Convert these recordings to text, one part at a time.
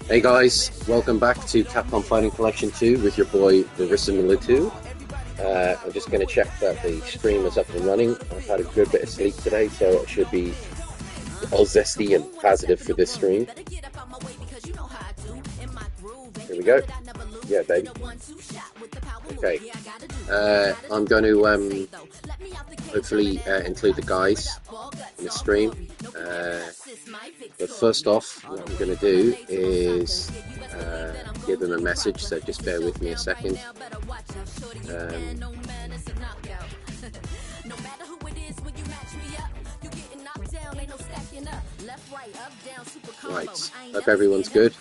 Hey guys, welcome back to Capcom Fighting Collection 2 with your boy Mark. I'm just going to check that the stream is up and running. I've had a good bit of sleep today, so it should be all zesty and positive for this stream. Here we go. Yeah, baby. Okay. I'm going to hopefully include the guys in the stream. But first off, what I'm going to do is give them a message, so just bear with me a second. Right, hope everyone's good.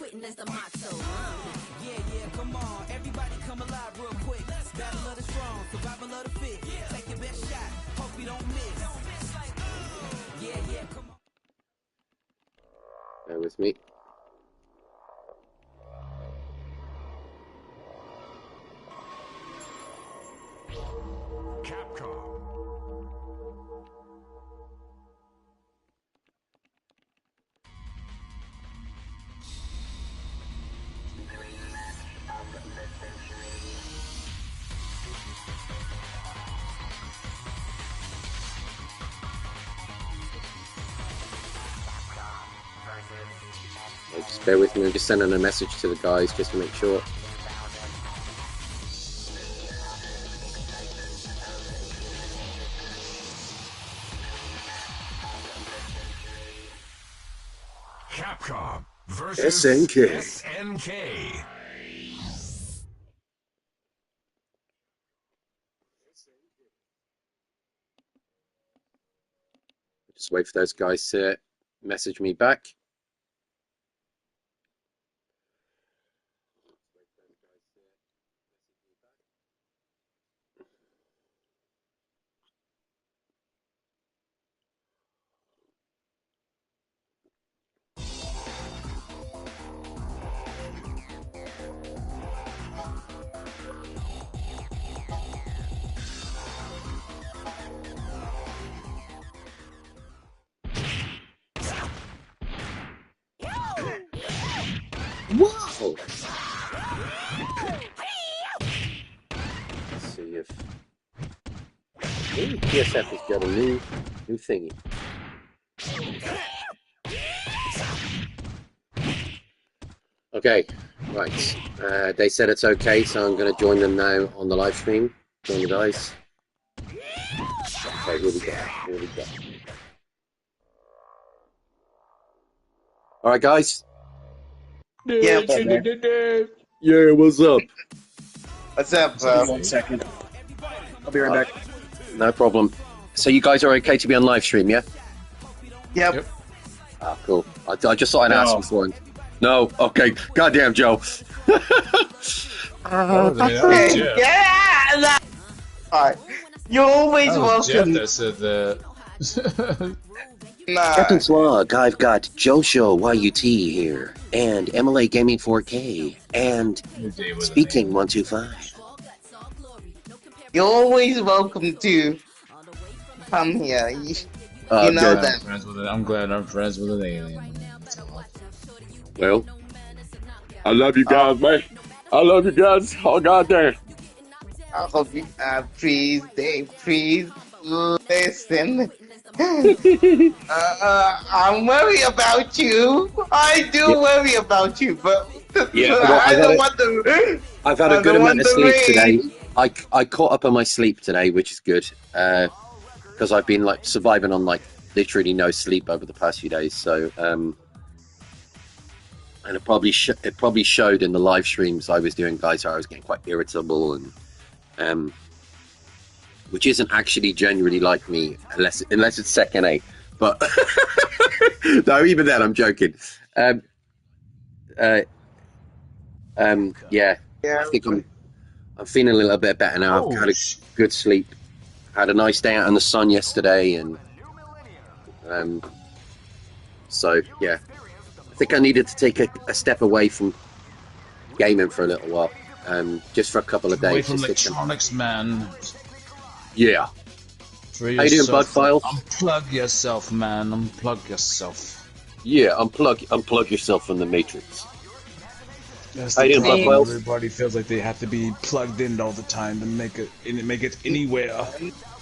Bear with me. Capcom. Just bear with me, I'm just sending a message to the guys just to make sure. Capcom versus SNK. Just wait for those guys to message me back. Whoa! Let's see if maybe PSF has got a new thingy. Okay, right. They said it's okay, so I'm going to join them now on the live stream. Join the guys. Okay, here we go. Here we go. All right, guys. Yeah, yeah, what's up? What's up, bro? 1 second. I'll be right back. No problem. So you guys are okay to be on live stream, yeah? Yep. Ah, cool. I just thought I'd ask before. No? Okay. Goddamn, Joe. Yeah! Alright. You're always welcome. Jeff that said that. Nah. Captain Slug, I've got Josho YUT here, and MLA Gaming 4K, and Speaking 125. You're always welcome to come here. You know that. I'm glad I'm friends with an alien. Well, I love you guys, man. I love you guys. Oh, goddamn. I hope you, please listen. I'm worried about you. I do worry about you, but I've had a good amount of sleep today. I caught up on my sleep today, which is good, because I've been like surviving on like literally no sleep over the past few days. So, and it probably showed in the live streams I was doing, guys. I was getting quite irritable and which isn't actually genuinely like me, unless it's second A. But no, even then, I'm joking. Yeah. I think I'm feeling a little bit better now. I've had a good sleep. Had a nice day out in the sun yesterday, and so yeah, I think I needed to take a step away from gaming for a little while, just for a couple of days. Away from electronics, man. Yeah. How you doing, Bud Files? Unplug yourself, man. Unplug yourself. Yeah, unplug yourself from the Matrix. That's How the you doing, problem. Buckwells? Everybody feels like they have to be plugged in all the time to make it anywhere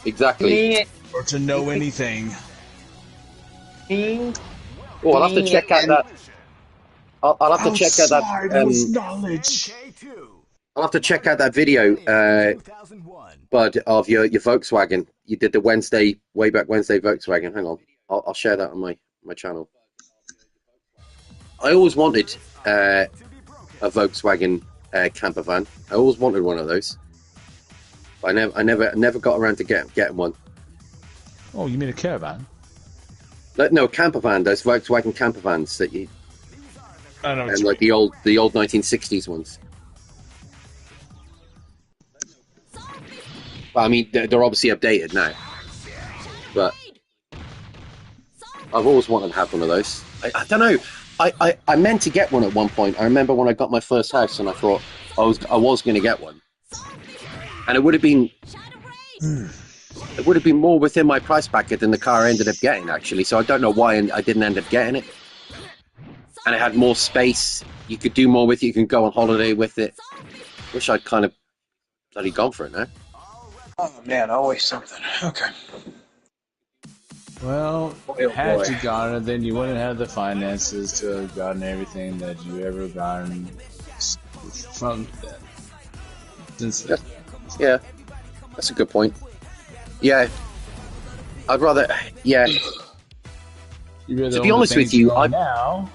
Exactly. Me, or to know anything. me, Oh, I'll have to me, check out and that. I'll have to check out that. Outside was knowledge. I'll have to check out that video, Bud, of your Volkswagen. You did the way back Wednesday Volkswagen. Hang on, I'll share that on my channel. I always wanted a Volkswagen camper van. I always wanted one of those. But I never got around to getting one. Oh, you mean a caravan? No, camper van. Those Volkswagen camper vans that you, I know. and like the old 1960s ones. But, I mean, they're obviously updated now. But I've always wanted to have one of those. I don't know. I meant to get one at one point. I remember when I got my first house, and I thought I was going to get one, and it would have been more within my price bracket than the car I ended up getting, actually. So I don't know why I didn't end up getting it. And it had more space. You could do more with it. You can go on holiday with it. Wish I'd kind of bloody gone for it now. Oh man, always something. Okay. Well, had you gotten it, then you wouldn't have the finances to have gotten everything that you ever gotten from them. Since then. Yeah, that's a good point. Yeah, I'd rather. Yeah, to be honest with you, I now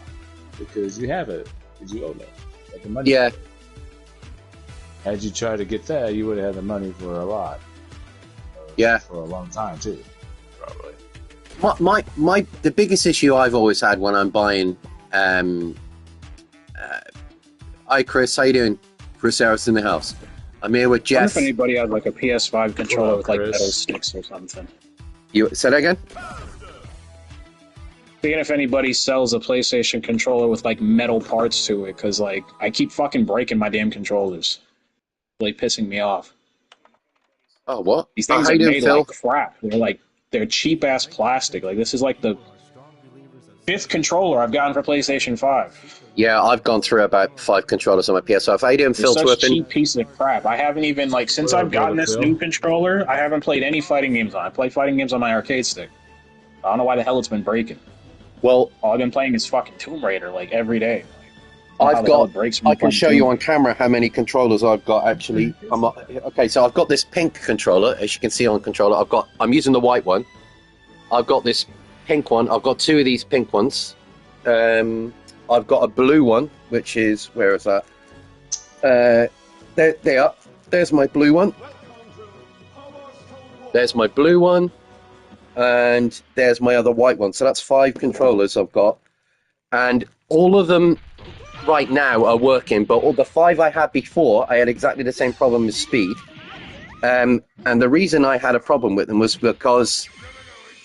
because you have it, because you own it. Like the money. Yeah. Had you tried to get that, you would have had the money for a lot. Yeah. For a long time too, probably. The biggest issue I've always had when I'm buying. Hi Chris, how you doing? Chris Harris in the house. I'm here with I wonder Jeff. if anybody had like a PS5 controller with like Chris. metal sticks or something. You say that again? Seeing if anybody sells a PlayStation controller with like metal parts to it, because like I keep fucking breaking my damn controllers. Really pissing me off. Oh, what? These things how are you doing, made Phil? like crap. They're cheap ass plastic. Like this is like the 5th controller I've gotten for PlayStation 5. Yeah, I've gone through about 5 controllers on my PS5. How you doing, They're Phil such Twippin? cheap pieces of crap. I haven't even like since What up, I've gotten brother this Phil? new controller, I haven't played any fighting games on it. I play fighting games on my arcade stick. I don't know why the hell it's been breaking. Well, All I've been playing is fucking Tomb Raider like every day. I can show you on camera how many controllers I've got actually. Okay, so I've got this pink controller, as you can see on controller. I'm using the white one. I've got this pink one. I've got 2 of these pink ones. I've got a blue one, which is, where is that? There they are. There's my blue one. There's my blue one. And there's my other white one. So that's 5 controllers I've got. And all of them right now are working, but all the 5 I had before, I had exactly the same problem with speed. And the reason I had a problem with them was because,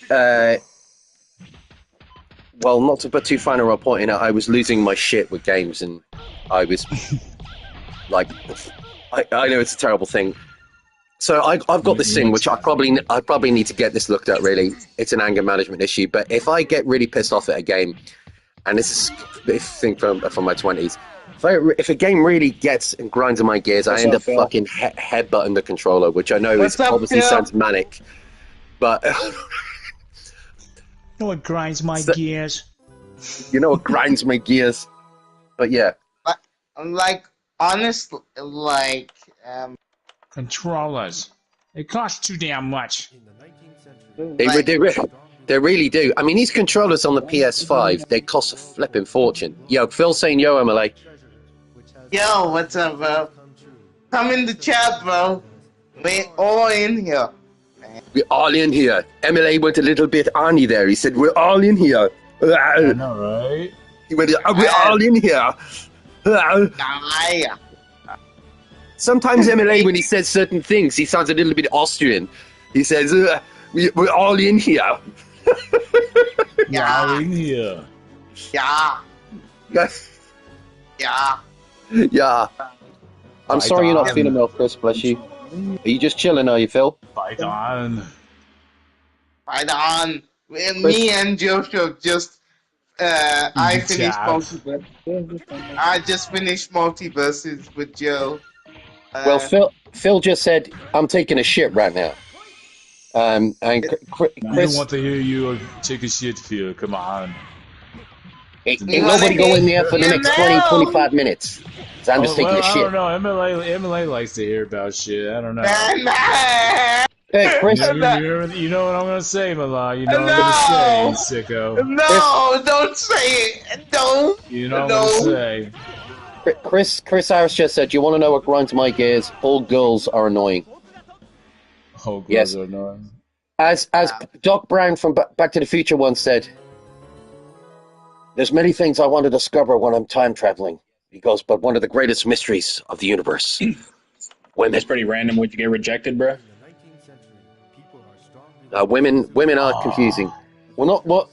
well, not to put too fine a point in it, I was losing my shit with games, and I was like, I know it's a terrible thing. So I've got this thing which I probably need to get this looked at. Really, it's an anger management issue. But if I get really pissed off at a game, and this is a thing from my 20s, if a game really gets and grinds in my gears, I end up fucking headbutting the controller, which I know obviously sounds manic, but You know what grinds my gears? You know what grinds my gears? But yeah. like honestly, like Controllers. They cost too damn much. They really do. I mean, these controllers on the PS5, they cost a flipping fortune. Yo, Phil saying yo, MLA. Yo, what's up, bro? Come in the chat, bro. We're all in here. We're all in here. MLA went a little bit Arnie there. He said, we're all in here. I know, right? He went, we're all in here. Sometimes MLA, when he says certain things, he sounds a little bit Austrian. He says, we're all in here. Yeah, in here. Yeah. Yeah. Yeah. I'm sorry you're not feeling well, Chris. Bless you. Are you just chilling, are you, Phil? Fight on. Fight on. Me and Joshua just I finished Jab. Multiverse. I just finished Multiverses with Joe. Well, Phil just said I'm taking a shit right now. And I Chris, don't want to hear you take a shit, Phil. Come on. ain't nobody go in there for the next 20, 25 minutes. So I'm just taking a I shit. don't know. MLA likes to hear about shit. I don't know. Hey, Chris. You know what I'm gonna say, Mala. You know what I'm gonna say, sicko. No, don't say it. Don't. You know what I'm gonna say. Chris Harris just said, "You want to know what grinds my gears? All girls are annoying." Oh, yes. Are annoying. As Doc Brown from Back to the Future once said, "There's many things I want to discover when I'm time traveling." He goes, "But one of the greatest mysteries of the universe, women." It's pretty random. Would you get rejected, bro? Women are confusing.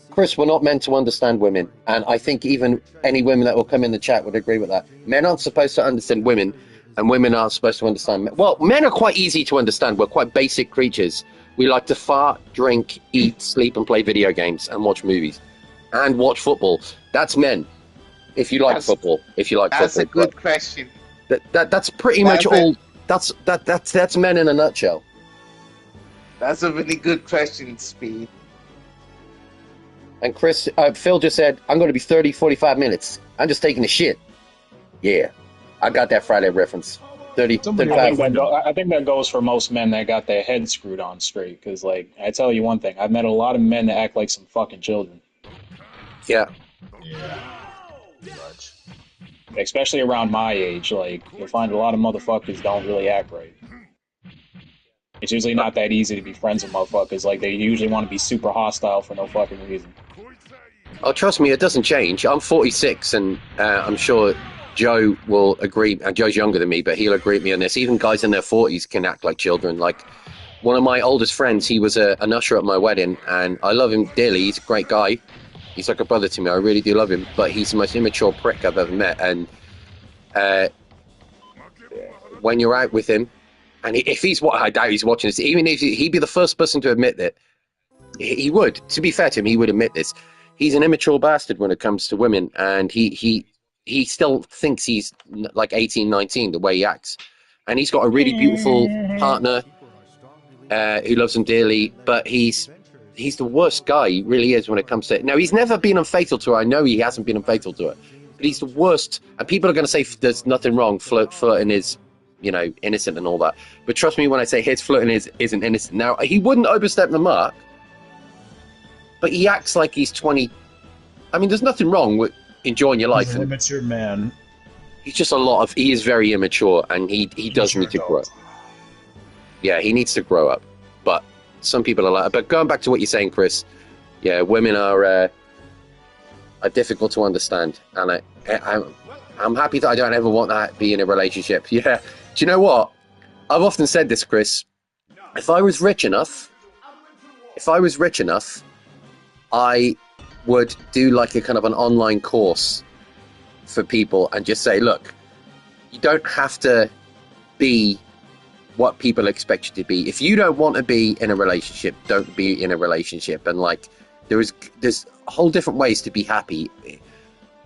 Chris, we're not meant to understand women, and I think even any women that will come in the chat would agree with that. Men aren't supposed to understand women, and women aren't supposed to understand men. Well, men are quite easy to understand. We're quite basic creatures. We like to fart, drink, eat, sleep, and play video games, and watch movies, and watch football. That's men. If you like football, That's a good question. That's pretty much all. That's men in a nutshell. That's a really good question, Speed. And Phil just said, I'm going to be 30, 45 minutes. I'm just taking a shit. Yeah, I got that Friday reference. 30, 35. I think that goes for most men that got their head screwed on straight. Because, like, I tell you one thing, I've met a lot of men that act like some fucking children. Yeah. Especially around my age. Like, you'll find a lot of motherfuckers don't really act right. It's usually not that easy to be friends with motherfuckers. Like, they usually want to be super hostile for no fucking reason. Oh, trust me, it doesn't change. I'm 46, and I'm sure Joe will agree. And Joe's younger than me, but he'll agree with me on this. Even guys in their 40s can act like children. Like, one of my oldest friends, he was an usher at my wedding, and I love him dearly. He's a great guy. He's like a brother to me. I really do love him. But he's the most immature prick I've ever met. And when you're out with him, and if he's what I doubt he's watching this, even if he'd be the first person to admit that, he would. To be fair to him, he would admit this. He's an immature bastard when it comes to women, and he still thinks he's like 18, 19, the way he acts. And he's got a really beautiful partner who loves him dearly, but he's the worst guy. He really is when it comes to it. Now, he's never been unfaithful to her. I know he hasn't been unfaithful to her, but he's the worst. And people are going to say there's nothing wrong. Flirting is, innocent and all that. But trust me when I say his flirting isn't innocent. Now, he wouldn't overstep the mark, but he acts like he's 20. I mean, there's nothing wrong with enjoying your life. He's an immature man. He's just he is very immature, and he does need to grow. Yeah, he needs to grow up. But some people are like, but going back to what you're saying, Chris, yeah, women are difficult to understand, and I'm happy that I don't ever want to be in a relationship. Yeah. Do you know what? I've often said this, Chris. If I was rich enough, I would do like a kind of an online course for people and just say, look, you don't have to be what people expect you to be. If you don't want to be in a relationship, don't be in a relationship. And like, there's whole different ways to be happy.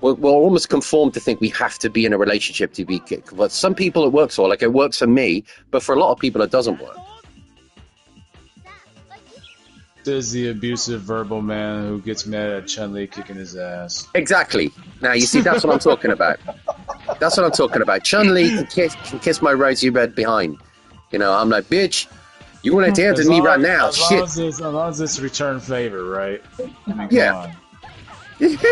We're almost conformed to think we have to be in a relationship to be good. But some people it works for, like it works for me, but for a lot of people it doesn't work. Says the abusive verbal man who gets mad at Chun-Li kicking his ass. Exactly. Now, you see, that's what I'm talking about. That's what I'm talking about. Chun-Li can kiss my rosy red behind. I'm like, bitch, you want to dance with me right now? Shit. As long as it's return favor, right? I mean, yeah. Come on.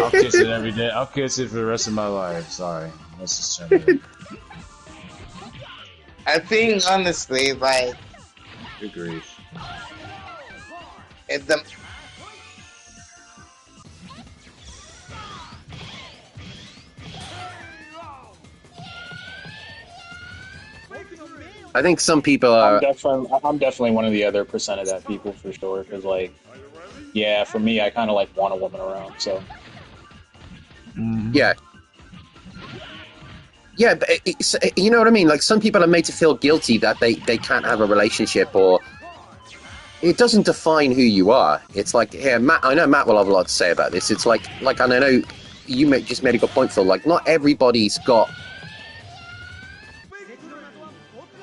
I'll kiss it every day. I'll kiss it for the rest of my life. Sorry. That's just Chun-Li. I think, honestly, like... Good grief. I think some people are... I'm definitely one of the other percent of that people for sure. Because, like, yeah, for me, I kind of like want a woman around. So. Yeah. Yeah, but you know what I mean? Like, some people are made to feel guilty that they can't have a relationship, or it doesn't define who you are. It's like, here, Matt. I know Matt will have a lot to say about this. It's like, and I know you just made a good point, Phil. Like, not everybody's got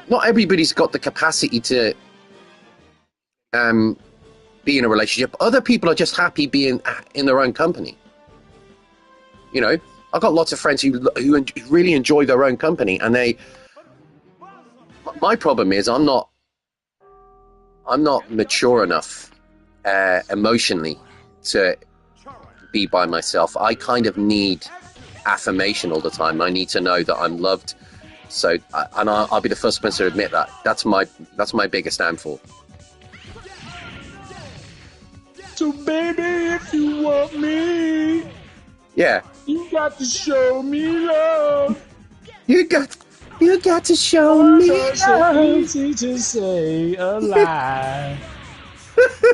the capacity to be in a relationship. Other people are just happy being in their own company. You know, I've got lots of friends who really enjoy their own company, and my problem is I'm not mature enough emotionally to be by myself. I kind of need affirmation all the time. I need to know that I'm loved. So, and I'll be the first person to admit that. That's my biggest downfall. So, baby, if you want me, yeah, you got to show me love. You got to show me love. So easy to say a lie.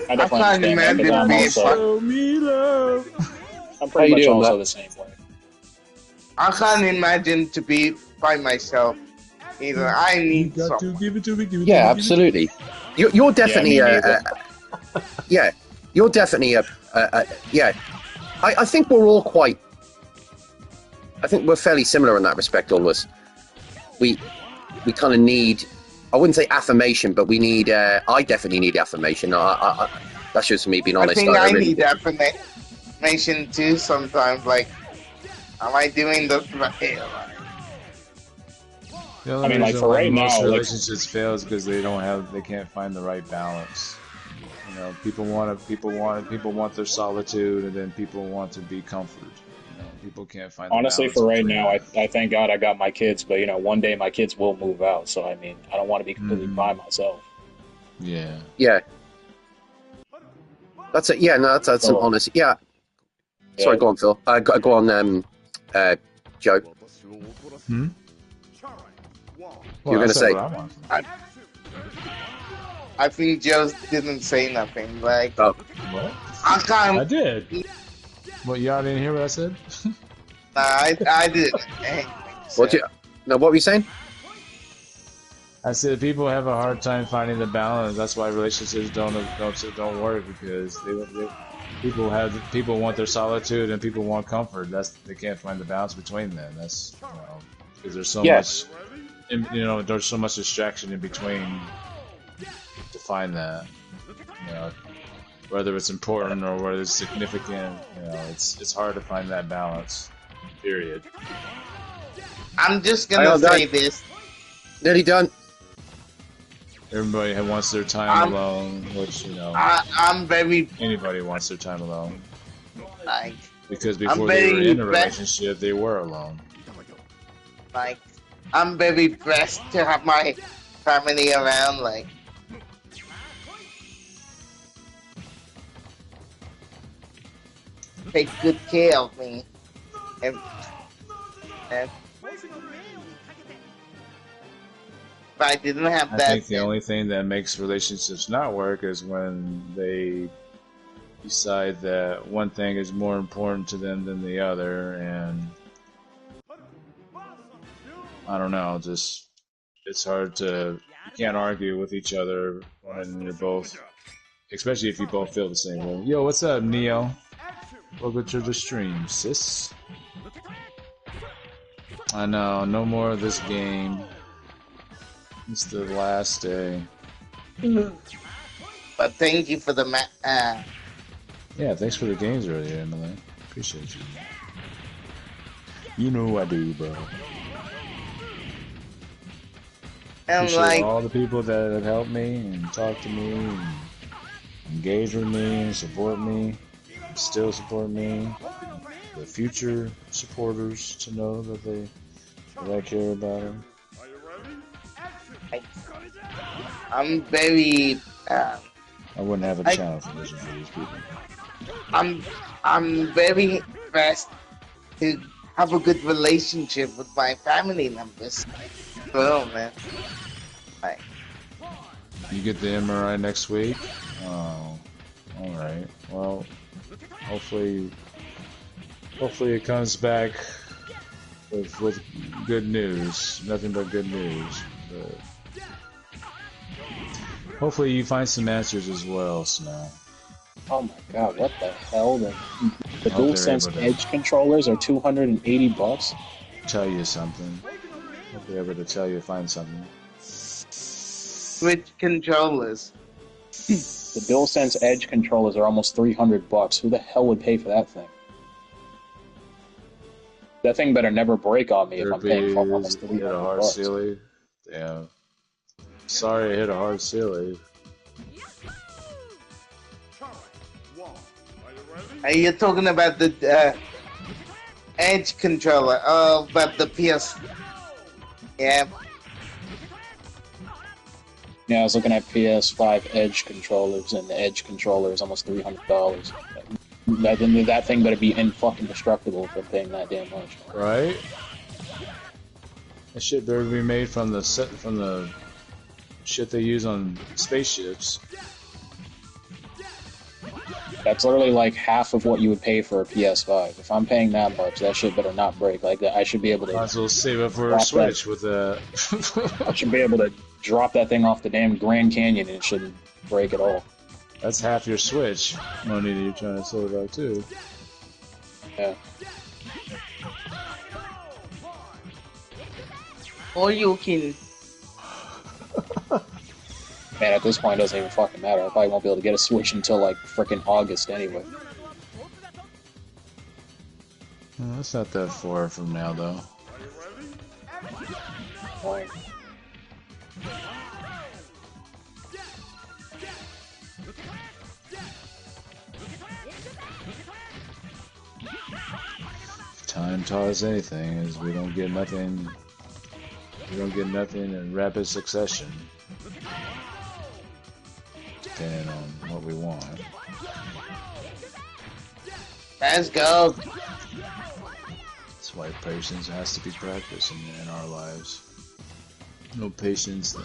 I definitely understand that, 'cause I'm also, show me love. I'm pretty much also the same way. I can't imagine to be by myself either. I need You got someone. to give it to me. Yeah, absolutely. You're definitely yeah, you're definitely yeah. I think we're all quite. I think we're fairly similar in that respect, all of us. We kind of need. I wouldn't say affirmation, but we need. I definitely need affirmation. That's just me being honest. I think I need affirmation too sometimes. Like, am I doing this right? I mean, like, for right now, most relationships fails because they can't find the right balance. You know, people want their solitude, and then people want to be comforted. You know, people can't find. Honestly, for right now, I thank God I got my kids, but you know, one day my kids will move out, so I mean, I don't want to be completely by myself. Yeah. Yeah. That's it. Yeah, no, that's an honest. Yeah. Sorry, go on, Phil. Go on, Joe. You're going to say. I think Joe didn't say nothing. Like, what? I did. What, y'all didn't hear what I said? Nah, I didn't. What were you saying? I said people have a hard time finding the balance. That's why relationships don't work, because people want their solitude and people want comfort. They can't find the balance between them. That's, you know, because there's so much, you know, there's so much distraction in between to find that. You know, whether it's important or whether it's significant, you know, it's hard to find that balance. Period. I'm just gonna say this. Nearly done. Everybody wants their time alone, which, you know, anybody wants their time alone. Like, because before they were in a relationship, they were alone. Like, I'm very blessed to have my family around. Like, take good care of me. And I didn't have that. I think the only thing that makes relationships not work is when they decide that one thing is more important to them than the other, and I don't know, just it's hard to, you can't argue with each other when you're both, especially if you both feel the same way. Yo, what's up, Neo? Welcome to the stream, sis. I know, no more of this game. It's the last day. But thank you for the yeah, thanks for the games earlier, Emily. Appreciate you. You know I do, bro. And appreciate like all the people that have helped me and talked to me and engaged with me and support me, and still support me. The future supporters to know that I care about them. I'm very. I wouldn't have a chance to listen to these people. I'm very blessed to have a good relationship with my family members. Oh man. Like, you get the MRI next week? Oh, all right. Well, hopefully it comes back with good news. Nothing but good news. But Hopefully you find some answers as well, Snow. Oh my god, what the hell? The Hope they're DualSense able to Edge controllers are $280. tell you something. Hope they're able to tell you find something. Switch controllers. The DualSense Edge controllers are almost $300. Who the hell would pay for that thing? That thing better never break on me if I'm paying for almost $300. Hit a hard ceiling. Damn. Sorry, I hit a hard ceiling. Are you talking about the Edge controller? Oh, about the PS. Yeah. Yeah, I was looking at PS5 Edge controllers, and the Edge controller is almost $300. That thing better be indestructible for paying that damn much. Right? That shit better be made from the shit they use on spaceships. That's literally like half of what you would pay for a PS5. If I'm paying that much, that shit better not break. Like I should be able to. Might as well save up for a Switch with that. I should be able to drop that thing off the damn Grand Canyon and it shouldn't break at all. That's half your Switch money that you're trying to save out too. Yeah. Or you can. Man, at this point, it doesn't even fucking matter. I probably won't be able to get a Switch until like frickin' August anyway. Well, that's not that far from now, though. Annoying. Time taught us anything is we don't get nothing. We don't get nothing in rapid succession. Depending on what we want. Let's go. That's why patience has to be practiced in our lives. No patience,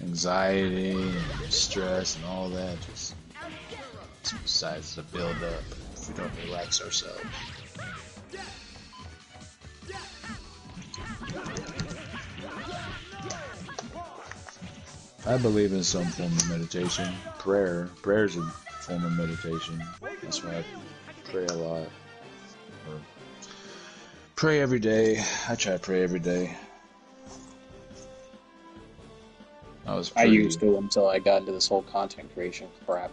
anxiety and stress and all that just decides to build up if we don't relax ourselves. I believe in some form of meditation. Prayer is a form of meditation. That's why I pray a lot. Or pray every day. I try to pray every day. I used to until I got into this whole content creation crap.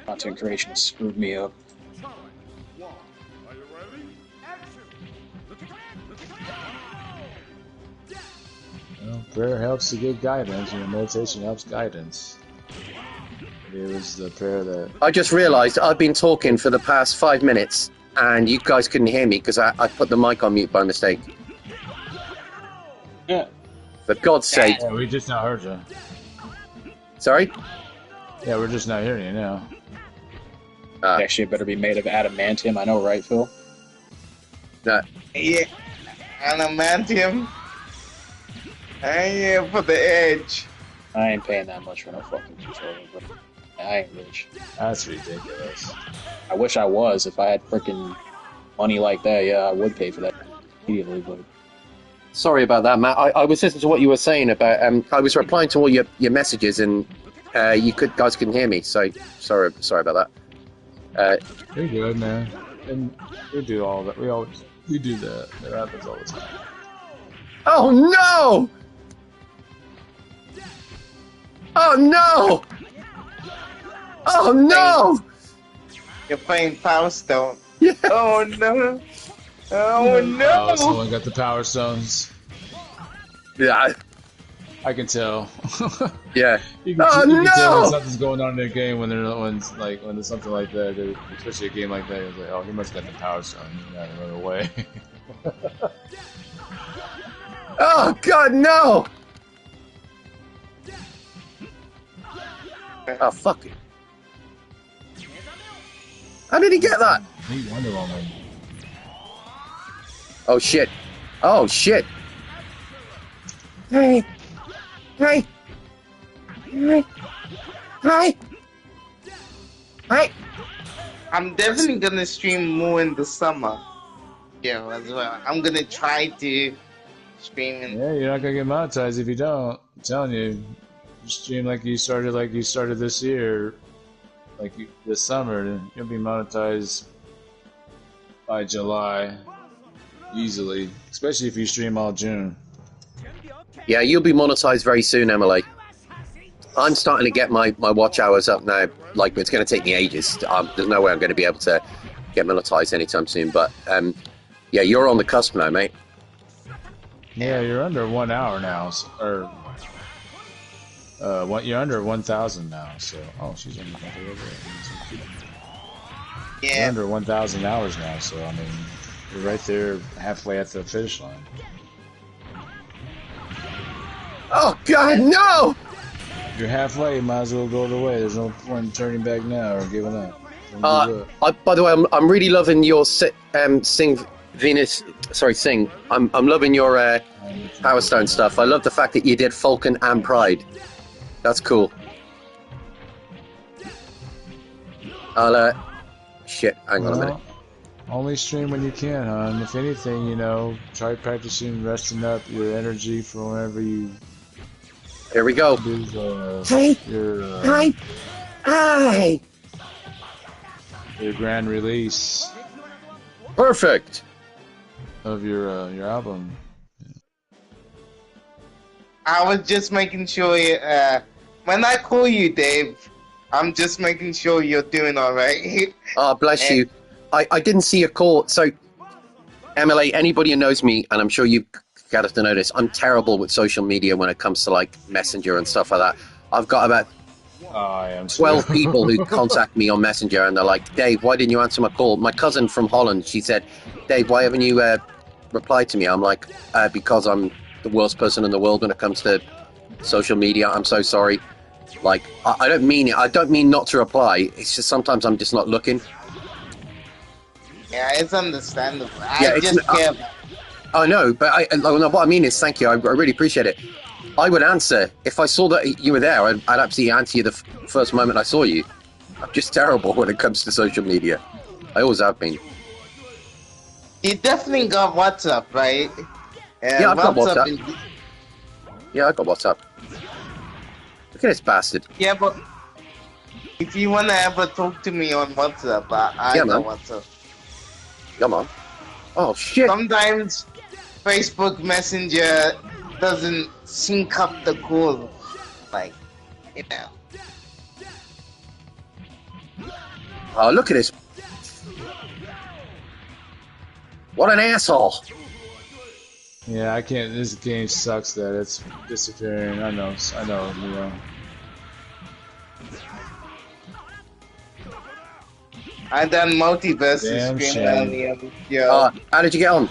Content creation has screwed me up. Well, prayer helps to get guidance. You know, meditation helps guidance. It was the prayer that... I just realised I've been talking for the past 5 minutes and you guys couldn't hear me because I put the mic on mute by mistake. Yeah. For God's sake. Yeah, we just now heard you. Sorry? Yeah, we're just not hearing you now. Actually, it better be made of adamantium. I know, right, Phil? No. Yeah. Adamantium. Yeah, for the Edge. I ain't paying that much for no fucking controller, but I ain't rich. That's ridiculous. I wish I was. If I had freaking money like that, yeah, I would pay for that immediately, but... Sorry about that, Matt. I was listening to what you were saying about... I was replying to all your messages and guys couldn't hear me, so sorry about that. You're good, man. And we do all that. We do that. It happens all the time. Oh no! Oh no! Oh no! You're playing Power Stone. Yeah. Oh no! Oh no! Oh, someone got the Power Stones. Yeah. I can tell. Yeah. You can tell when something's going on in their game when there's something like that, especially a game like that. It's like, oh, he must have got the Power Stone. He got to run away. Oh God, no! Oh fuck it! How did he get that? He Wonder Woman. Oh shit! Oh shit! Hey! Hey! Hey! Hey! Hey! I'm definitely gonna stream more in the summer. Yeah, as well. I'm gonna try to stream in. Yeah, you're not gonna get monetized if you don't. I'm telling you, you stream like you started this year, this summer, then you'll be monetized by July easily, especially if you stream all June. Yeah, you'll be monetized very soon, Emily. I'm starting to get my watch hours up now. Like, it's going to take me ages. There's no way I'm going to be able to get monetized anytime soon. But yeah, you're on the cusp now, mate. Yeah, you're under 1 hour now, you're under 1,000 now. So, oh, she's only Yeah. You're under 1,000 hours now. So, I mean, you're right there, halfway at the finish line. Oh God, no! You're halfway, you might as well go the way. There's no point in turning back now or giving up. By the way, I'm really loving your sing. I'm loving your Power Stone stuff. I love the fact that you did Falcon and Pride. That's cool. Shit, hang on a minute. Only stream when you can, hon. If anything, you know, try practicing resting up your energy for whenever you. Here we go. Hi. Your grand release. Perfect. Of your album. I was just making sure. When I call you, Dave, I'm just making sure you're doing all right. Oh, bless you. I didn't see a call. So, Emily, anybody who knows me, and I'm sure you got to know this, I'm terrible with social media when it comes to like Messenger and stuff like that. I've got about 12 people who contact me on Messenger, and they're like, Dave, why didn't you answer my call? My cousin from Holland, she said, Dave, why haven't you replied to me? I'm like, because I'm the worst person in the world when it comes to social media. I'm so sorry. Like, I don't mean it. I don't mean not to reply. It's just sometimes I'm just not looking. Yeah, it's understandable. Yeah, I just care. I know, but what I mean is, thank you. I really appreciate it. I would answer if I saw that you were there. I'd absolutely answer you the first moment I saw you. I'm just terrible when it comes to social media. I always have been. You definitely got WhatsApp, right? Yeah, I've got WhatsApp. Yeah, I got WhatsApp. Look at this bastard. Yeah, but if you want to ever talk to me on WhatsApp, I got WhatsApp. Come on. Oh, shit. Sometimes Facebook Messenger doesn't sync up the call. Like, you know. Oh, look at this. What an asshole. Yeah, I can't. This game sucks that it's disappearing. I know, you know. I done multiverse stream earlier. How did you get on?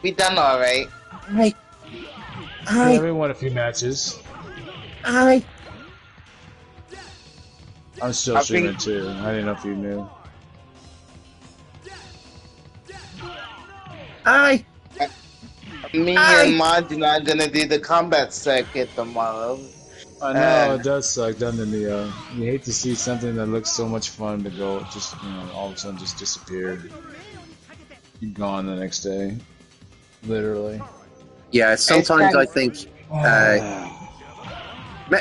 We done alright. Yeah, we won a few matches. I'm still streaming too. I didn't know if you knew. Me and Martin are gonna do the combat circuit tomorrow. I know, it does suck, doesn't it, Neo? You hate to see something that looks so much fun to go, just, you know, all of a sudden just disappear. You're gone the next day. Literally. Yeah, sometimes I think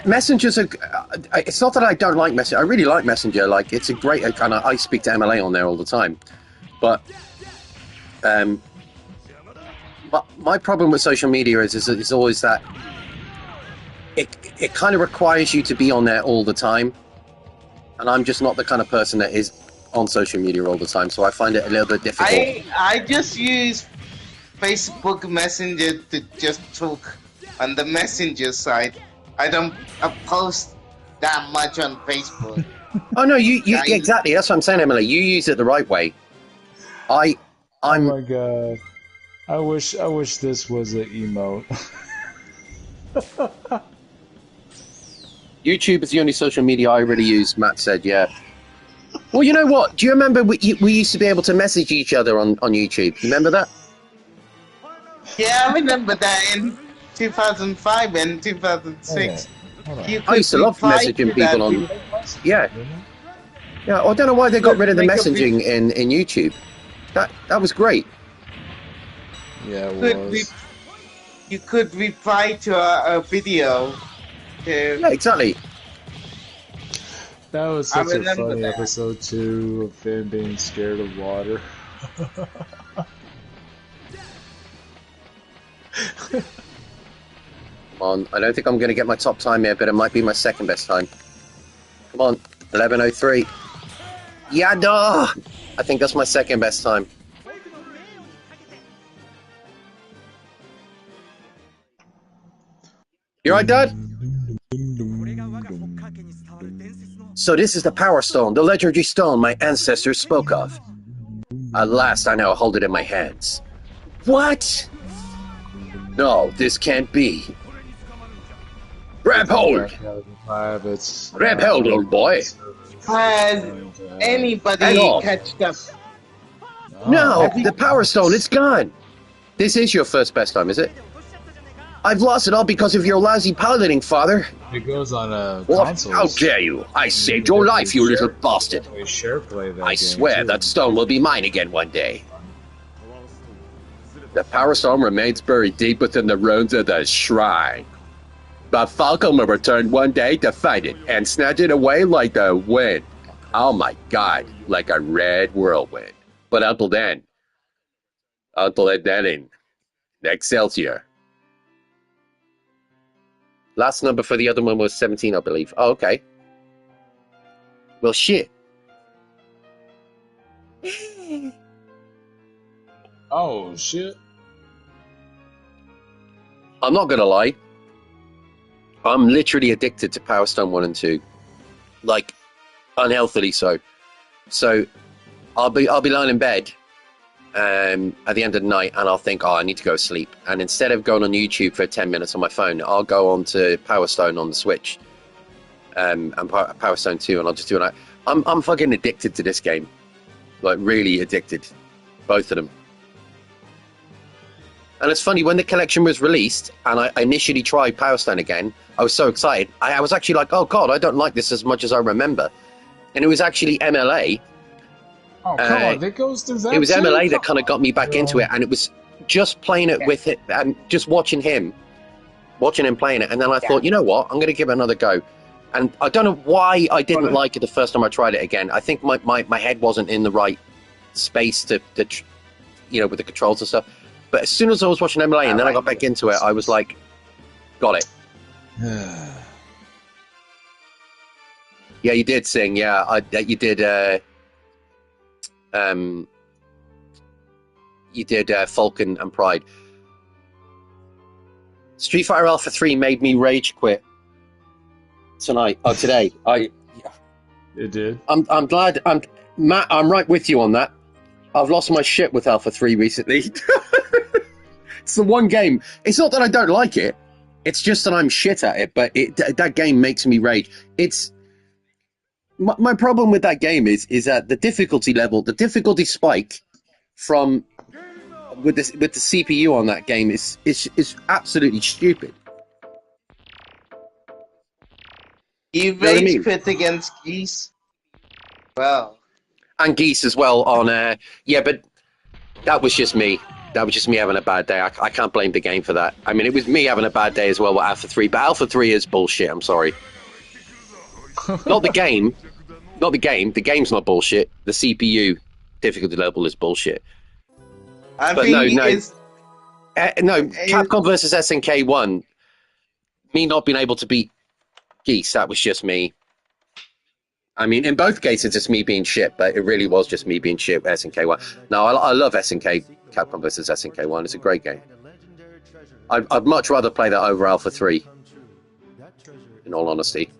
Messengers are. It's not that I don't like Messenger. I really like Messenger. Like, it's a great kind of. I speak to MLA on there all the time, but my problem with social media is always that it kind of requires you to be on there all the time, and I'm just not the kind of person that is on social media all the time, so I find it a little bit difficult. I just use Facebook Messenger to just talk on the Messenger side. I don't post that much on Facebook. Oh no, you exactly. That's what I'm saying, Emily. You use it the right way. I'm. Oh my god! I wish this was an emote. YouTube is the only social media I really use. Matt said, "Yeah." Well, you know what? Do you remember we used to be able to message each other on YouTube? You remember that? Yeah, I remember that in 2005 and 2006. I used to love messaging people on. Yeah. Yeah, I don't know why they got rid of the Make a messaging in YouTube. That was great. Yeah, it was. You could reply to a video. Yeah, exactly. That was I such a remember funny that. episode too, of Finn being scared of water. Come on, I don't think I'm going to get my top time here, but it might be my second best time. Come on, 11:03. Yada! I think that's my second best time. You right, Dad? So this is the Power Stone, the legendary stone my ancestors spoke of. At last I now hold it in my hands. What? No, this can't be. Grab hold! Grab hold, old boy! Has anybody catched up? No, the Power Stone, it's gone! This is your first best time, is it? I've lost it all because of your lousy piloting, father. It goes on What? How dare you? I saved your life, you little bastard. I swear that stone will be mine again one day. The Power Stone remains buried deep within the ruins of the shrine. But Falcon will return one day to find it and snatch it away like the wind. Oh my god, like a red whirlwind. But until then, in Excelsior. Last number for the other one was 17, I believe. Oh, okay. Well, shit. Oh, shit. I'm not gonna lie. I'm literally addicted to Power Stone 1 and 2. Like, unhealthily so. So, I'll be lying in bed at the end of the night, and I'll think, oh, I need to go to sleep. And instead of going on YouTube for 10 minutes on my phone, I'll go on to Power Stone on the Switch, and Power Stone 2, and I'll just do it. I'm fucking addicted to this game. Like, really addicted. Both of them. And it's funny, when the collection was released, and I initially tried Power Stone again, I was so excited. I was actually like, oh god, I don't like this as much as I remember. And it was actually MLA. Oh, come on, that goes through that. It was too? MLA that kind of got me back into it, and it was just playing it with it and just watching him playing it, and then I thought, you know what, I'm going to give it another go. And I don't know why I didn't like it the first time I tried it again. I think my head wasn't in the right space to you know, with the controls and stuff. But as soon as I was watching MLA and then I got back into it, I was like, got it. Yeah, you did sing. Yeah, you did. You did Falcon and Pride. Street Fighter Alpha 3 made me rage quit today. It did. I'm glad. Matt, I'm right with you on that. I've lost my shit with Alpha 3 recently. It's the one game. It's not that I don't like it. It's just that I'm shit at it. But that game makes me rage. It's my problem with that game is that the difficulty level, the difficulty spike from with the CPU on that game is absolutely stupid. You rage quit against Geese. Well, and Geese as well on yeah, but that was just me. That was just me having a bad day. I can't blame the game for that. I mean, it was me having a bad day as well with Alpha 3, but Alpha 3 is bullshit. I'm sorry. Not the game. Not the game. The game's not bullshit. The CPU difficulty level is bullshit. I think no, Capcom versus SNK 1. Me not being able to beat Geese, that was just me. I mean, in both cases, it's me being shit, but it really was just me being shit with SNK 1. No, I love SNK, Capcom versus SNK 1. It's a great game. I'd much rather play that over Alpha 3, in all honesty.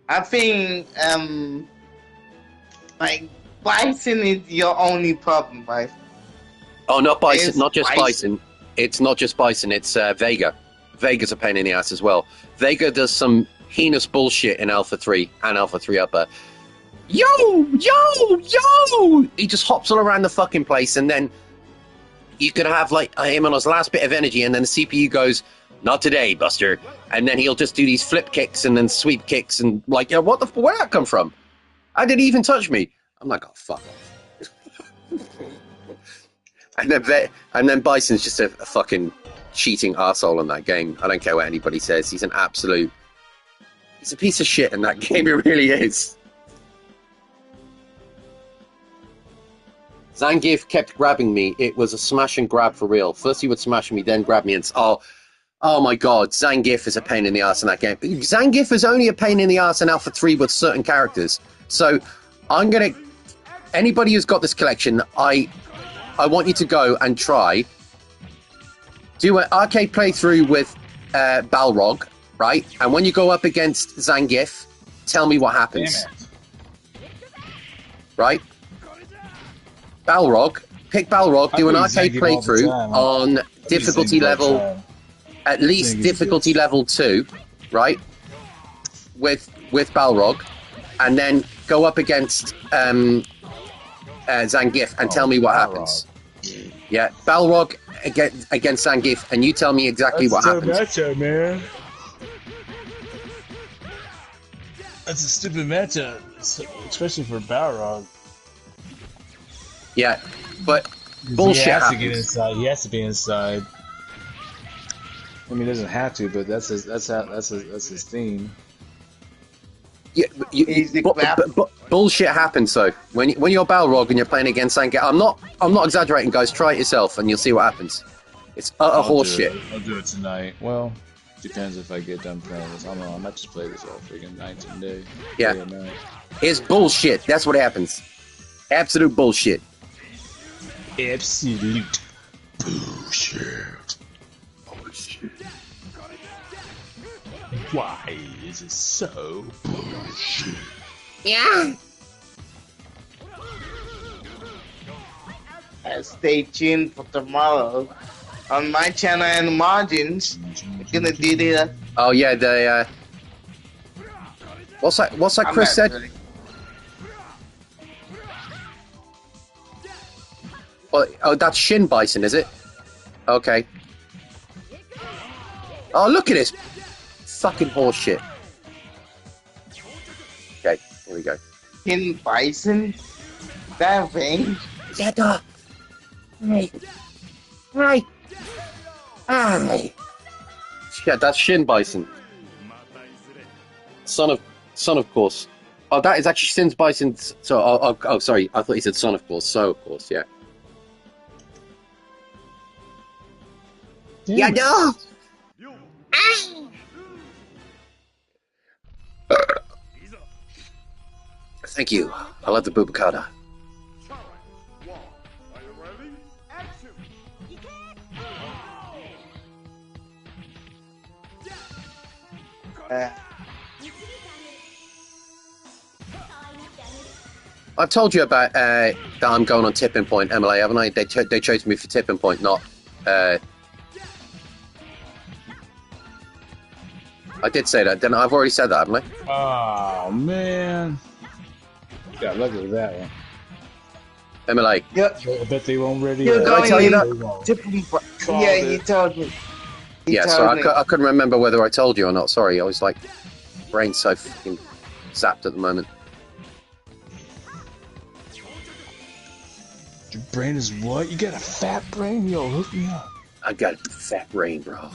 I think, like, Bison is your only problem, right? Oh, not Bison, not just Bison. It's not just Bison, it's Vega. Vega's a pain in the ass as well. Vega does some heinous bullshit in Alpha 3 and Alpha 3 Upper. Yo! He just hops all around the fucking place, and then you could have like him on his last bit of energy, and then the CPU goes, "Not today, Buster," and then he'll just do these flip kicks and then sweep kicks, and like, you know, where'd that come from? I didn't even touch me. I'm like, oh, fuck off. and then Bison's just a fucking cheating arsehole in that game. I don't care what anybody says. He's a piece of shit in that game. It really is. Zangief kept grabbing me. It was a smash and grab for real. First he would smash me, then grab me, and oh my god, Zangief is a pain in the ass in that game. Zangief is only a pain in the ass in Alpha 3 with certain characters. So anybody who's got this collection, I want you to go and try. Do an arcade playthrough with Balrog, right? And when you go up against Zangief, tell me what happens. Right? Pick Balrog, do an arcade playthrough on difficulty level, at least difficulty level 2, right? With Balrog, and then go up against Zangief and tell me what happens. Yeah, Balrog against Zangief, and you tell me exactly what happens. That's a matchup, man. That's a stupid matchup, especially for Balrog. Yeah, but bullshit happens. To get inside. He has to be inside. I mean, he doesn't have to, but that's his theme. Yeah, bullshit happens though. When you're Balrog and you're playing against Zangief, I'm not exaggerating, guys. Try it yourself, and you'll see what happens. It's utter horseshit. I'll do it tonight. Well, depends if I get done playing this. I don't know. I might just play this all freaking night and day. Yeah, it's bullshit. That's what happens. Absolute bullshit. Absolute bullshit. Bullshit. Why is it so bullshit? Yeah. Stay tuned for tomorrow on my channel and Margins. We're gonna do the. Oh yeah, the what's that Chris said? Really. Oh, that's Shin Bison, is it? Okay. Oh, look at this fucking horse shit. Okay, here we go. Shin Bison? That thing? Yeah, duh. Right. Right. Right. Yeah, that's Shin Bison. Son of course. Oh, that is actually Shin Bison. So, oh, sorry. I thought he said son of course. So, of course, yeah. Yeah, no. Thank you. I love the Bubakata. I've told you about that I'm going on Tipping Point, MLA, haven't I? They chose me for Tipping Point, not. I did say that, didn't I? I've already said that, haven't I? Oh, man. You got lucky with that one. MLA. Yep. I bet they won't ready. Did I tell you that? Yeah, you told me. I couldn't remember whether I told you or not. Sorry, I was like, brain's so fucking zapped at the moment. Your brain is what? You got a fat brain? Yo, hook me up. I got a fat brain, bro.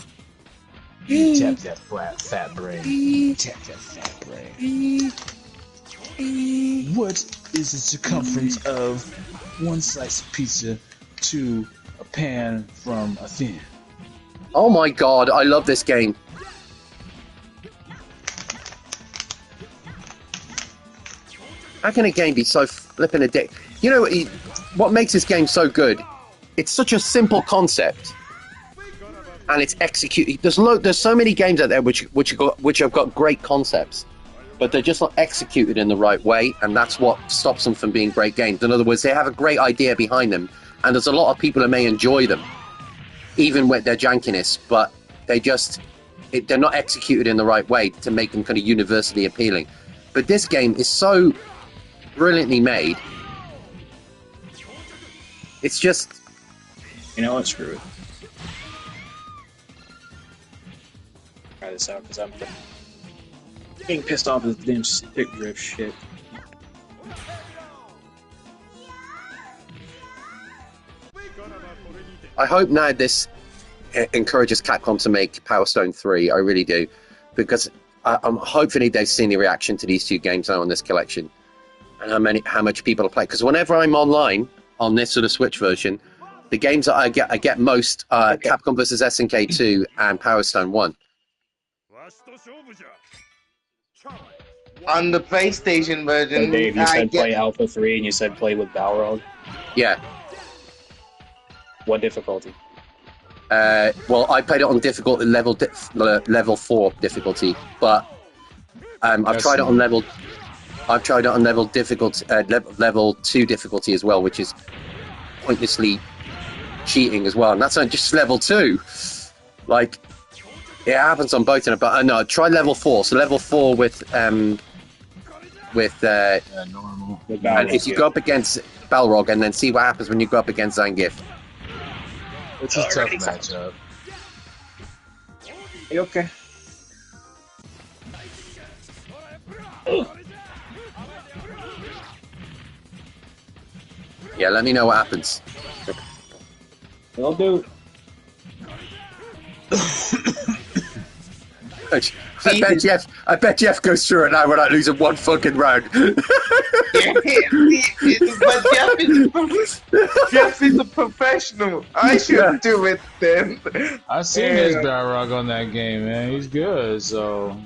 Tap that fat brain. Tap that fat brain. What is the circumference of one slice of pizza to a pan from a thin? Oh my god, I love this game. How can a game be so flipping a dick? You know what makes this game so good? It's such a simple concept, and it's executed. There's so many games out there which have got great concepts, but they're just not executed in the right way, and that's what stops them from being great games. In other words, they have a great idea behind them, and there's a lot of people who may enjoy them, even with their jankiness, but they're not executed in the right way to make them kind of universally appealing. But this game is so brilliantly made. It's just... You know what? Screw it. Try this out, because I'm getting pissed off at this damn stick drift shit. I hope now this encourages Capcom to make Power Stone 3. I really do, because I'm hopefully they've seen the reaction to these two games now on this collection, and how much people are playing. Because whenever I'm online on this sort of Switch version, the games that I get most Capcom vs SNK 2 and Power Stone 1. On the PlayStation version, So Dave, you said play Alpha 3 and you said play with Balrog. Yeah. What difficulty? Well, I played it on difficult level 4 difficulty, but I've tried it on level 2 difficulty as well, which is pointlessly cheating as well, and that's not just level 2. Like, it happens on both of them, but no, try level 4. So level 4 with normal. And if you go up against Balrog, and then see what happens when you go up against Zangief. It's a tough matchup. You okay? Yeah, let me know what happens. Will do. I bet Jeff goes through it now without losing one fucking round. But Jeff is a professional. I should do it then. I've seen his Balrog on that game, man. He's good, so.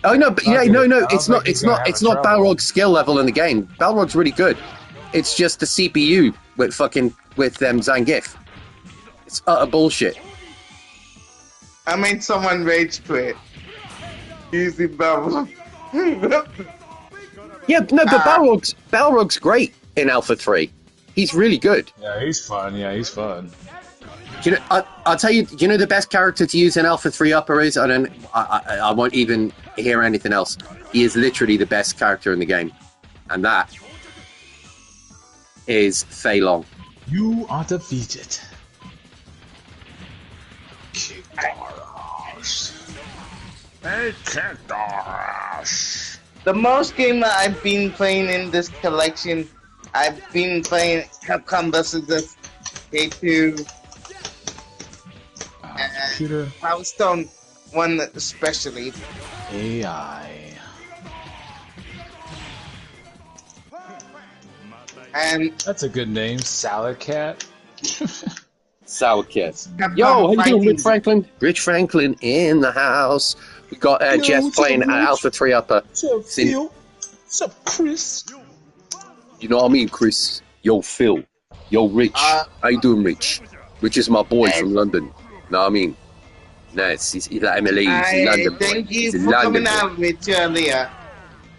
Oh no, but no. It's not Balrog's skill level in the game. Balrog's really good. It's just the CPU with Zangief. It's utter bullshit. I made someone rage quit using Balrog. Yeah, no, but Balrog's great in Alpha 3. He's really good. Yeah, he's fun. Do you know, I'll tell you. Do you know the best character to use in Alpha 3 Upper is? I won't even hear anything else. He is literally the best character in the game, and that is Fei Long. You are defeated. The most game that I've been playing in this collection, I've been playing Capcom vs. K2 and Power Stone 1 especially. AI. And that's a good name, Salad Cat. Sour Cat. Yo, how you doing, Rich Franklin? Rich Franklin in the house. We got Jeff playing Alpha 3 Upper. What's up, Chris? You know what I mean, Chris? Yo, Phil. Yo, Rich. How you doing, Rich? Rich is my boy from London. Know what I mean? Nice. He's like Emily. He's a London boy. Thank you for coming out with you earlier.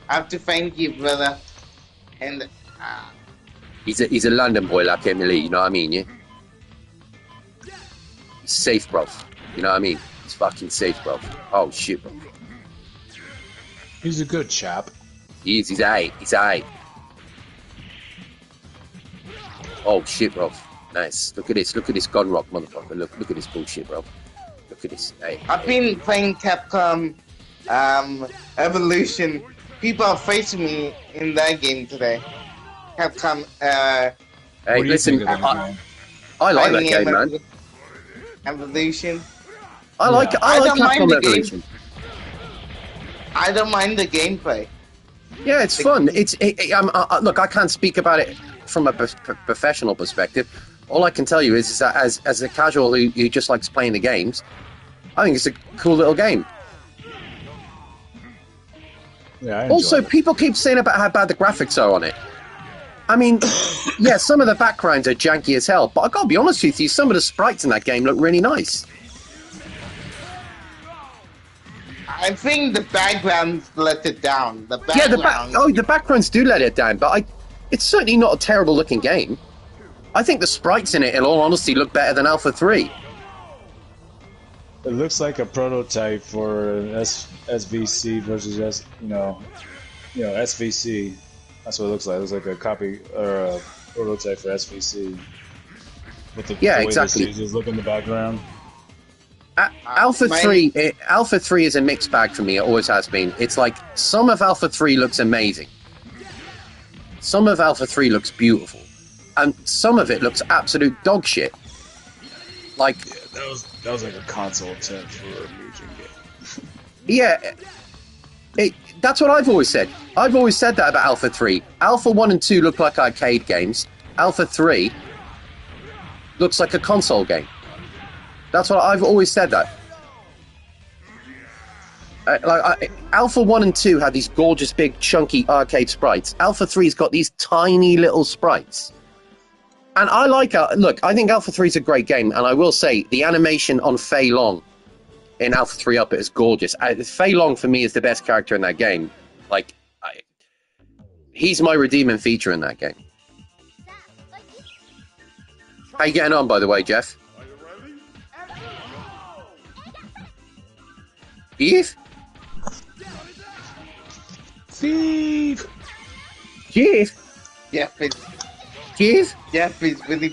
I have to thank you, brother. And he's a London boy like Emily. You know what I mean? Yeah. He's safe, bro. You know what I mean? He's fucking safe, bro. Oh shit, bro. He's a good chap. He's aight. He's aight. Oh shit, bro. Nice. Look at this. Look at this gun rock, motherfucker. Look at this bullshit, bro. Look at this. Hey, I've been playing Capcom Evolution. People are facing me in that game today. Capcom. Hey, listen. I like that game, man. Evolution. I like Capcom Evolution. I don't mind the gameplay. Yeah, it's fun. Look, I can't speak about it from a professional perspective. All I can tell you is that as a casual who just likes playing the games, I think it's a cool little game. Yeah, also, people keep saying about how bad the graphics are on it. I mean, yeah, some of the backgrounds are janky as hell, but I gotta be honest with you, some of the sprites in that game look really nice. I think the backgrounds let it down. The backgrounds do let it down, but it's certainly not a terrible looking game. I think the sprites in it, in all honesty, look better than Alpha 3. It looks like a prototype for SVC versus SVC. That's what it looks like. It looks like a copy or a prototype for SVC. With the way exactly. The stages look in the background. Alpha 3 is a mixed bag for me. It always has been. It's like some of Alpha 3 looks amazing. Some of Alpha 3 looks beautiful. And some of it looks absolute dog shit. Like, Yeah, that was like a console attempt for a Mugen game. yeah, that's what I've always said. I've always said that about Alpha 3. Alpha 1 and 2 look like arcade games. Alpha 3 looks like a console game. That's what I've always said that. Alpha 1 and 2 had these gorgeous, big, chunky arcade sprites. Alpha 3's got these tiny little sprites. And I like look, I think Alpha 3 is a great game, and I will say the animation on Fei Long in Alpha 3 Up is gorgeous. Fei Long for me is the best character in that game. Like, he's my redeeming feature in that game. How you getting on, by the way, Jeff? Steve? Steve! Jeff? Jeff is really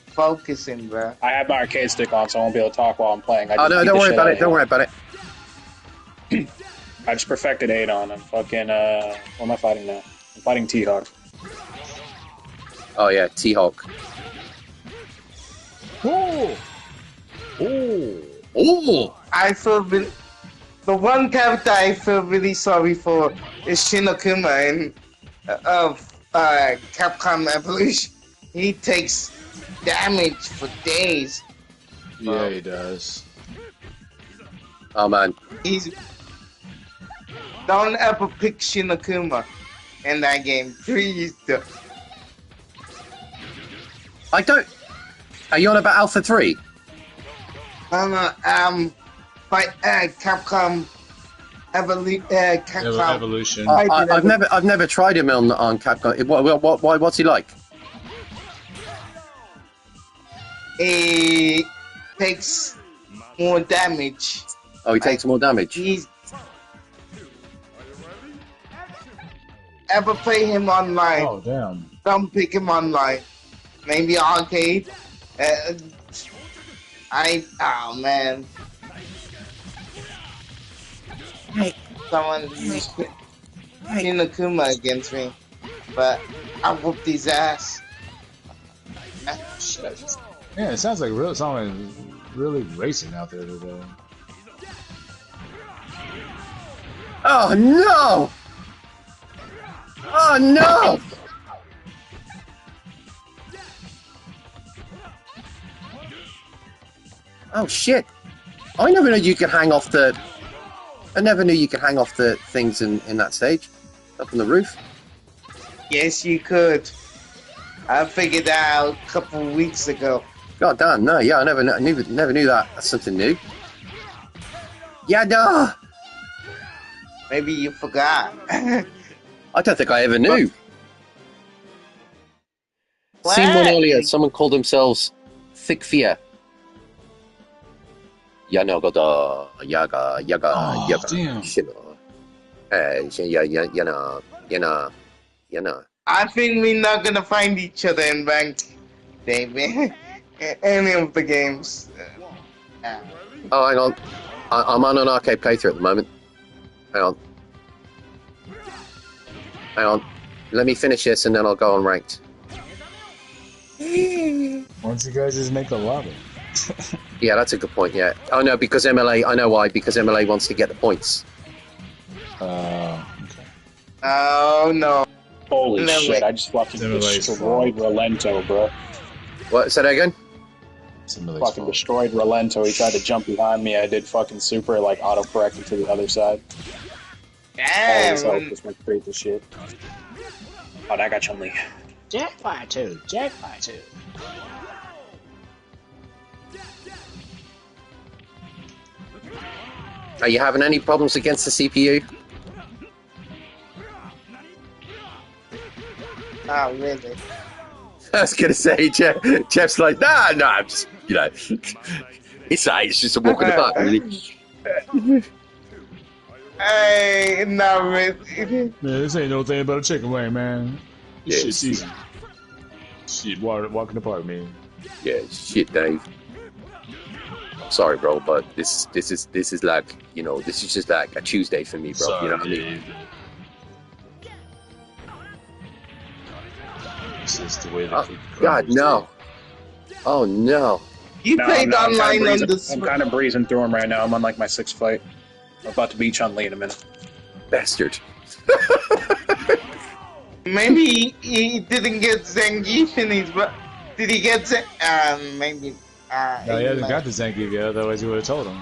focusing, bro. I have my arcade stick on, so I won't be able to talk while I'm playing. Oh, no, don't worry about it. Don't worry about it. I just perfected 8 on. I'm fucking, what am I fighting now? I'm fighting T-Hawk. Oh, yeah, T-Hawk. Oh! Oh! Oh! I feel the one character I feel really sorry for is Shinokuma in Capcom Evolution. He takes damage for days. Yeah, he does. Oh, man. Don't ever pick Shinokuma in that game, please. I don't... Are you on about Alpha 3? Capcom Capcom Evolution. I've never tried him on Capcom. What's he like? He takes more damage. Oh, he takes more damage. He's ever play him online? Oh, damn. Don't pick him online. Maybe arcade. Oh man. Hey. Someone used Shinokuma against me, but I whooped his ass. Yeah, it sounds like someone really racing out there today. Oh no! Oh no! Oh shit! I never knew you could hang off the. I never knew you could hang off the things in that stage, up on the roof. Yes, you could. I figured that out a couple of weeks ago. God damn! No, yeah, I never knew that. That's something new. Yeah, no. Maybe you forgot. I don't think I ever knew. Seen one earlier. Someone called themselves Thick Fear. Yanagoda, yaga, Damn. shino. Yana. I think we're not gonna find each other in ranked, David. Any of the games. Oh, hang on. I'm on an arcade playthrough at the moment. Hang on. Let me finish this and then I'll go on ranked. Once you guys just make a lobby. Yeah, that's a good point, yeah. Oh, no, because MLA... I know why. Because MLA wants to get the points. Okay. Oh, no. Holy No, shit, wait. I just fucking Simulate's destroyed Relento, bro. What? Say that again? Fucking destroyed Relento. He tried to jump behind me. I did fucking super, like, auto-corrected to the other side. Always hope Damn. this went crazy shit. Oh, that got Chun-Li. Jackpot 2. Jackpot 2. Are you having any problems against the CPU? Oh, really? I was going to say, Jeff's like, nah, I'm just, it's just a walk in the park, really. Hey, not really. Man, this ain't no thing about a chicken wing, man. This Yeah, shit's easy. Shit, walk in the park, man. Yeah, shit, Dave. Sorry, bro, but this is like, this is just like a Tuesday for me, bro. Sorry, You know what I mean? This is the way Oh, that God, no. Oh, no. You played I'm online on the I'm kind of breezing through them right now. I'm on like my 6th fight. I'm about to beat Chun-Li in a minute. Bastard. Maybe he didn't get Zangief in his, but did he get maybe? No, he hasn't got the Zangief yet. Otherwise, you would have told him.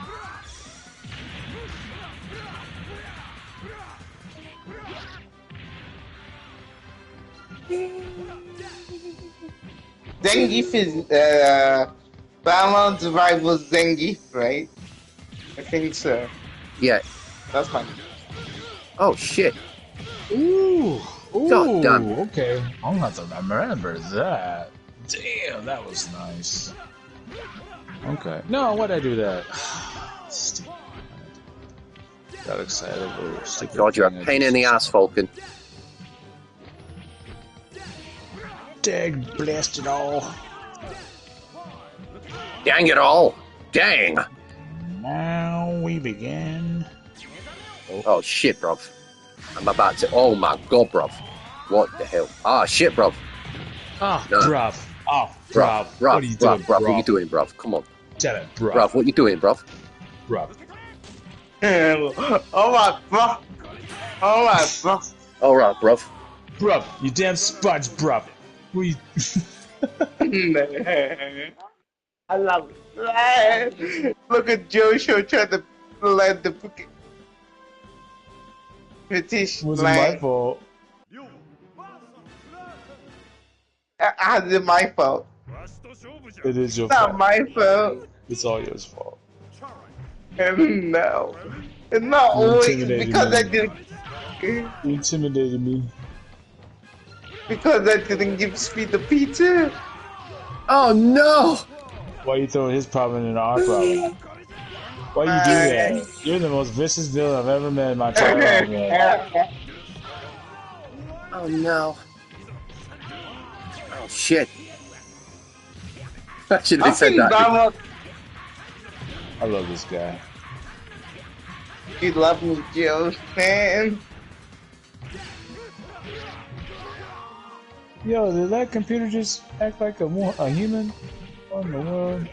Zangief is Balance rivals Zangief, right? I think so. Yeah. That's fine. Oh shit. Ooh. Ooh. God damn. Okay. I'm gonna have to remember that. Damn, that was nice. Okay. No, why'd I do that? Stupid. Got excited over stupid. God, you're a pain in the ass, Falcon. Dag blast it all. Dang it all. Dang. Now we begin. Oh shit, bruv. I'm about to. Oh my god, bruv. What the hell? Ah, shit, bruv. Oh, No. bruv. Oh, bruv. What are you doing, bruv? What you doing, bruv? Come on. Shut it, bruv. Bruv, what you doing, bruv? Bruv. Oh my bro. Oh my bro. Alright, bruv. Bruv, you damn sponge, bruv. What you... I love it. Look at Joshua trying to let the fucking British Wasn't my fault. How's it my fault? It is your It's fault. not my fault. It's all your fault. No. It's not You always intimidated because me. I didn't. You intimidated me. Because I didn't give Speed the pizza. Oh no! Why you throwing his problem into our problem? Why you do that? You're the most vicious villain I've ever met in my entire life, man. Oh no. Oh shit. I should I have said think that. Donald, I love this guy. you love me, Joe, man. Yo, did that computer just act like a human? What in the world?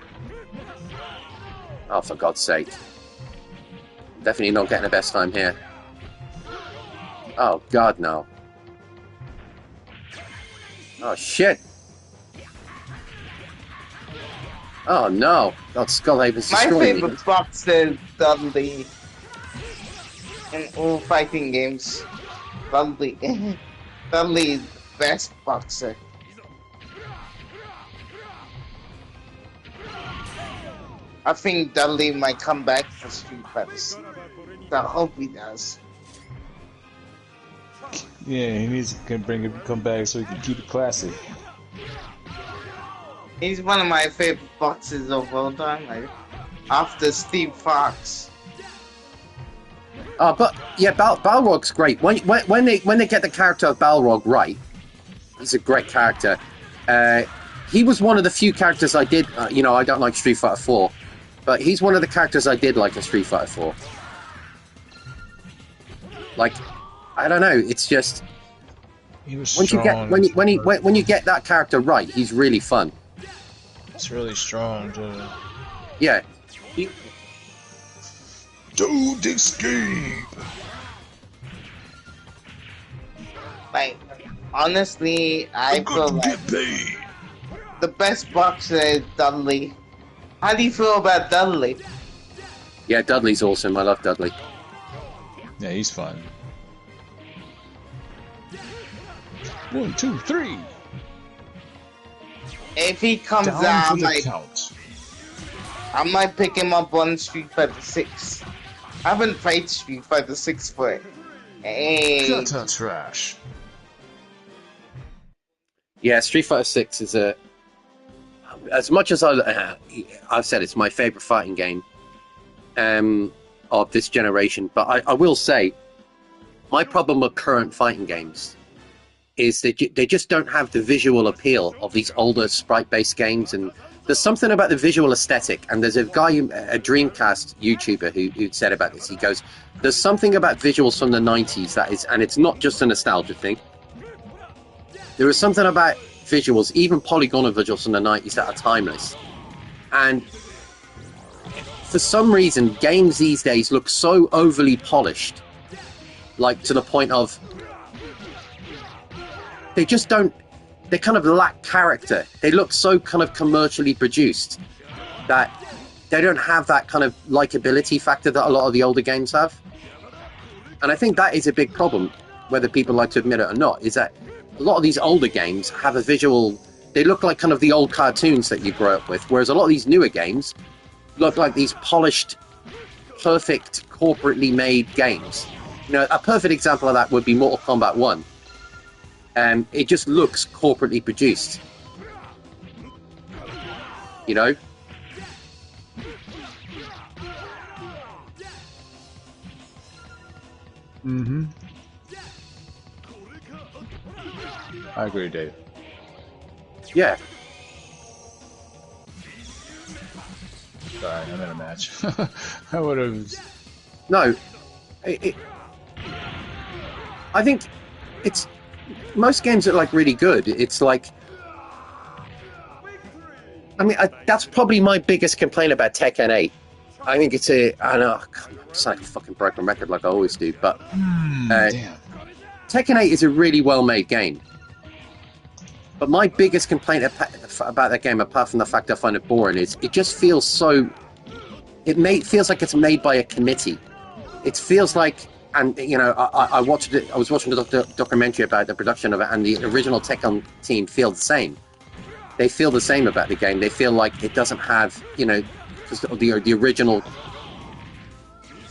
Oh, for God's sake. Definitely not getting the best time here. Oh, God, no. Oh, shit. Oh, no. God, Skullhaven's My destroying me. favorite box is Dudley in all fighting games. Dudley. Dudley is the best boxer. I think Dudley might come back for Street Fighter. So I hope he does. Yeah, he needs to come back so he can keep it classy. He's one of my favorite boxers of all time. Like, after Steve Fox. But yeah, Balrog's great. When they get the character of Balrog right, he's a great character. He was one of the few characters I did. I don't like Street Fighter 4, but he's one of the characters I did like in Street Fighter 4. Like, I don't know. It's just He was once strong. when you get that character right, he's really fun. It's really strong, dude. Yeah. Don't escape. Like, honestly, I feel like the best boxer is Dudley. How do you feel about Dudley? Yeah, Dudley's awesome. I love Dudley. Yeah, he's fun. 1, 2, 3. If he comes Down out, for the like, count. I might pick him up on Street Fighter 6. I haven't played Street Fighter 6 for Gutter trash. Yeah, Street Fighter 6 is as much as I've said it's my favorite fighting game of this generation, but I will say my problem with current fighting games is that they just don't have the visual appeal of these older sprite-based games, and there's something about the visual aesthetic. And there's a guy, a Dreamcast YouTuber, who said about this. He goes, "There's something about visuals from the '90s that is, and it's not just a nostalgia thing. There is something about visuals, even polygonal visuals from the '90s, that are timeless, And for some reason, games these days look so overly polished, like to the point of they just don't. They kind of lack character. They look so kind of commercially produced that they don't have that kind of likability factor that a lot of the older games have. And I think that is a big problem, whether people like to admit it or not, is that a lot of these older games have a visual. They look like kind of the old cartoons that you grew up with, whereas a lot of these newer games look like these polished, perfect, corporately made games. You know, a perfect example of that would be Mortal Kombat 1. It just looks corporately produced. You know? Mm-hmm. I agree, Dave. Yeah. Sorry, I'm in a match. I would have... No. I think it's... Most games are, like, really good. It's like... I mean, that's probably my biggest complaint about Tekken 8. I think it's a... I know, it's like a fucking broken record like I always do, but... damn. Tekken 8 is a really well-made game. But my biggest complaint about that game, apart from the fact I find it boring, is it just feels so... It feels like it's made by a committee. It feels like... And, you know, I watched it. I was watching a documentary about the production of it, and the original Tekken team feel the same. They feel the same about the game. They feel like it doesn't have, you know... Because the original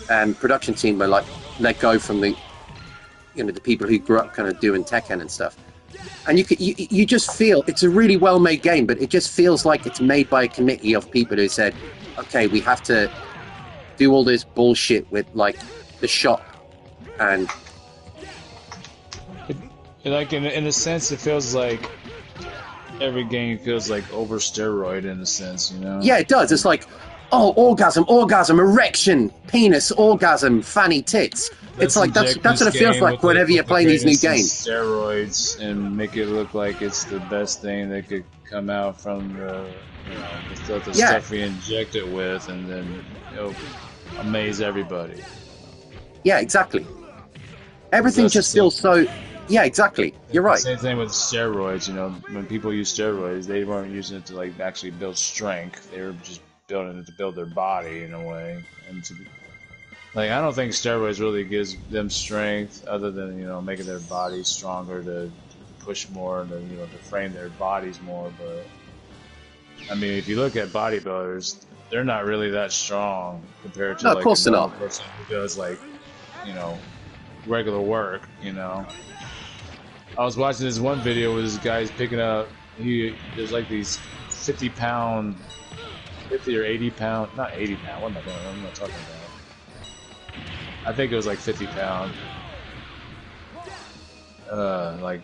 production team were, like, let go from the... You know, the people who grew up kind of doing Tekken and stuff. And you just feel it's a really well-made game, but it just feels like it's made by a committee of people who said, okay, we have to do all this bullshit with, like, the shop. And like in a sense, it feels like every game feels like over steroid in a sense, you know? Yeah, it does. It's like, oh, orgasm, erection, penis, orgasm, fanny, tits. It's like that's what it feels like whenever you're playing these new games. Steroids and make it look like it's the best thing that could come out from the stuff we inject it with, and then it'll amaze everybody. Yeah, exactly. Everything just feels so. Yeah, exactly. You're right. Same thing with steroids. You know, when people use steroids, they weren't using it to like actually build strength. They were just building it to build their body in a way, and to be. Like, I don't think steroids really gives them strength other than, you know, making their bodies stronger to push more and, you know, to frame their bodies more. But, I mean, if you look at bodybuilders, they're not really that strong compared to, like, a normal person who does, like, you know, regular work, you know. I was watching this one video where this guy's picking up, there's, like, these 50-pound, 50 or 80-pound, not 80-pound, what am I talking about? I think it was like 50 pound, like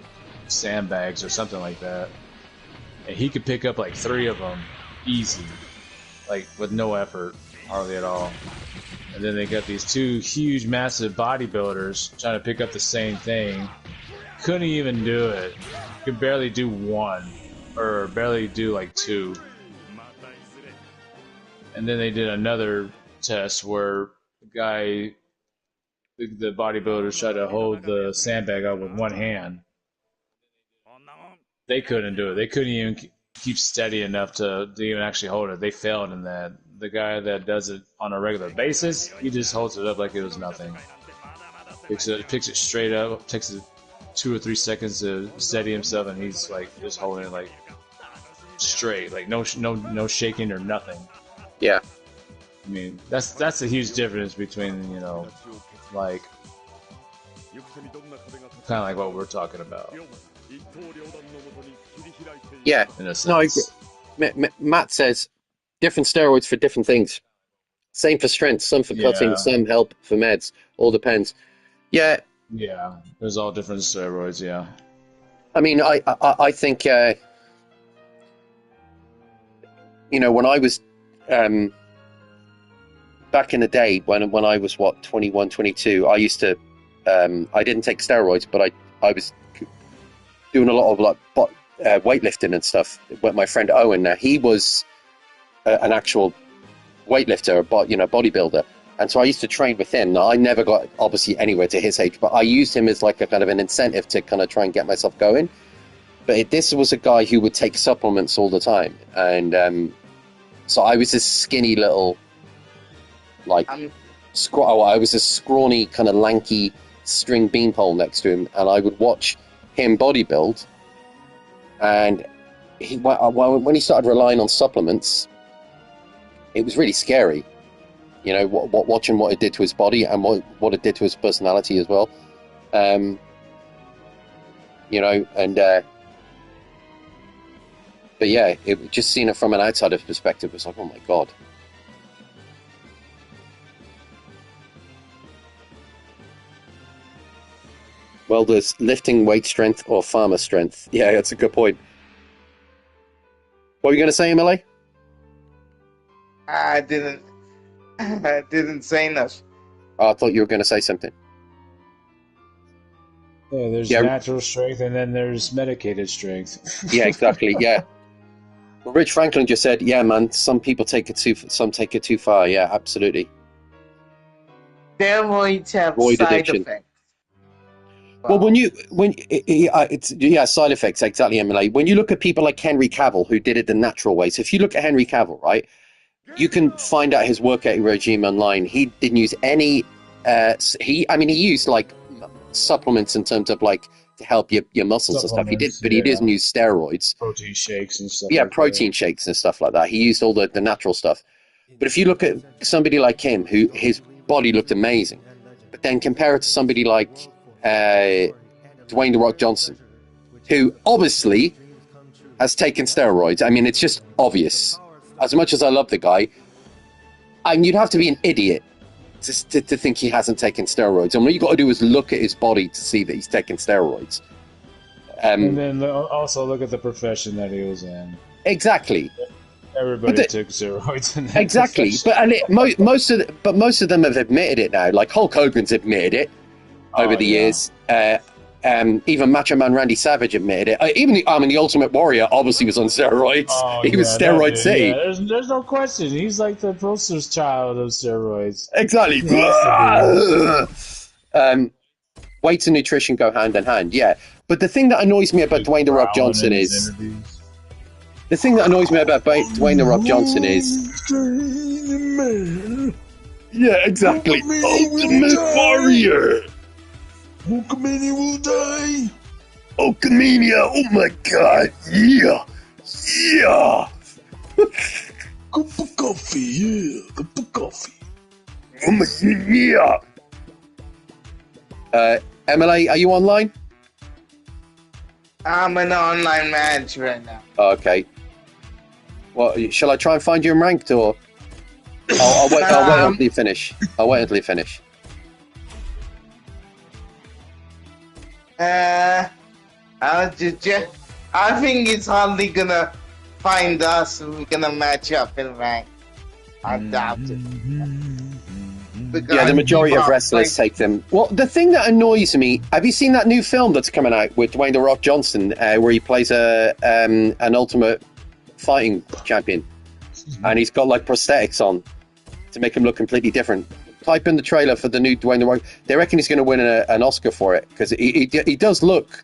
sandbags or something like that. And he could pick up like 3 of them easy, like with no effort, hardly at all. And then they got these 2 huge, massive bodybuilders trying to pick up the same thing. Couldn't even do it. Could barely do 1, or barely do like 2. And then they did another test where the guy. The bodybuilders try to hold the sandbag up with 1 hand. They couldn't do it. They couldn't even keep steady enough to even actually hold it. They failed in that. The guy that does it on a regular basis, he just holds it up like it was nothing. Picks it straight up, takes it 2 or 3 seconds to steady himself, and he's like just holding it like straight, like no shaking or nothing. Yeah. I mean, that's a huge difference between, you know, like kind of like what we're talking about. Yeah. No, I agree. Matt says different steroids for different things. Same for strength, some for cutting, some help for meds. All depends. Yeah. Yeah. There's all different steroids. Yeah. I mean, I think you know, when I was back in the day when I was 21, 22, I used to I didn't take steroids, but I was doing a lot of like weightlifting and stuff with my friend Owen. Now he was an actual weightlifter, but bodybuilder. And so I used to train with him. Now, I never got obviously anywhere to his age, but I used him as like a kind of an incentive to kind of try and get myself going. But this was a guy who would take supplements all the time, and so I was this skinny little, like, I was a scrawny, kind of lanky string beanpole next to him, and I would watch him bodybuild. And when he started relying on supplements, it was really scary. Watching what it did to his body and what it did to his personality as well. And but yeah, it just seen it from an outsider's perspective. It was like, oh my god. Well, there's lifting weight strength or farmer strength. Yeah, that's a good point. What were you going to say, Emily? I didn't say enough. Oh, I thought you were going to say something. Yeah, there's natural strength, and then there's medicated strength. Yeah, exactly. Yeah. Well, Rich Franklin just said, "Yeah, man. Some people take it too far." Yeah, absolutely. Steroids have Roid side addiction. effects. Well, side effects, exactly, Emily. When you look at people like Henry Cavill, who did it the natural way. So if you look at Henry Cavill, right, you can find out his workout regime online. He didn't use any. He used like supplements in terms of like to help your muscles and stuff. He did, but he doesn't use steroids. Protein shakes and stuff. Yeah, like protein shakes and stuff like that. He used all the natural stuff. But if you look at somebody like him, who his body looked amazing, but then compare it to somebody like Dwayne "The Rock" Johnson, who obviously has taken steroids. I mean, it's just obvious. As much as I love the guy, and you'd have to be an idiot to think he hasn't taken steroids. And what you got to do is look at his body to see that he's taken steroids. And then also look at the profession that he was in. Exactly. Everybody took steroids in that exactly. profession. But most of them have admitted it now. Like Hulk Hogan's admitted it over the years. Even Macho Man Randy Savage admitted it. The Ultimate Warrior obviously was on steroids. He was steroid city. Yeah, there's no question. He's like the poster child of steroids. Exactly. Weight and nutrition go hand in hand. Yeah, but the thing that annoys me about Dwayne "The Rock" Johnson is yeah, exactly. Ultimate Warrior. Hulkamania will die. Hulkamania, oh my god, yeah. Cup of coffee, yeah. Cup of coffee. Yeah. Emily, are you online? I'm in an online match right now. Okay. Well, shall I try and find you in ranked, or I'll wait until you finish. I think it's hardly gonna find us. We're gonna match up in rank. I doubt it. Yeah, the majority of wrestlers take them. Well, the thing that annoys me, have you seen that new film that's coming out with Dwayne "The Rock" Johnson, where he plays an ultimate fighting champion, and he's got like prosthetics on to make him look completely different? Type in the trailer for the new Dwayne "The Rock." They reckon he's going to win an Oscar for it because he does look.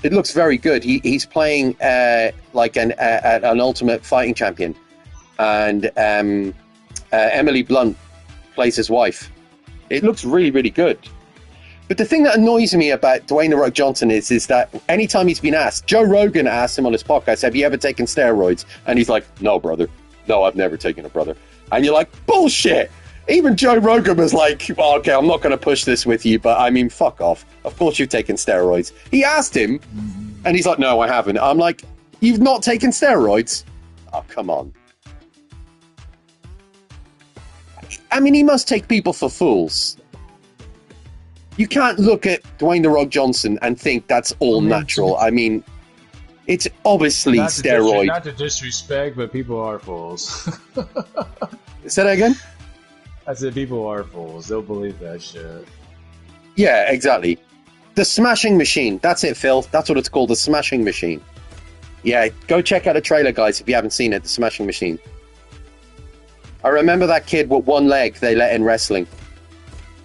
It looks very good. He's playing like an ultimate fighting champion, and Emily Blunt plays his wife. It looks really, really good. But the thing that annoys me about Dwayne "The Rock" Johnson is that anytime he's been asked, Joe Rogan asked him on his podcast, "Have you ever taken steroids?" And he's like, "No, brother. No, I've never taken it, brother." And you're like, bullshit. Even Joe Rogan was like, well, okay, I'm not going to push this with you, but I mean, fuck off. Of course you've taken steroids. He asked him, and he's like, no, I haven't. I'm like, you've not taken steroids? Oh, come on. I mean, he must take people for fools. You can't look at Dwayne "The Rock" Johnson and think that's all natural. I mean, it's obviously steroid. Not to disrespect, but people are fools. Say that again? I said people are fools. They'll believe that shit. Yeah, exactly. The Smashing Machine. That's it, Phil. That's what it's called, the Smashing Machine. Yeah, go check out the trailer, guys, if you haven't seen it, the Smashing Machine. I remember that kid with one leg they let in wrestling.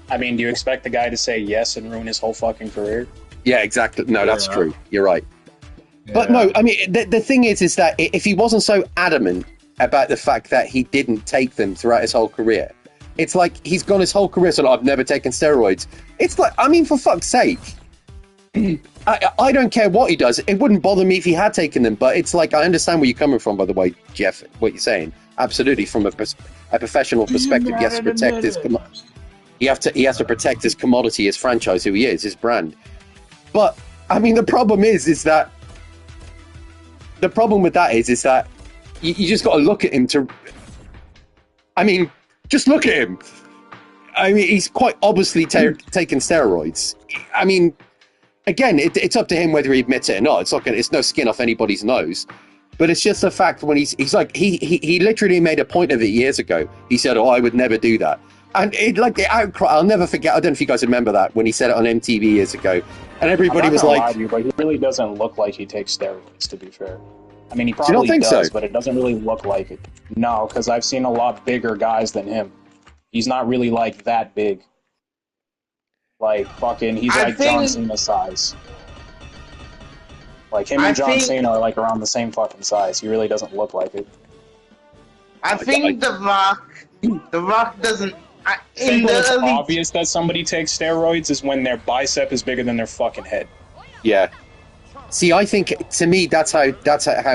I mean, do you expect the guy to say yes and ruin his whole fucking career? Yeah, exactly. No, that's true. You're right. Yeah. But no, I mean, the thing is that if he wasn't so adamant about the fact that he didn't take them throughout his whole career, it's like he's gone his whole career saying, I've never taken steroids. It's like, I mean, for fuck's sake. I don't care what he does. It wouldn't bother me if he had taken them, but it's like, I understand where you're coming from, by the way, Jeff, what you're saying. Absolutely, from a professional perspective, he has to protect his he has to protect his commodity, his franchise, who he is, his brand. But I mean, the problem with that is that you just got to look at him to. I mean, just look at him. I mean, he's quite obviously taking steroids. I mean, again, it's up to him whether he admits it or not. It's no skin off anybody's nose. But it's just a fact when he's like, he literally made a point of it years ago. He said, I would never do that. And it, like, the outcry, I'll never forget. I don't know if you guys remember that when he said it on MTV years ago. And everybody was like, lie to you, but he really doesn't look like he takes steroids, to be fair. I mean, he probably does, but it doesn't really look like it. No, because I've seen a lot bigger guys than him. He's not really, like, that big. Like, fucking, he's like John Cena size. Like, him and John Cena are, like, around the same fucking size. He really doesn't look like it. I think The Rock doesn't... It's obvious that somebody takes steroids is when their bicep is bigger than their fucking head. Yeah. See, I think, to me, that's how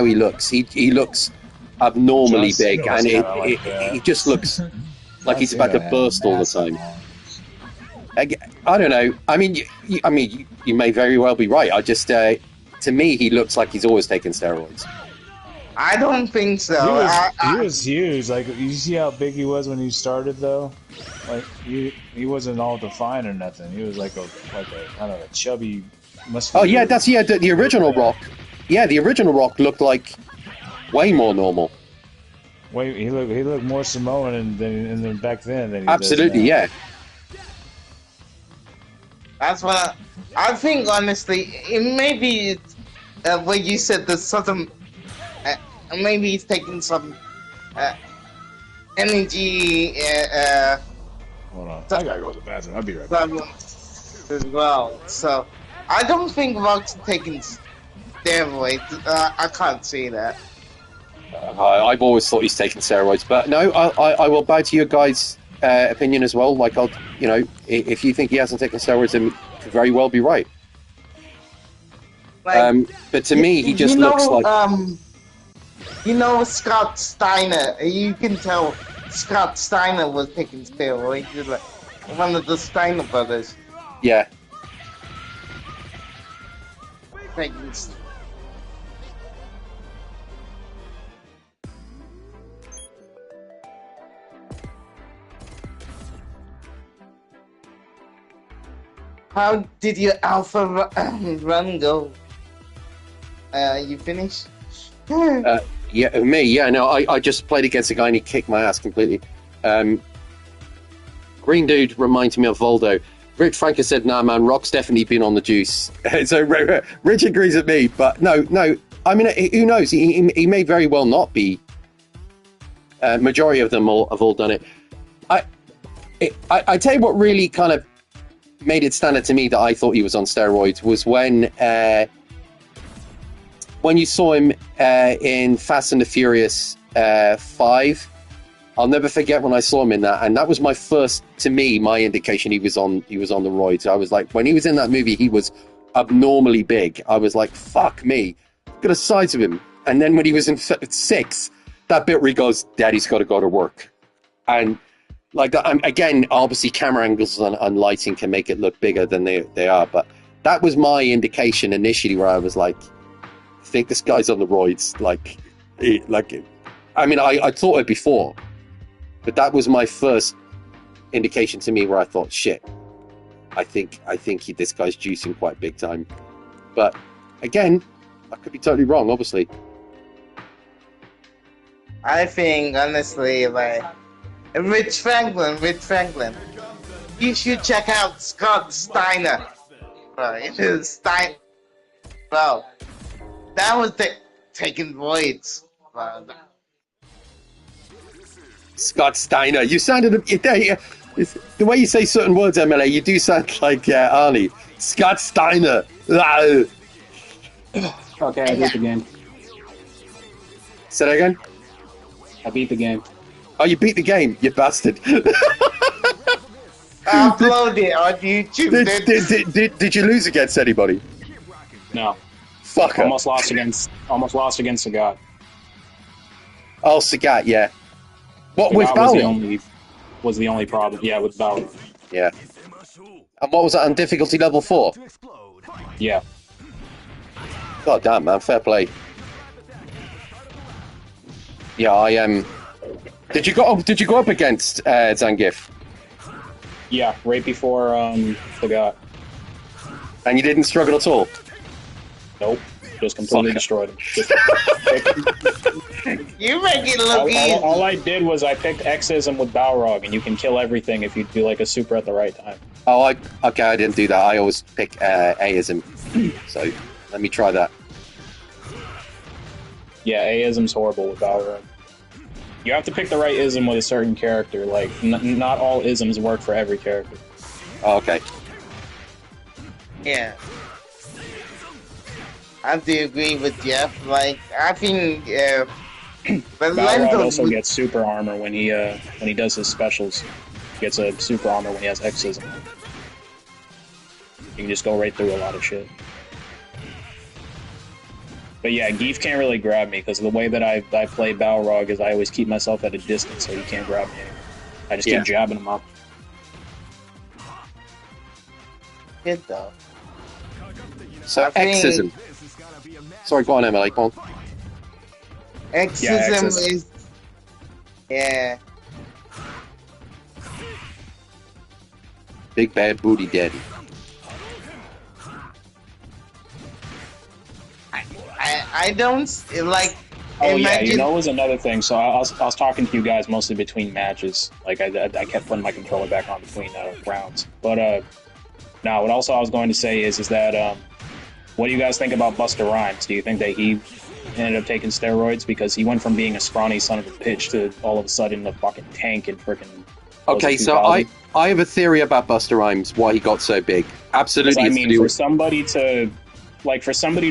he looks. He looks abnormally big, and he just looks like he's about to burst all the time. I don't know. I mean, you may very well be right. I just... to me, he looks like he's always taken steroids. I don't think so. He was huge. Like, you see how big he was when he started, though. Like, he wasn't all defined or nothing. He was like a kind of a chubby. Oh yeah, the original Rock. Yeah, the original Rock looked like way more normal. He looked more Samoan than back then. Than he Absolutely, does now. Yeah. That's what I think. Honestly, it may be what you said. There's something. Maybe he's taking some energy. Hold on, I gotta go to the bathroom. I'll be right back. As well. So I don't think Rock's taking steroids. I can't see that. I've always thought he's taken steroids, but no, I will bow to your guys' opinion as well. Like, if you think he hasn't taken steroids, then you could very well be right. Like, but to me, he just looks like. You know, Scott Steiner. You can tell Scott Steiner was taking steroids. He's like one of the Steiner brothers. Yeah. How did your alpha run go? You finished? Yeah, me. Yeah, no, I just played against a guy and he kicked my ass completely. Green Dude reminds me of Voldo. Rich Franker said, nah, man, Rock's definitely been on the juice. So Rich agrees with me, but no. I mean, who knows? He may very well not be. Majority of them have all done it. I tell you what really kind of made it stand out to me that I thought he was on steroids was when you saw him in Fast and the Furious 5. I'll never forget when I saw him in that, and that was my first, to me, my indication he was on the roids. I was like, when he was in that movie, he was abnormally big. I was like, fuck me, look at the size of him. And then when he was in 6, that bit where he goes, Daddy's got to go to work, and like that, again, obviously camera angles and lighting can make it look bigger than they are, but that was my indication initially where I was like, I think this guy's on the roids. I mean, I thought it before, but that was my first indication to me where I thought, shit, I think this guy's juicing quite big time. But again, I could be totally wrong, obviously. I think, honestly, like, Rich Franklin, you should check out Scott Steiner. Right, bro, that was taking roids. Scott Steiner. You sounded the way you say certain words, MLA. You do sound like Arnie. Scott Steiner. Okay, I beat the game. Say that again. I beat the game. Oh, you beat the game, you bastard. Upload it on YouTube. Did you lose against anybody? No. Fucker. Almost lost against Sagat. Oh, Sagat, yeah. What, with Balrog? Was the only problem. Yeah, with Balrog. Yeah. And what was that on difficulty level 4? Yeah. God damn, man, fair play. Yeah, I am. Did you go up against Zangief? Yeah, right before Sagat. And you didn't struggle at all? Nope. Just completely destroyed him. You make it look easy. All I did was I picked Xism with Balrog, and you can kill everything if you do like a super at the right time. Oh, okay, I didn't do that. I always pick Aism. So, let me try that. Yeah, Aism's horrible with Balrog. You have to pick the right ism with a certain character. Like, not all isms work for every character. Oh, okay. Yeah. I have to agree with Jeff. Like, I think Balrog also gets super armor when he does his specials. He gets a super armor when he has Xism. You can just go right through a lot of shit. But yeah, Geef can't really grab me because the way that I play Balrog is I always keep myself at a distance so he can't grab me. I just keep jabbing him up. Good though. So Xism. Sorry, go on, Emily. Go on. Xism is. Yeah. Big bad booty daddy. I don't like. Oh yeah, you know, it was another thing. So I was talking to you guys mostly between matches. Like I kept putting my controller back on between rounds. But now what also I was going to say is that what do you guys think about Busta Rhymes? Do you think that he ended up taking steroids because he went from being a scrawny son of a bitch to all of a sudden a fucking tank and freaking? Okay, so I have a theory about Busta Rhymes. Why he got so big? Absolutely, I mean, for somebody to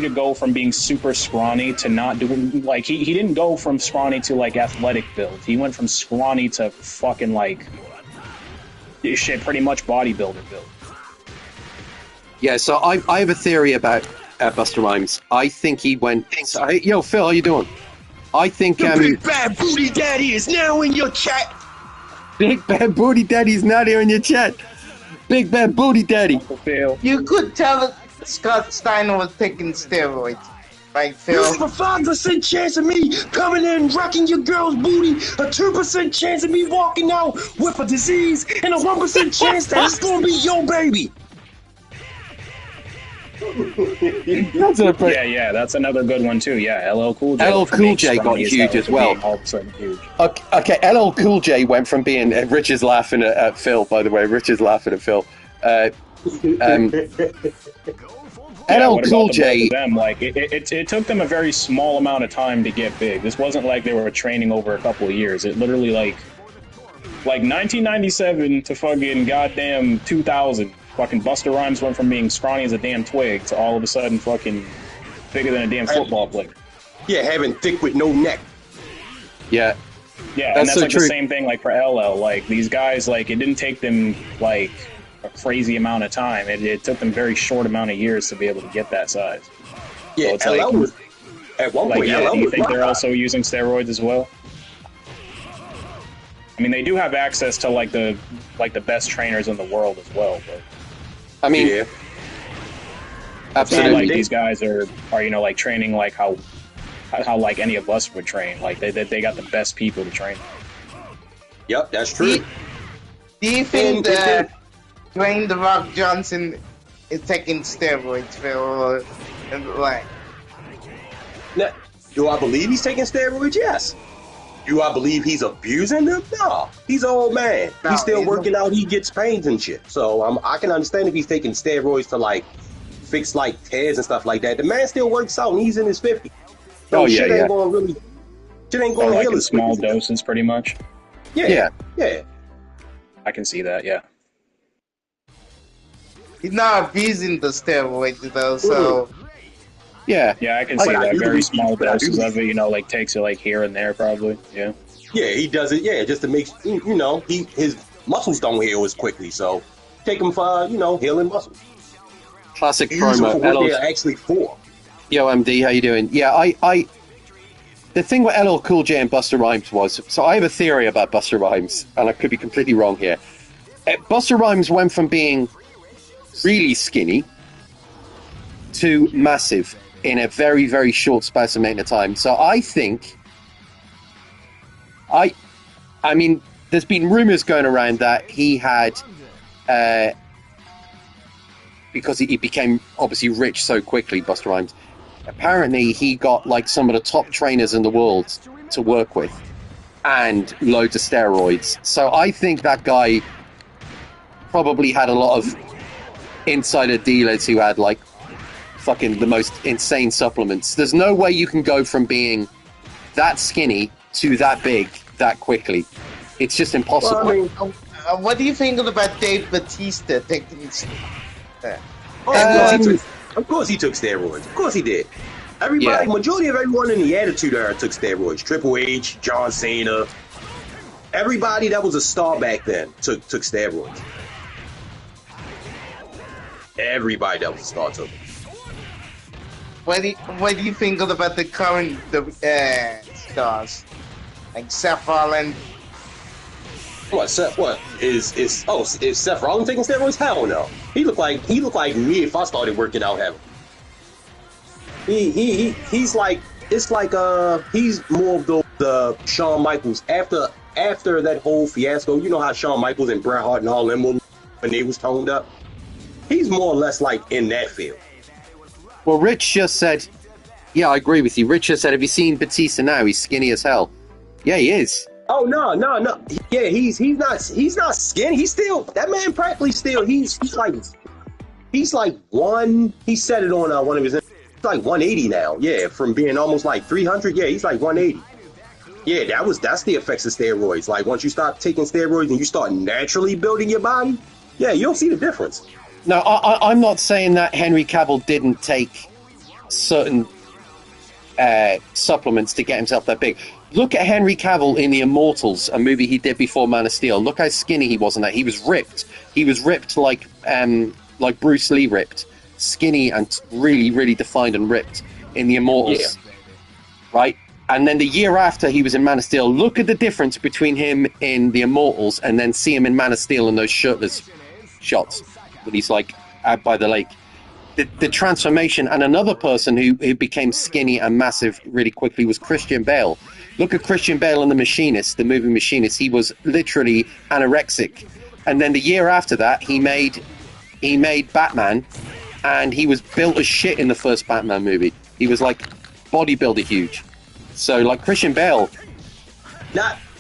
go from being super scrawny to not doing, like, he didn't go from scrawny to, like, athletic build. He went from scrawny to fucking, like, shit, pretty much bodybuilder build. Yeah, so I have a theory about Busta Rhymes. I think he went... Yo, Phil, how you doing? I think... The Big Bad Booty Daddy is now in your chat! Big Bad Booty Daddy's now here in your chat! Big Bad Booty Daddy! You could tell Scott Steiner was taking steroids. Right, Phil? You have a 5% chance of me coming in and rocking your girl's booty, a 2% chance of me walking out with a disease, and a 1% chance that it's gonna be your baby. Yeah, that's another good one too. Yeah, LL Cool J. LL Cool J got huge as well. Huge. Okay, LL Cool J went from being... Rich is laughing at Phil, by the way. Rich is laughing at Phil. LL Cool J... Them? Like, it took them a very small amount of time to get big. This wasn't like they were training over a couple of years. It literally, like 1997 to fucking goddamn 2000. Fucking Busta Rhymes went from being scrawny as a damn twig to all of a sudden fucking bigger than a damn football player. Yeah, having thick with no neck. Yeah. Yeah, and that's so like true. The same thing like for LL. Like, these guys, like, it didn't take them, like, a crazy amount of time. It took them very short amount of years to be able to get that size. Yeah, so LL was... At one point, LL do you think they're also using steroids as well? I mean, they do have access to, like the best trainers in the world as well, but... I mean, yeah. Absolutely. Like, these guys are you know, like, training like how like any of us would train. Like, they got the best people to train. Yep, that's true. Do you think that Dwayne The Rock Johnson is taking steroids, Phil? Like, now, do I believe he's taking steroids? Yes. Do I believe he's abusing them? No. He's an old man. No, he's still working out. He gets pains and shit. So I can understand if he's taking steroids to, like, fix, like, tears and stuff like that. The man still works out and he's in his 50s. So shit ain't going to heal his small doses, pretty much. Yeah. Yeah. I can see that. Yeah. He's not abusing the steroids though, so Yeah. Yeah, I can I- see I that. do Very believe- small but I do doses believe- of it, you know, like takes it like here and there, probably. Yeah. Yeah, he does it. Yeah, just to make his muscles don't heal as quickly. So take him for healing muscles. Classic Use them promo. for what LL, they're actually for. Yo, MD, how you doing? Yeah, I the thing with LL Cool J and Busta Rhymes was, so I have a theory about Busta Rhymes, and I could be completely wrong here. Busta Rhymes went from being really skinny to massive in a very, very short space amount of time. So I think, I mean, there's been rumors going around that he had, because he became obviously rich so quickly, Busta Rhymes, apparently he got like some of the top trainers in the world to work with and loads of steroids. So I think that guy probably had a lot of insider dealers who had like fucking the most insane supplements. There's no way you can go from being that skinny to that big that quickly. It's just impossible. Well, I mean, what do you think about Dave Bautista taking? Of course he took steroids. Of course he did. Everybody, Yeah. majority of everyone in the Attitude Era took steroids. Triple H, John Cena, everybody that was a star back then took steroids. Everybody that was a star took it. What do you think about the current stars like Seth Rollins? What is Seth Rollins taking steroids? Hell no. He looked like me if I started working out heavy. He's like, it's like he's more of the Shawn Michaels after that whole fiasco. You know how Shawn Michaels and Bret Hart and all them were when they was toned up. He's more or less like in that field. Well, Rich just said, yeah, I agree with you. Rich just said, have you seen Batista now? He's skinny as hell. Yeah, he is. Oh no. Yeah, he's not skinny. He's still, that man practically still, he's like one, he said it on one of his, he's like 180 now. Yeah, from being almost like 300. Yeah, he's like 180. Yeah, that's the effects of steroids. Like once you start taking steroids and you start naturally building your body, yeah, you'll see the difference. No, I'm not saying that Henry Cavill didn't take certain supplements to get himself that big. Look at Henry Cavill in The Immortals, a movie he did before Man of Steel. Look how skinny he was in that. He was ripped. He was ripped like Bruce Lee ripped. Skinny and really, really defined and ripped in The Immortals. Yeah. Right? And then the year after he was in Man of Steel, look at the difference between him in The Immortals and then see him in Man of Steel in those shirtless shots when he's like out by the lake. The transformation. And another person who became skinny and massive really quickly was Christian Bale. Look at Christian Bale in The Machinist, the movie Machinist. He was literally anorexic. And then the year after that, he made Batman, and he was built as shit in the first Batman movie. He was like bodybuilder huge. So like Christian Bale.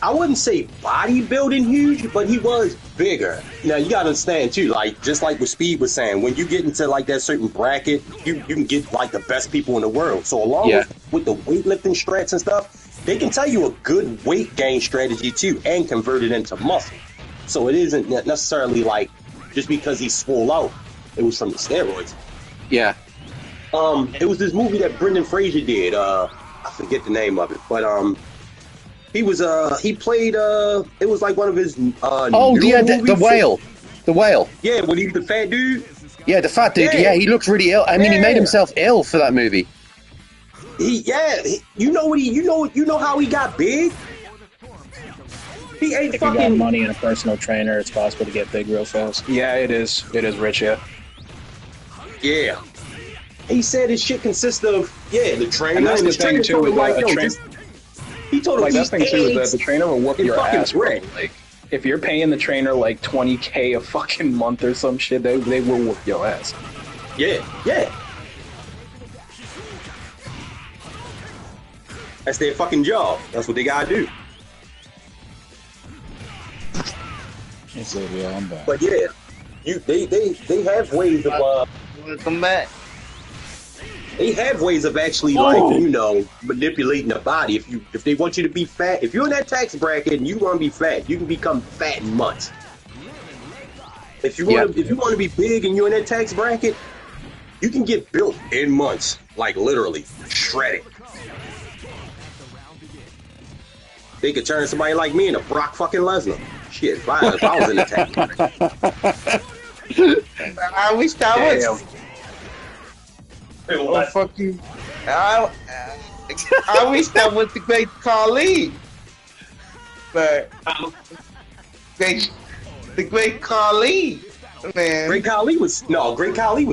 I wouldn't say bodybuilding huge, but he was bigger. Now you gotta understand too, like just like what Speed was saying, when you get into like that certain bracket, you can get like the best people in the world. So along with the weightlifting strats and stuff, they can tell you a good weight gain strategy too, and convert it into muscle. So it isn't necessarily like just because he swole out, it was from the steroids. Yeah. It was this movie that Brendan Fraser did. I forget the name of it, but he played it was like one of his the whale. Yeah, when he's the fat dude. Yeah, the fat dude. Yeah, he looks really ill. I mean, he made himself ill for that movie. You know how he got big? He ate If you got money and a personal trainer, it's possible to get big real fast. Yeah, it is. It is rich, yeah. Yeah. He said his shit consists of the trainer. And that's the thing too. He told him like that's the thing too is that the trainer will whoop your ass. Bread. Like if you're paying the trainer like $20K a fucking month or some shit, they will whoop your ass. Yeah. That's their fucking job. That's what they gotta do. Yeah, I'm back. But yeah, they have ways of Welcome back. They have ways of actually, manipulating the body. If they want you to be fat, if you're in that tax bracket and you want to be fat, you can become fat in months. If you want to be big and you're in that tax bracket, you can get built in months, like literally shredded. They could turn somebody like me into Brock fucking Lesnar. Shit, if I was in the tax bracket. I wish that was. Oh, fuck you. I wish that was the great Khali. But the great Khali, man. Great Khali was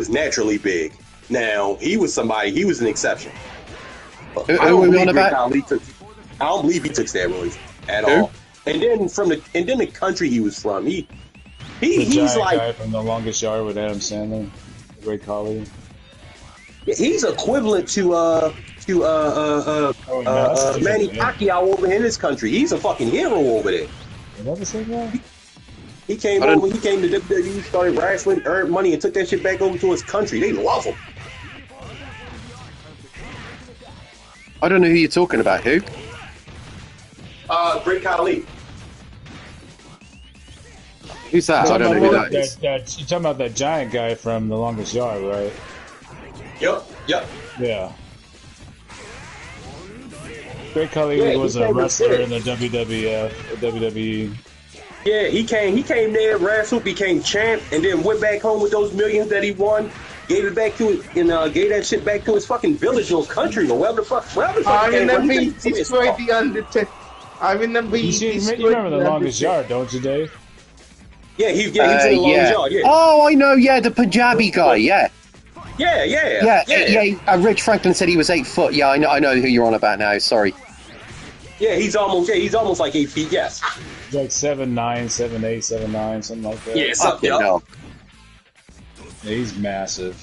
naturally big. Now he was an exception. Who are we on about? I don't believe he took steroids at all. And then the country he was from, he's like guy from The Longest Yard with Adam Sandler, the great Khali. He's equivalent to Manny Pacquiao over in this country. He's a fucking hero over there. You never seen that? He came to WWE, started wrestling, earned money, and took that shit back over to his country. They love him. I don't know who you're talking about. Who? Great Khali. Who's that? I don't know who that is. You're talking about that giant guy from The Longest Yard, right? Yep. Yeah. Great Khali was a wrestler in the WWF, WWE. Yeah, he came there, wrestled, became champ, and then went back home with those millions that he won, gave it back to it, and gave that shit back to his fucking village or country or wherever the fuck. I remember he destroyed the Undertaker. I remember he destroyed. You remember The Longest Yard, don't you, Dave? Yeah, he's in The Longest Yard. Yeah. Oh, I know. Yeah, the Punjabi guy. Yeah. Yeah. Rich Franklin said he was 8 foot. Yeah, I know who you're on about now. Sorry. Yeah, he's almost like 8 feet. Yes. He's like 7'9", 7'8", 7'9", something like that. Yeah, something. Yeah, he's massive.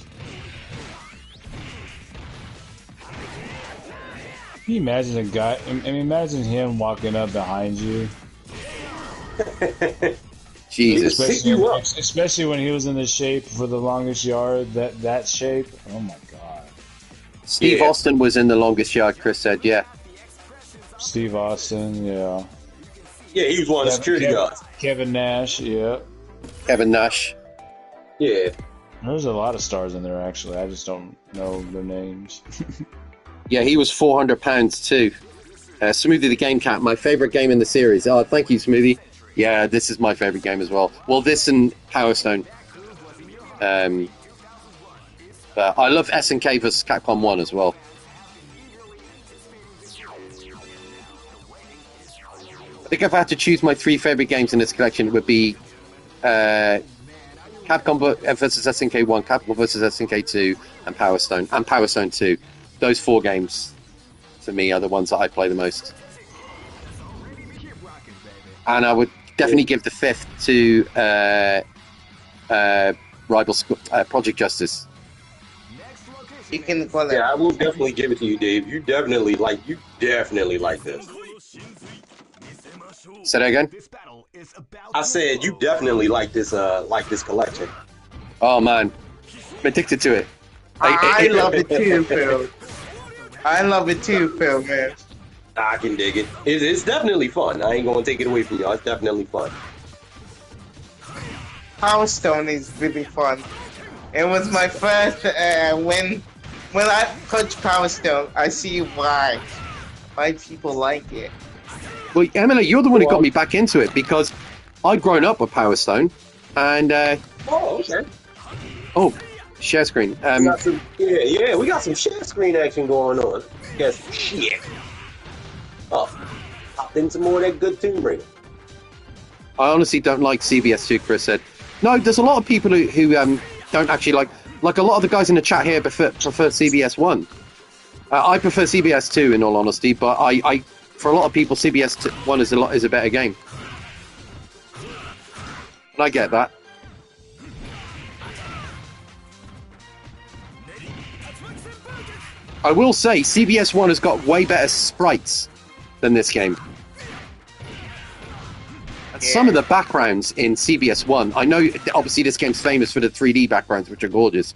Can you imagine a guy? Imagine him walking up behind you. Jesus. Especially when he was in the shape for The Longest Yard, that shape. Oh my god. Steve Austin was in The Longest Yard, Chris said, yeah. Steve Austin, yeah. Yeah, he was one of the security guards. Kevin Nash, yeah. Kevin Nash. Yeah. There's a lot of stars in there, actually. I just don't know their names. Yeah, he was 400 pounds too. Smoothie the Game Cat, my favorite game in the series. Oh, thank you, Smoothie. Yeah, this is my favorite game as well. Well, this and Power Stone. But I love SNK vs Capcom 1 as well. I think if I had to choose my 3 favorite games in this collection, it would be Capcom vs SNK 1, Capcom vs SNK 2, and Power Stone 2. Those 4 games, for me, are the ones that I play the most. And I would definitely give the 5th to Project Justice. You can call it. Yeah, I will definitely give it to you, Dave. You definitely like this. Say that again? I said you definitely like this collection. Oh man, I'm addicted to it. I love it too, Phil. I love it too, Phil, man. I can dig it. It's definitely fun. I ain't gonna take it away from y'all. It's definitely fun. Power Stone is really fun. It was my first when I touch Power Stone, I see why people like it. Well, Emily, you're the one who got me back into it because I'd grown up with Power Stone, and oh, okay. Oh, share screen. We got we got some share screen action going on. Guess shit. Oh, popped in some more of that good Tomb Raider. I honestly don't like CBS 2, Chris said. No, there's a lot of people who don't actually like a lot of the guys in the chat here prefer CBS 1. I prefer CBS 2 in all honesty, but I for a lot of people CBS 1 is a better game. And I get that. I will say CBS 1 has got way better sprites than this game. Some of the backgrounds in CBS 1, I know obviously this game's famous for the 3D backgrounds, which are gorgeous,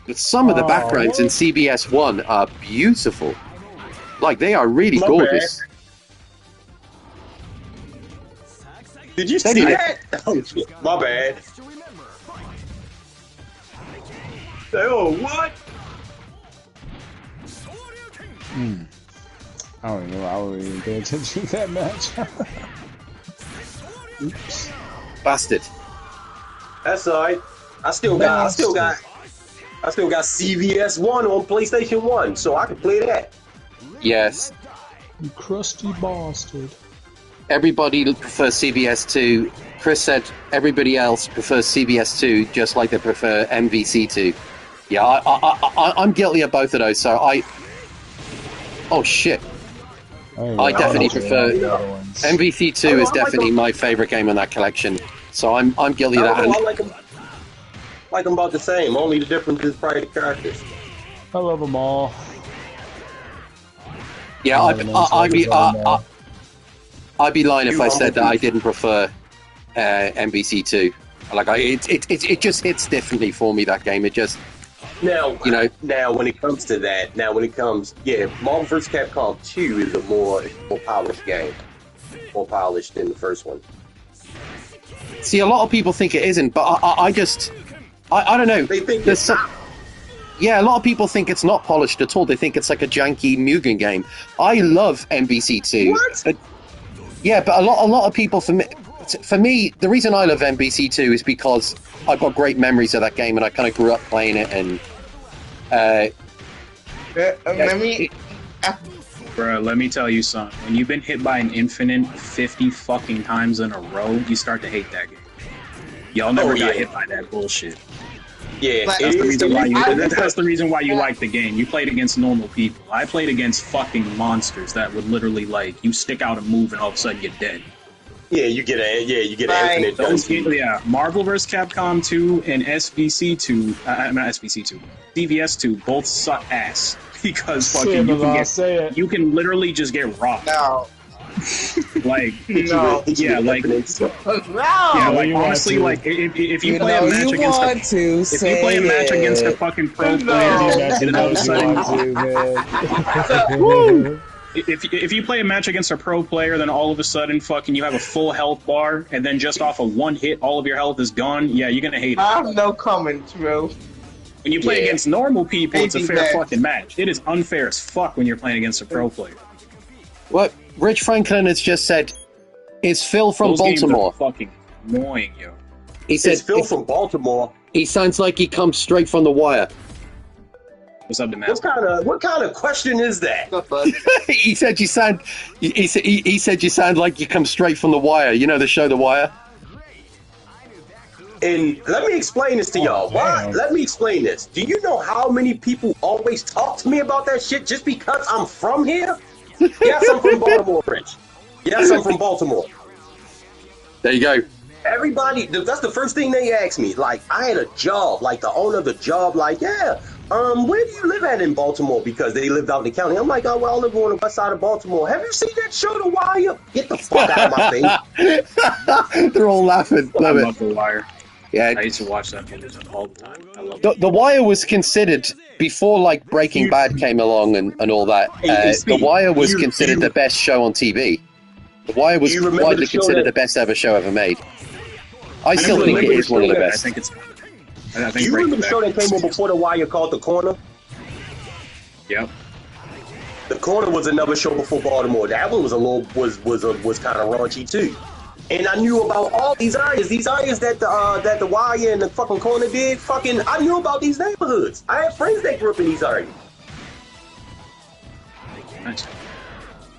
But some of the backgrounds in what? CBS One are beautiful. Like, they are really My gorgeous. Did you see that? Oh shit, my bad. Oh, what? I don't even know. I wouldn't even pay attention to that match. Oops. Bastard. That's alright. I still got CVS One on PlayStation 1, so I can play that. Yes. You crusty bastard. Everybody prefers CBS 2. Chris said everybody else prefers CBS 2 just like they prefer MVC 2. Yeah, I'm guilty of both of those, so oh shit. I definitely prefer MVC 2 is definitely my favorite game in that collection. So I'm guilty of that. I like them about the same. Only the difference is probably the characters. I love them all. Yeah, I'd be lying if I said that I didn't prefer MVC 2. Like, it just hits differently for me, that game. It just, now, you know. Now, when it comes to that, Marvel vs. Capcom 2 is a more polished game. More polished than the first one. See, a lot of people think it isn't, but I don't know. They think There's yeah, a lot of people think it's not polished at all. They think it's like a janky Mugen game. I love MVC2. What? But, yeah, but a lot of people, for me, the reason I love MVC2 is because I've got great memories of that game, and I kind of grew up playing it. And let me tell you something. When you've been hit by an infinite 50 fucking times in a row, you start to hate that game. Y'all never got hit by that bullshit. Yeah, that's the reason why you like the game. You played against normal people. I played against fucking monsters that would literally, like, you stick out a move and all of a sudden you're dead. Yeah, you get an infinite dose. Yeah, Marvel vs. Capcom 2 and SBC 2, not SBC 2, CVS 2 both suck ass because fucking you can literally just get rocked. No. Like, no. Yeah, like, no. Yeah, like, honestly, like, if you play a match against a match against a fucking pro player, and then all of a sudden, if you play a match against a pro player, then all of a sudden, fucking, you have a full health bar, and then just off of one hit, all of your health is gone. Yeah, you're gonna hate it. I have no comment, bro. When you play against normal people, it's a fair fucking match. It is unfair as fuck when you're playing against a pro player. What Rich Franklin has just said is Phil from Those Baltimore. Games are fucking annoying, yo. He said it's Phil from Baltimore. He sounds like he comes straight from the wire. What's up, Damascus? What kind of question is that? He said you sound. He said you sound like you come straight from the wire. You know the show The Wire. And let me explain this to y'all. Why? Let me explain this. Do you know how many people always talk to me about that shit just because I'm from here? Yes, I'm from Baltimore, Rich. Yes, I'm from Baltimore. There you go. Everybody, that's the first thing they asked me. Like, I had a job, like the owner of the job, like, yeah, where do you live at in Baltimore? Because they lived out in the county. I'm like, oh, well, I live on the west side of Baltimore. Have you seen that show, The Wire? Get the fuck out of my face. They're all laughing. I love The Wire. Yeah, I used to watch that movie all the time. I love it. The Wire was considered, before like Breaking Bad came along and all that, The Wire was considered the best show on TV. The Wire was widely considered the best ever show ever made. I still think it is one of the best. I think Do you remember the show that came on before The Wire called The Corner? Yep. The Corner was another show before Baltimore. That one was was kind of raunchy too. And I knew about all these areas that the Wire and the fucking Corner did. Fucking, I knew about these neighborhoods. I had friends that grew up in these areas. Nice.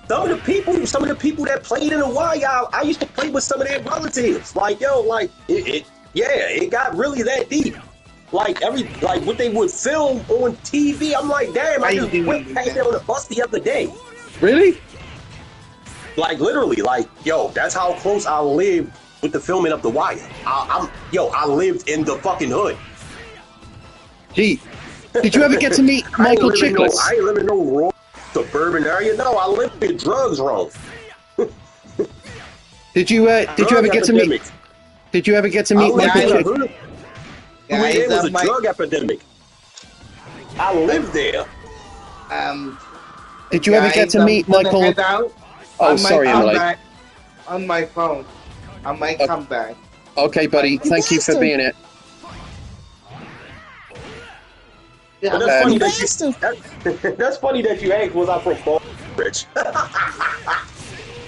Some of the people that played in the Wire, I used to play with some of their relatives. Like, yo, like it got really that deep. Like what they would film on TV. I'm like, damn, I just went past there on the bus the other day. Really? Like, literally, like, yo, that's how close I lived with the filming of The Wire. I lived in the fucking hood. Gee, did you ever get to meet Michael Chiklis? I ain't living in no rural suburban area. No, I lived in drugs wrong. Did you ever get to meet? Did you ever get to meet Michael Chiklis? It was a drug epidemic. I live there. Did you ever get to meet I'm gonna Michael? head out. Oh, I sorry, might come Emily. back on my phone. I might come back. Okay, buddy. Thank you for being it. Yeah, But that's funny that's funny that you asked, was I from Baldwin?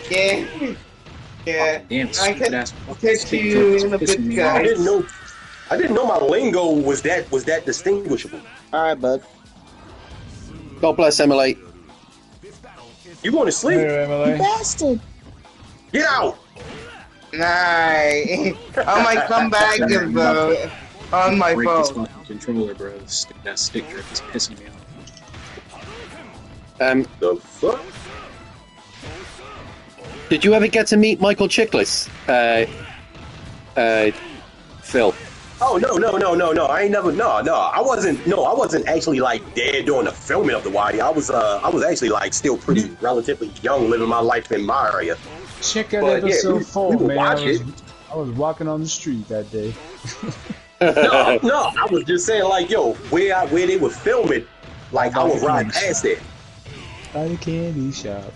yeah. Yeah. Damn, I stupid can ass. catch you in a bit, I guys. didn't know my lingo was that distinguishable. All right, bud. God bless Emily. You going to sleep? Hey, Emily. Bastard. Get out! Nice. I might come back on my Break this phone. fucking controller, bro. That stick drift is pissing me off. The fuck? Did you ever get to meet Michael Chiklis? Phil. Oh no! I ain't never. No. I wasn't actually like there during the filming of the Wadi. I was actually like still pretty relatively young, living my life in my area. Check out But, yeah, episode we 4, would man. watch it. I was walking on the street that day. No, I was just saying like, yo, where they were filming, like I would ride past it. By the candy shop.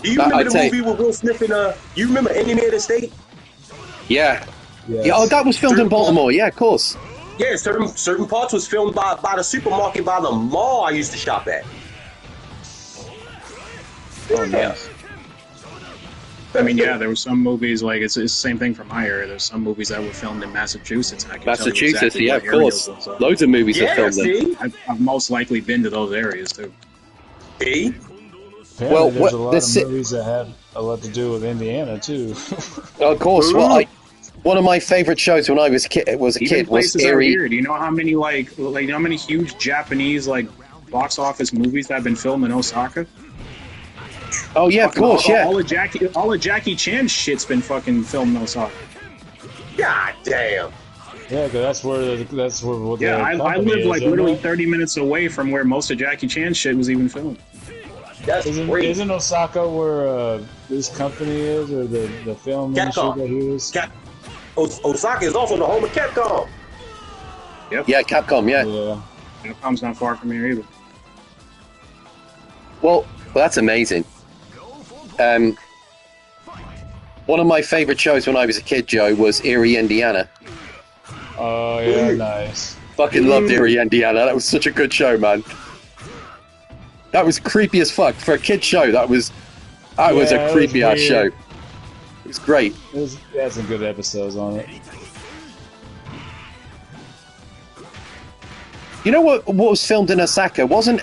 Do you remember the tell you- movie with Will Smith and you remember Enemy of the State? Yeah. Yes. Yeah. Oh, that was filmed in Baltimore. Yeah, of course. Yeah, certain parts was filmed by the supermarket by the mall I used to shop at. Oh, nice. I mean, yeah, there were some movies like it's the same thing from my area. There's some movies that were filmed in Massachusetts, and I can Massachusetts, tell you exactly yeah, what of course. areas those are. Loads of movies are Yeah, filmed there. see? I've most likely been to those areas too. See? Apparently, Well, there's what- a lot this of si- movies that have a lot to do with Indiana, too. Of course. Well, one of my favorite shows when I was a kid was Places out Erie. here. Do you know how many how many huge Japanese box office movies that have been filmed in Osaka? Oh yeah, of course, yeah. All of Jackie Chan's shit's been fucking filmed in Osaka. God damn. Yeah, because that's where what Yeah, the I company live is, like isn't literally it? 30 minutes away from where most of Jackie Chan's shit was even filmed. That's crazy. Isn't Osaka where this company is, or the film industry Capcom. that he was? Osaka is also the home of Capcom. Yeah, Capcom, yeah. Yeah. Capcom's not far from here either. Well, that's amazing. One of my favorite shows when I was a kid, Joe, was Erie, Indiana. Oh yeah, nice. Fucking loved Erie, Indiana. That was such a good show, man. That was creepy as fuck for a kid show. That was a creepy ass show. weird. It was great. It had some good episodes on it. You know what was filmed in Osaka? Wasn't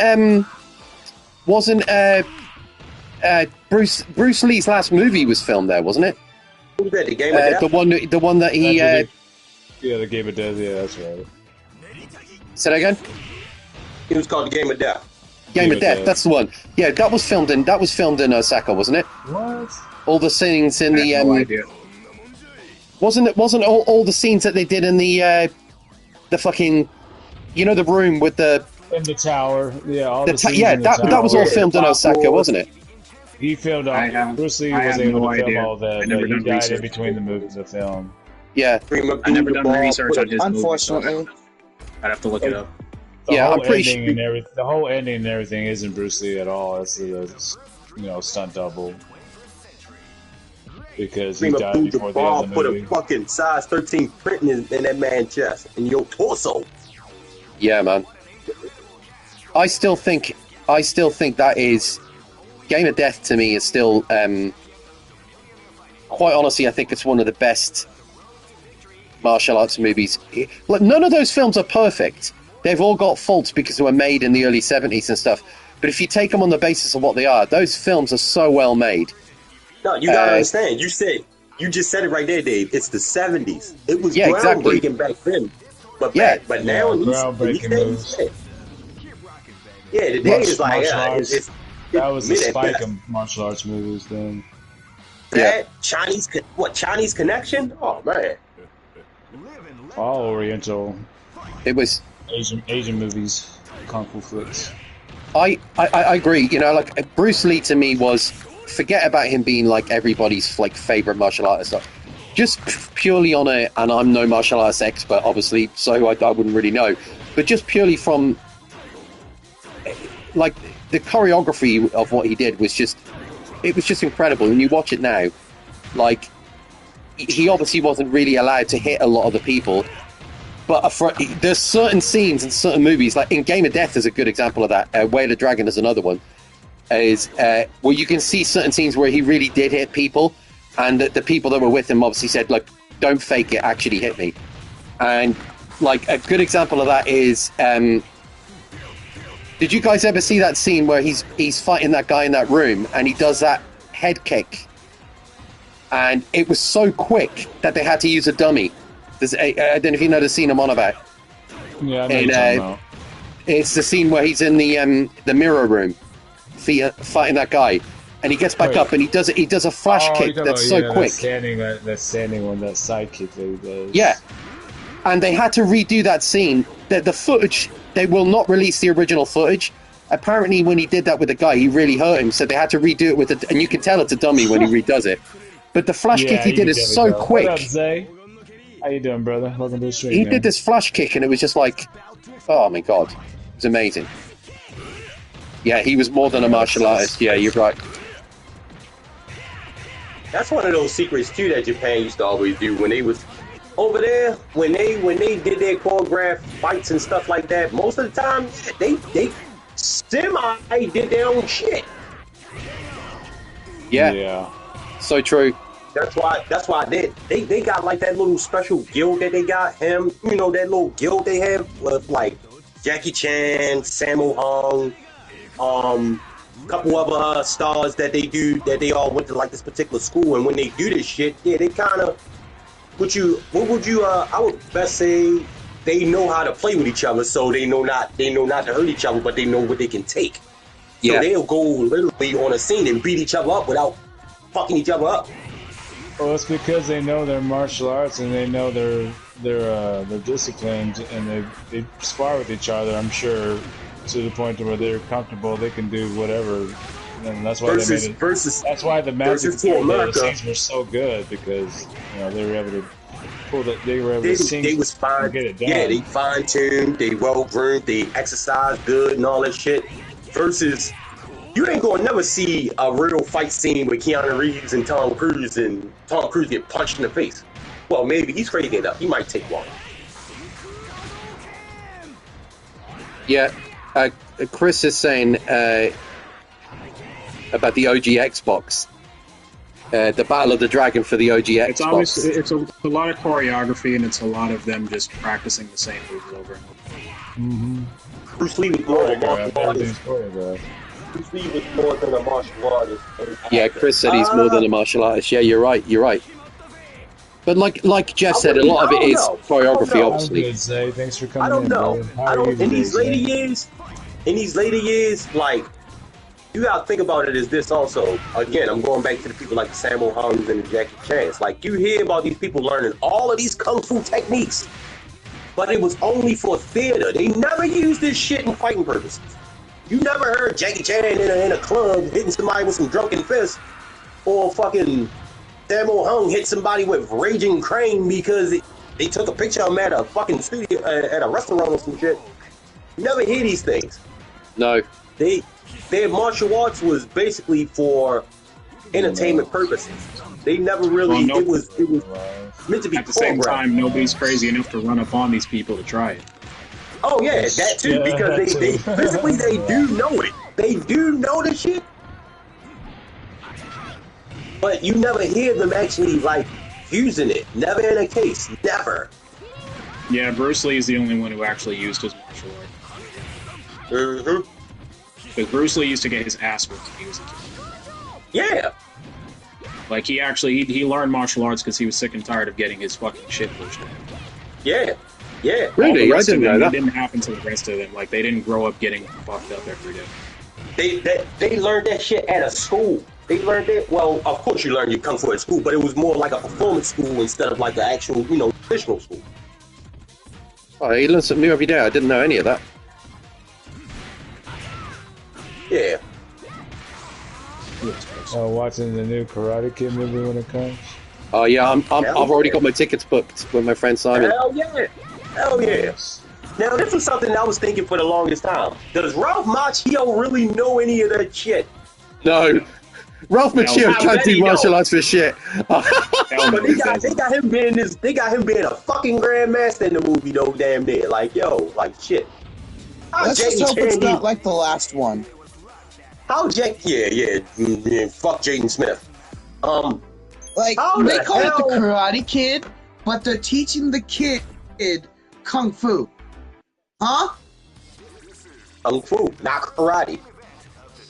Bruce Lee's last movie was filmed there, wasn't it? Who's that? The Game of Death? The one that he Yeah, the Game of Death. Yeah, that's right. said again. It was called the Game of Death. Game of Death. That's the one. Yeah, that was filmed in Osaka, wasn't it? What? All the scenes in I have no idea. wasn't all the scenes that they did in the fucking, the room with the In the tower. Yeah, all the scenes yeah, in the that tower. was all filmed in Osaka, wasn't it? He filmed I have- all. Bruce Lee I was have able no to film idea. all that, I but never he done died in research. between the movies of film. Yeah, I never done research on his movie, so Unfortunately. I'd have to look it up. Yeah, I'm whole pretty ending and the whole ending and everything isn't Bruce Lee at all. It's stunt double. Because he Dream died of before the the end ball, of the put a movie. fucking size 13 print in that man's chest, in your torso. yeah, man. I still think that is Game of Death to me is still quite honestly, I think it's one of the best martial arts movies. Like, none of those films are perfect. They've all got faults because they were made in the early 70s and stuff. But if you take them on the basis of what they are, those films are so well made. No, you gotta understand. You just said it right there, Dave. It's the 70s. It was Yeah, exactly. groundbreaking back then. But Yeah. but now groundbreaking moves. Yeah, today is like Martial arts. it's That was the mid at spike best. of martial arts movies then. That Chinese Connection? Oh man. All Oriental It was. Asian movies, kung fu flicks. I agree. Like Bruce Lee to me was, forget about him being like everybody's like favorite martial artist stuff. Just purely on it, and I'm no martial arts expert, obviously, so I wouldn't really know. but just purely from like the choreography of what he did was just incredible. And you watch it now, like he obviously wasn't really allowed to hit a lot of the people, but there's certain scenes in certain movies, like in Game of Death is a good example of that. Way of the Dragon is another one. Is where you can see certain scenes where he really did hit people, and the people that were with him obviously said, like, don't fake it, actually hit me. And like a good example of that is did you guys ever see that scene where he's fighting that guy in that room and he does that head kick, and it was so quick that they had to use a dummy. I don't know if you know the scene I'm on about. Yeah, I know you're talking about. It's the scene where he's in the mirror room fighting that guy, and he gets back up and he does a flash kick that's so quick. That standing one, that side kick that he does. Yeah, and they had to redo that scene. The footage, they will not release the original footage. Apparently, when he did that with the guy, he really hurt him, so they had to redo it with and you can tell it's a dummy when he redoes it. But the flash kick he did is so quick. What up, Zay? How you doing, brother? Welcome to the stream. He did this flash kick, and it was just like, oh my god, it was amazing. Yeah, he was more than a martial artist. Yeah, you're right. That's one of those secrets too that Japan used to always do when they was over there. When they did their choreographed fights and stuff like that, most of the time they semi did their own shit. Yeah. So true. That's why they got like that little special guild that they got him. You know, that little guild they have with like Jackie Chan, Sammo Hung, couple other stars that they all went to like this particular school. And when they do this shit, yeah, they kind of I would best say they know how to play with each other, so they know not to hurt each other, but they know what they can take. Yeah. So they'll go literally on a scene and beat each other up without fucking each other up. Well, it's because they know their martial arts and they know they're disciplined, and they spar with each other, I'm sure, to the point where they're comfortable, they can do whatever. And that's why that's why the magic scenes were so good, because they were able to pull that. They were able to sing. They was fine. Get it done. Yeah, they fine tuned. They well groomed. They exercise good and all that shit. Versus, you ain't gonna never see a real fight scene with Keanu Reeves and Tom Cruise get punched in the face. Well, maybe he's crazy enough. He might take one. Yeah. Chris is saying about the OG Xbox, the Battle of the Dragon for the OG Xbox. It's a lot of choreography, and it's a lot of them just practicing the same moves over and over. Mm-hmm. Bruce Lee was more than a martial artist. Bruce Lee was more than a martial artist. Yeah, Chris said he's more than a martial artist. Yeah, you're right. But like Jeff said, a lot of it is choreography, obviously. Thanks for coming. I don't know. In these later years, like, you gotta think about it as this also. Again, I'm going back to the people like the Sammo Hungs and the Jackie Chans. Like, you hear about these people learning all of these kung fu techniques, but it was only for theater. They never used this shit in fighting purposes. You never heard Jackie Chan in a club hitting somebody with some drunken fists, or fucking Sammo Hung hit somebody with raging crane because they took a picture of him at a fucking studio, at a restaurant or some shit. You never hear these things. No. Their martial arts was basically for entertainment purposes. They never really. It was meant to be. At the same time, nobody's crazy enough to run up on these people to try it. Oh yeah, that too. Because they physically they do know it. They do know the shit. But you never hear them actually like using it. Never in a case. Never. Yeah, Bruce Lee is the only one who actually used his martial art. Mm-hmm. Because Bruce Lee used to get his ass whipped when he was a kid. Yeah. Like, he learned martial arts because he was sick and tired of getting his fucking shit pushed at him. Yeah. Yeah. Really? I didn't know that. It didn't happen to the rest of them. Like, they didn't grow up getting fucked up every day. They learned that shit at a school. They learned it. Well, of course you learn your kung fu at school, but it was more like a performance school instead of like the actual, traditional school. Oh, he learns something new every day. I didn't know any of that. Yeah. Watching the new Karate Kid movie when it comes. Oh yeah, I've already got my tickets booked with my friend Simon. Hell yeah. Now, this was something I was thinking for the longest time. Does Ralph Macchio really know any of that shit? No. Ralph Macchio I can't bet do he martial don't. arts for shit. Hell no, But he they doesn't. got him being this. They got him being a fucking grandmaster in the movie, though. Damn near. Like, yo, like shit. How Let's just Jaden hope it's Smith? not like the last one. How Jake? Yeah. Fuck Jaden Smith. Like, How they the call it the hell- Karate Kid, but they're teaching the kid Kung Fu. Huh? Kung Fu, not karate.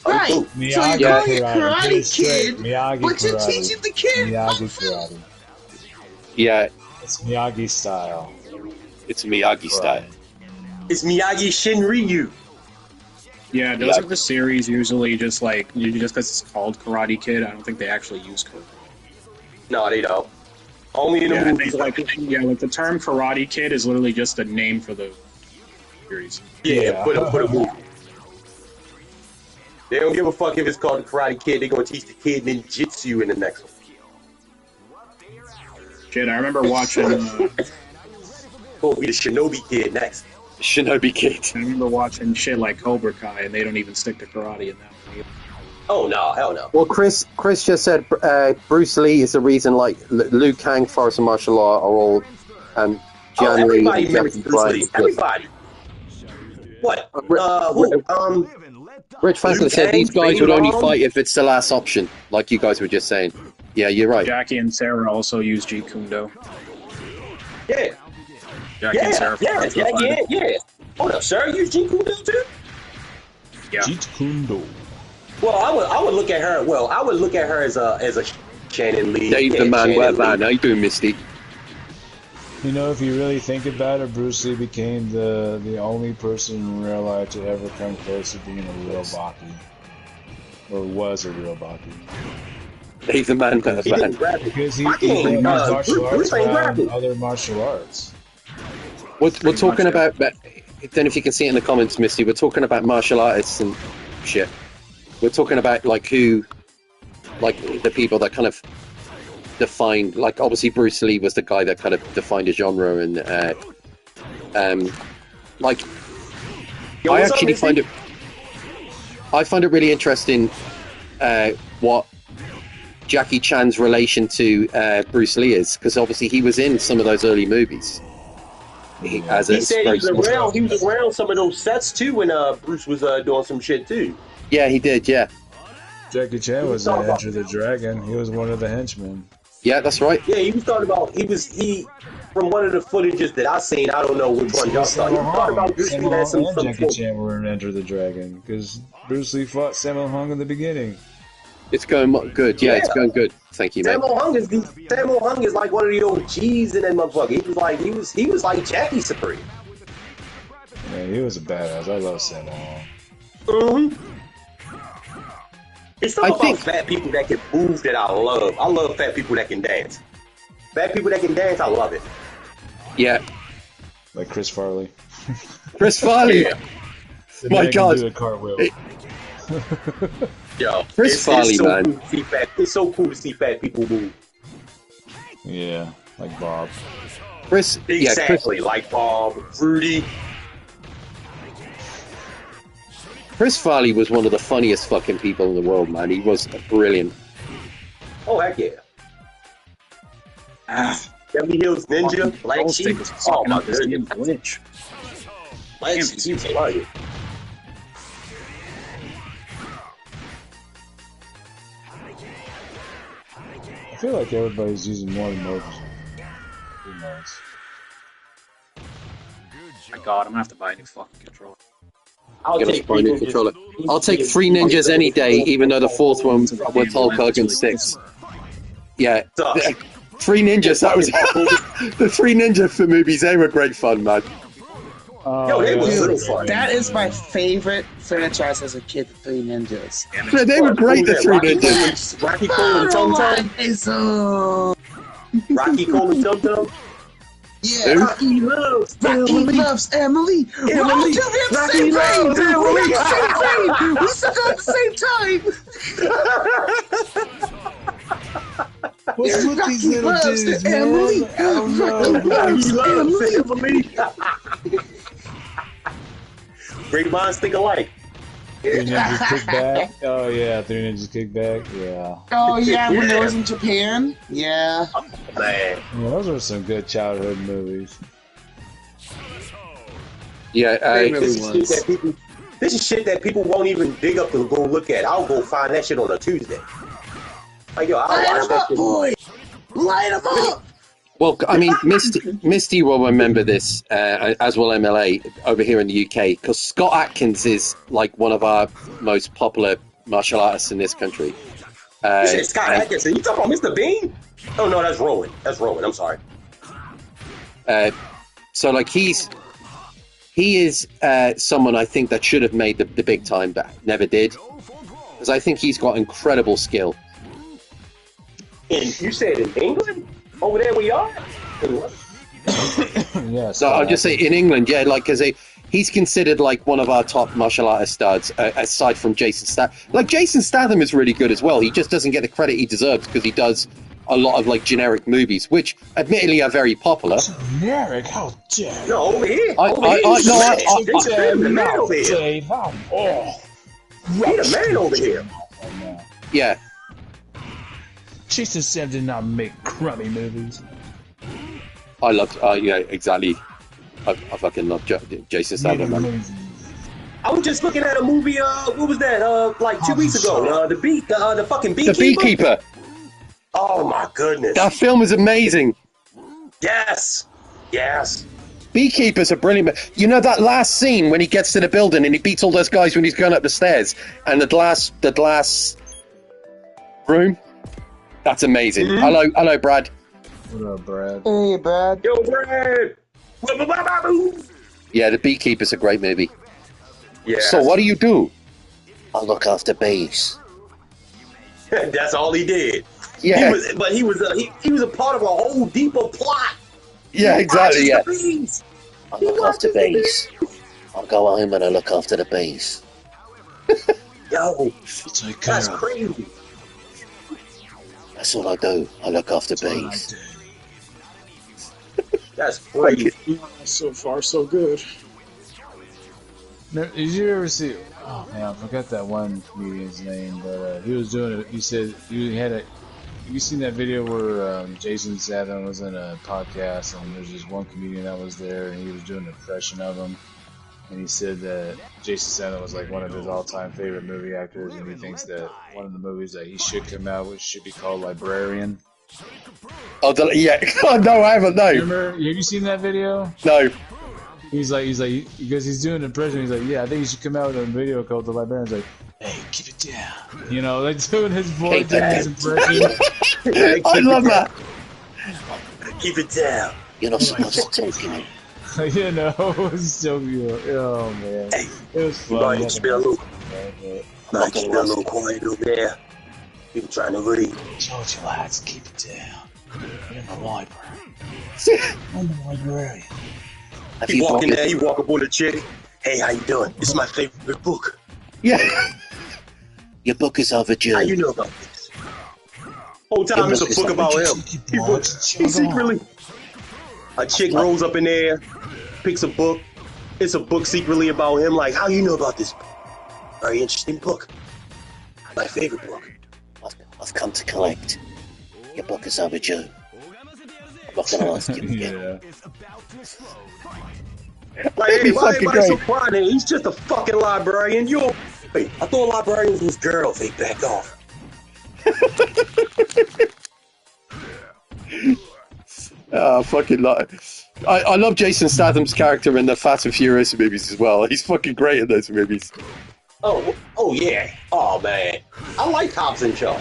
Kung Right. Fu. So you're Miyagi calling it karate. Get Karate it straight. Kid, Miyagi but you're karate. teaching the kid Kung Miyagi Fu. karate. Yeah, It's Miyagi style. it's Miyagi style. It's Miyagi Shinryu. Yeah, those are the series usually just like just because it's called Karate Kid. I don't think they actually use karate. No, they don't. Only in the Yeah, movies. like the term Karate Kid is literally just a name for the series. Yeah, for the movie. They don't give a fuck if it's called the Karate Kid. They're gonna teach the kid ninjutsu in the next one. Shit, I remember watching. Gonna be the Shinobi Kid next. Shinobi Kid. I remember watching shit like Cobra Kai, and they don't even stick to karate in that one either. Oh no, hell no. Well, Chris just said Bruce Lee is the reason, like, Liu Kang, Forest and Martial Law are all, Jan Lee Everybody and mimics Jackie Bruce Bryan. Lee. Everybody. What? Who? Rich Franklin Liu said these Kang, guys would Bing only Bong. fight if it's the last option, like you guys were just saying. Yeah, you're right. Jackie and Sarah also use Jeet Kune Do. Yeah. Jackie and Sarah. Yeah. Hold up, sir. You Jeet Kune Do too? Yeah. Jeet Kune Do. Well, I would look at her. Well, I would look at her as a Shannon Lee. Dave yeah, the Man, Shannon where Lee. man? How you doing, Misty? You know, if you really think about it, Bruce Lee became the only person in real life to ever come close to being a real Baki. Or was a real Baki. Dave the Man, where He didn't man? grab it. Because he Baki ain't, learned martial arts Bruce ain't around grabbing. other martial arts. We're talking much, yeah. about, I don't know if you can see it in the comments, Misty, we're talking about martial artists and shit. We're talking about, like, who, like, the people that kind of defined, like, obviously Bruce Lee was the guy that kind of defined a genre, and, like, Yo, I what's up, actually Missy? find it really interesting what Jackie Chan's relation to Bruce Lee is, because obviously he was in some of those early movies. He He said he was around some of those sets too when Bruce was doing some shit too. Yeah, he did. Yeah, Jackie Chan was in Enter the Dragon. He was one of the henchmen. yeah, that's right. Yeah, he was talking about he from one of the footages that I seen. I don't know which one y'all saw. He was talking about Bruce Lee had some Jackie Chan were in Enter the Dragon because Bruce Lee fought Sammo Hung in the beginning. It's going good. Yeah, it's going good. Thank you, mate. Sammo Hung is like one of the OGs in that motherfucker. He was like Jackie Supreme. Man, he was a badass. I love Sammo Hung. Mm-hmm. It's something about fat people that can move that I love. I love fat people that can dance. Fat people that can dance, I love it. Yeah, Like Chris Farley. Chris Farley. Yeah. The My man can God. do a cartwheel. Yo, Chris Farley, so man. Cool to see it's so cool to see fat people move. Yeah, like Bob. Chris. Yeah, Chris. Exactly, like Bob, Rudy. Chris Farley was one of the funniest fucking people in the world, man. He was brilliant. Oh, heck yeah. Beverly Hills Ninja, Black Sheep. Oh, my goodness. glitch. Black Sheep, he's hilarious. I feel like everybody's using more emojis. Who knows? My God, I'm gonna have to buy a new fucking controller. I'll Gonna take buy a new controller. I'll take 3 ninjas any day, even though the fourth one was Hulk Hogan 6. Yeah, 3 ninjas. That was the 3 ninja for movies. They were great fun, man. Yo, they was Dude, real fun. that is my favorite franchise as a kid, The Three Ninjas. Yeah, they were great. The 3 ninjas. Rocky Cole and Tum Tum. Rocky Cole and Tum Tum. Yeah, Rocky loves Emily. loves Emily. We're all Emily. two in the Rocky same loves grade. Emily. We're in the same grade. We stuck out at the same time. What's with these little loves dudes, man? Emily. I don't know. Rocky loves Emily. Great minds think alike. Three Ninjas Kickback. Oh yeah, Three Ninjas Kickback. Yeah. Oh yeah, when Yeah. it was in Japan. Yeah. Man. Yeah, those are some good childhood movies. Yeah, This is shit that people won't even dig up to go look at. I'll go find that shit on a Tuesday. Like, yo, I'll Light watch them that up, shit. boy. Light them up. well, I mean, Misty will remember this, as will MLA over here in the UK, because Scott Atkins is like one of our most popular martial artists in this country. You said Scott Atkinson. You talking about Mr. Bean? Oh no, that's Rowan. That's Rowan. I'm sorry. So like he is someone I think that should have made the big time, but never did, because I think he's got incredible skill. And you said in England? Over there we are? Yeah. So I'll just say in England, yeah, like because he's considered like one of our top martial artist studs, aside from Jason Statham. Like Jason Statham is really good as well. He just doesn't get the credit he deserves because he does a lot of like generic movies, which admittedly are very popular. Generic? How dare you? No, over here. I- Over I- here. I- no, I- He's the man over here. Dave, oh, He's the man over here. Yeah, Jason Statham did not make crummy movies. I love. Yeah, exactly. I fucking love Jason Statham. Man. I was just looking at a movie. What was that? Like 2 weeks ago. The fucking The Beekeeper. Beekeeper. Oh my goodness. That film is amazing. Yes. Yes. Beekeepers are brilliant. You know that last scene when he gets to the building and he beats all those guys when he's going up the stairs, and the glass room. That's amazing. Mm-hmm. Hello, Brad. What up, Brad? Hey, Brad. Yo, Brad. Yeah, The Beekeeper's a great movie. Yeah. So what do you do? I look after bees. That's all he did. Yeah. He was a part of a whole deeper plot. Yeah, exactly. Yeah. I look after bees. I'll go home and I look after the bees. Yo, that's crazy. That's all I do. I look after bees. That's crazy. So far, so good. Did you ever see? Oh man, I forgot that one comedian's name, but he was doing it. He said he had a. Have you seen that video where Jason Statham was in a podcast and there's just one comedian that was there and he was doing an impression of him, and he said that Jason Statham was like one of his all-time favorite movie actors, and he thinks that one of the movies that he should come out with should be called Librarian. Oh, yeah. Oh, no, I haven't. No. Remember? Have you seen that video? No. He's like, because he's doing an impression. He's like, yeah, I think you should come out with a video called The Librarian. He's like, hey, keep it down. You know, like doing his voice, doing his impression. I love that. Keep it down. You're not supposed to talk, you know. You know, it was so good. Oh man, Hey, it was you fun. might just be a little quiet over there. You're trying to read. Told you, lads, keep it down. You're in the library. I'm the librarian. He walk in there, he walk up on the chick. Hey, how you doing? It's my favorite book. Yeah. Your book is overdue. How you know about this? Whole time it's a book about him. He secretly. A chick rolls up in there, picks a book. It's a book secretly about him. Like, how you know about this book? Very interesting book. My favorite book. I've come to collect. Your book is overdue. I'm not going to ask you again. Like, hey, why fucking everybody so great. quiet? He's just a fucking librarian. Hey, I thought librarians was girls. They back off. Fucking I love Jason Statham's character in the Fast and Furious movies as well. He's fucking great in those movies. Oh yeah. Oh man, I like Hobbs and Shaw.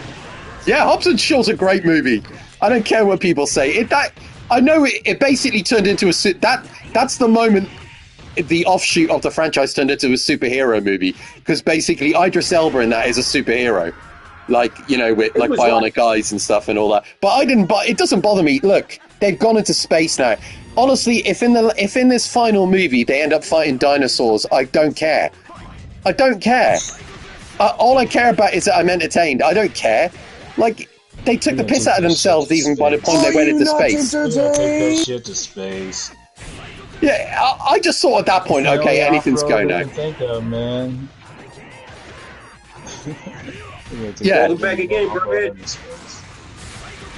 Yeah, Hobbs and Shaw's a great movie. I don't care what people say. I know it basically turned into that's the moment the offshoot of the franchise turned into a superhero movie, because basically Idris Elba in that is a superhero, like, you know, with like bionic eyes and stuff and all that. But it doesn't bother me. Look, they've gone into space now. Honestly, if in this final movie they end up fighting dinosaurs, I don't care. I don't care. All I care about is that I'm entertained. I don't care. Like, they took the piss out of themselves even by the point they went into space. Take that shit to space. Yeah, I just thought at that point, The okay, only anything's off-road going I on. can think of, man. Yeah. Welcome back again, Brad.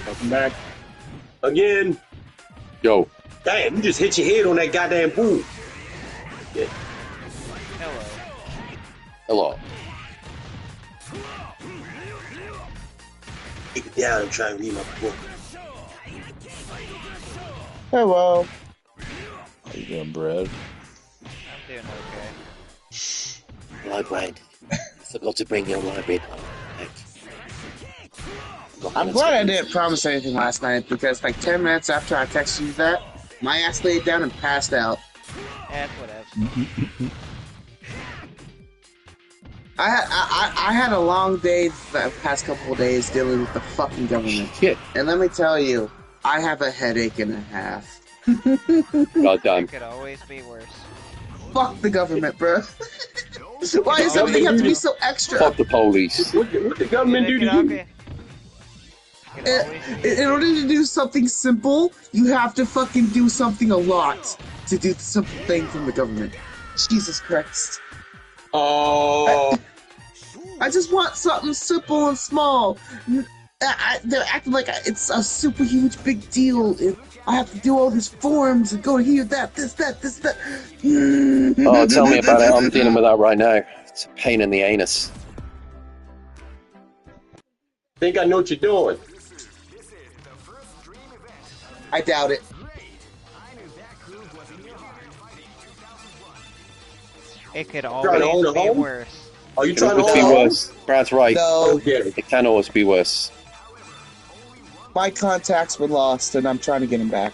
Welcome back. Again. Yo. Damn, you just hit your head on that goddamn pool. Yeah. Hello. Take it down and try and read my book. Hello. How you doing, Brad? I'm doing okay. Library. Forgot to bring your library back. I'm glad I didn't promise anything last night because like 10 minutes after I texted you that, my ass laid down and passed out. That's whatever. I had a long day the past couple of days dealing with the fucking government. Shit. And let me tell you, I have a headache and a half. Goddamn. It could always be worse. Fuck the government, bro. Why does everything have to be so extra? Fuck the police. What the government do to you? In order to do something simple, you have to fucking do something a lot to do the simple thing from the government. Jesus Christ. Oh. I just want something simple and small. They're acting like it's a super huge big deal. I have to do all these forms and go here, this, that. Oh, tell me about it. I'm dealing with that right now. It's a pain in the anus. Think I know what you're doing. I doubt it. It could Trying to own always a be home? worse. Are you It trying to could be hold on? worse. Brad's right. No, It can always be worse. my contacts were lost and I'm trying to get them back.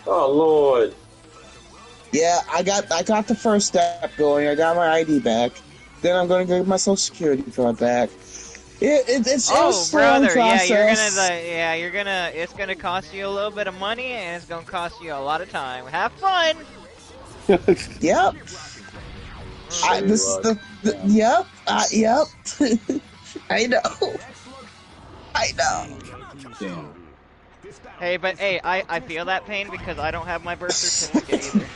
Oh Lord. Yeah, I got the first step going. I got my ID back. Then I'm going to get my Social Security card back. It's a slow brother, process. you're gonna it's gonna cost you a little bit of money and it's gonna cost you a lot of time. Have fun. Yep. This is yep. Yep. I know. I know. Damn. Hey, but hey, I feel that pain because I don't have my birth certificate either.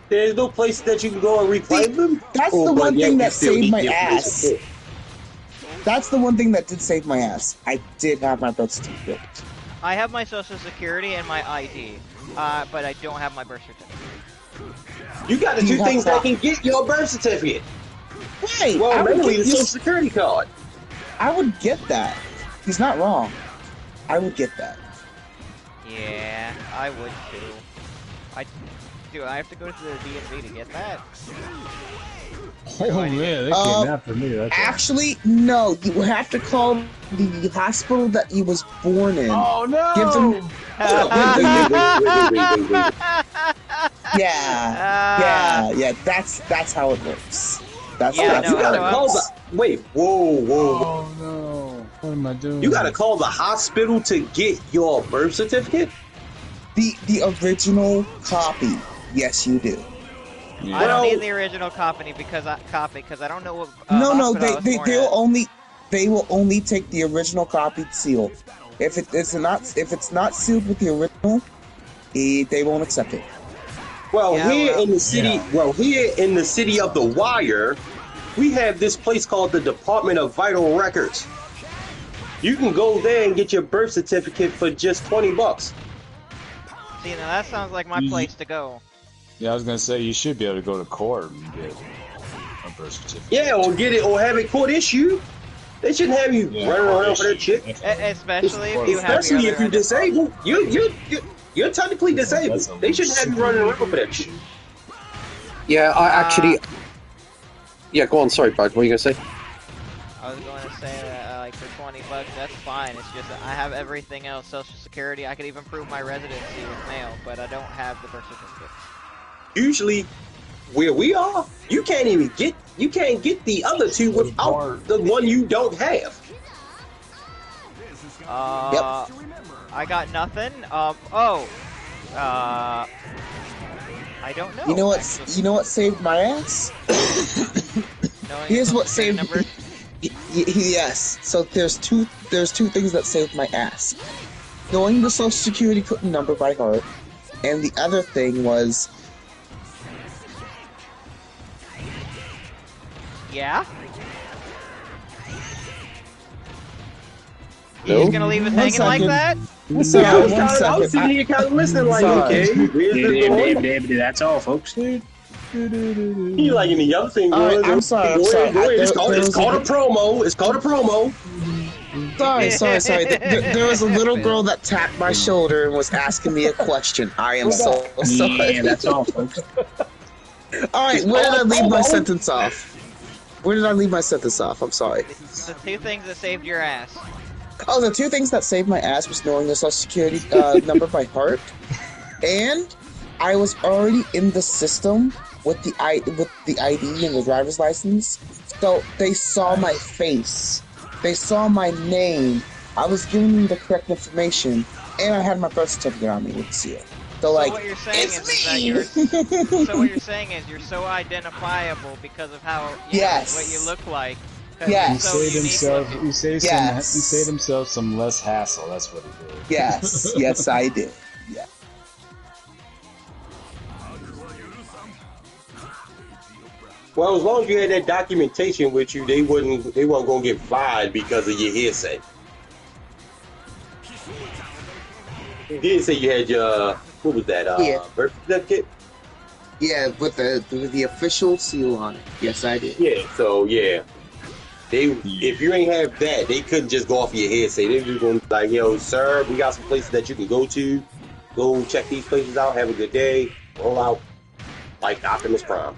There's no place that you can go and reclaim them? That's the one thing that saved my ass. That's the one thing that did save my ass. I did have my birth certificate. I have my social security and my ID, but I don't have my birth certificate. You got the two things that can get your birth certificate. Right. Well, mainly the Social Security card. I would get that. He's not wrong. I would get that. Yeah, I would too. Do I have to go to the DMV to get that? Oh man, they came after me. That's Actually, no. You have to call the hospital that he was born in. Oh no! Give them. Yeah. That's how it works. That's you how gotta it call works. the. Wait, whoa. Oh no! What am I doing? You gotta call the hospital to get your birth certificate? The original copy. Yes, you do. Yeah. I don't need the original copy because I don't know what. No, hospital I was born at. they will only take the original copy seal. If it's not sealed with the original, they won't accept it. Well, here in the city of The Wire, we have this place called the Department of Vital Records. You can go there and get your birth certificate for just $20. See, now that sounds like my place to go. Yeah, I was gonna say you should be able to go to court and get a birth certificate. Yeah, or have it court issued. They shouldn't have you running around for that shit. Especially if you have. Especially if you're disabled. You're technically disabled. They shouldn't have you running around for that shit. Yeah, I actually. Yeah, go on. Sorry, Brad. What were you gonna say? I was going to say that like for $20, that's fine. It's just that I have everything else, Social Security. I could even prove my residency with mail, but I don't have the birth certificate. Usually, where we are, you can't get the other two without the one you don't have. I got nothing. I don't know. You know what saved my ass? Here's what saved me. Yes. So there's two things that saved my ass. Knowing the Social Security number by heart And the other thing was... Yeah? No? You just gonna leave us hanging like that? Yeah, I was sitting here kind of listening like, Sorry. okay, where's this going? That's all, folks. He like, and the other thing was, Alright, I'm sorry. Go ahead. It's There called a promo. It's called a promo. Sorry. There was a little girl that tapped my shoulder and was asking me a question. I am so sorry. Yeah, that's all, folks. Alright, where did I leave my sentence off? I'm sorry. The two things that saved your ass. Oh, the two things that saved my ass was knowing the social security number by heart, and I was already in the system with the ID and the driver's license, so they saw my face, they saw my name. I was giving them the correct information, and I had my birth certificate on me with the seal. So like, what you're saying it's is that me. so what you're saying is you're so identifiable because of how what you look like. Yes. So He saved himself some less hassle. That's what he did. Yes, I did. Yeah. Well, as long as you had that documentation with you, they weren't gonna get fired because of your hearsay. You did say you had your what was that? Birth certificate. Yeah, with the official seal on it. Yes, I did. Yeah. So yeah. If you ain't have that, they couldn't just go off your head. Say they're just going to be like, yo, sir, we got some places that you can go to. Go check these places out. Have a good day. Roll out like Optimus Prime.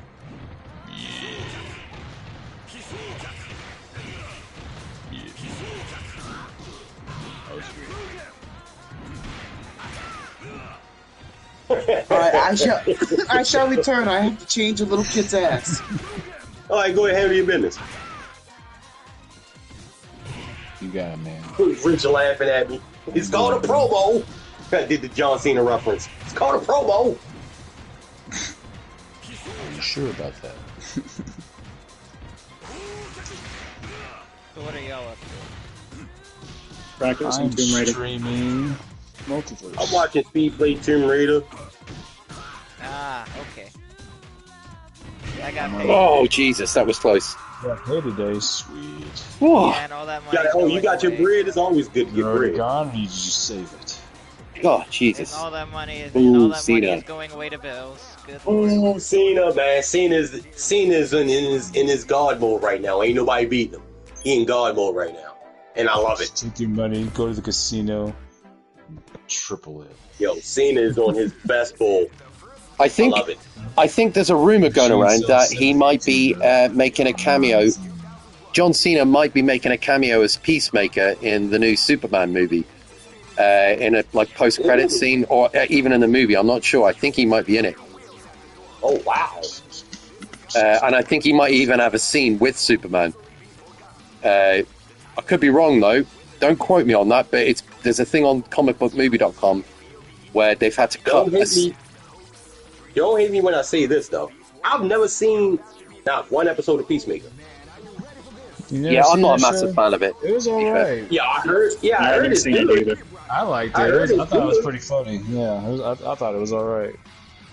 Alright, I shall return. I have to change a little kid's ass. All right, go ahead, handle your business. You got it, man. Rich laughing at me. It's called a promo. I did the John Cena reference. It's called a promo. Are you sure about that? So what are y'all up to? Practicing I'm Tomb Raider. streaming Multiverse. I'm watching Speed Play Tomb Raider. Ah, okay. I got paid. Oh, Jesus, that was close. Yeah, pay today, sweet. Whoa. Yeah, and all that money. You got your bread. It's always good to get You're already bread. gone, or you just save it? Oh, Jesus. And all that money is Ooh, money is going away to bills. Good Ooh, lord. Cena, man. Cena's in his God mode right now. Ain't nobody beating him. He in God mode right now. And I love it. Take your money, go to the casino, triple it. Yo, Cena is on his best bull. I think love it. I think there's a rumor going around that he might be making a cameo. John Cena might be making a cameo as Peacemaker in the new Superman movie, in a like post-credit scene, or even in the movie. I'm not sure. I think he might be in it, Oh, wow. and I think he might even have a scene with Superman. I could be wrong though. Don't quote me on that, but there's a thing on comicbookmovie.com where they've had to cut. Don't hate me when I say this though. I've never seen not one episode of Peacemaker. Yeah, I'm not a massive fan of it. It was alright. Yeah, I heard. Yeah, I heard it's good. I liked I it. heard I it's thought it was good. pretty funny. Yeah, I thought it was alright.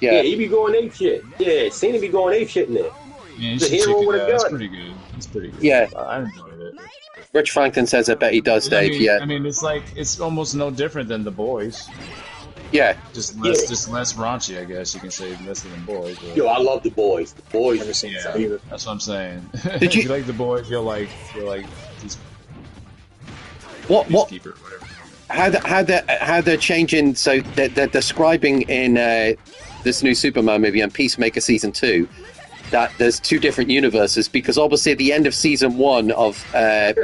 Yeah, he be going ape shit. Yeah, Cena be going ape shit in there. Yeah, you The should hero check with it a out. It's gun. pretty good. It's pretty good. Yeah. I enjoyed it. Rich Franklin says, "I bet he does, Dave." I mean, it's almost no different than The Boys. Yeah. Just less raunchy, I guess you can say, less than The Boys. But... Yo, I love The Boys. The Boys. Never seen Yeah, that either. that's what I'm saying. Did if you- you like The Boys, you'll like What? Peacekeeper, whatever. How they're changing? So they're describing in this new Superman movie and Peacemaker season 2 that there's two different universes, because obviously at the end of season 1 of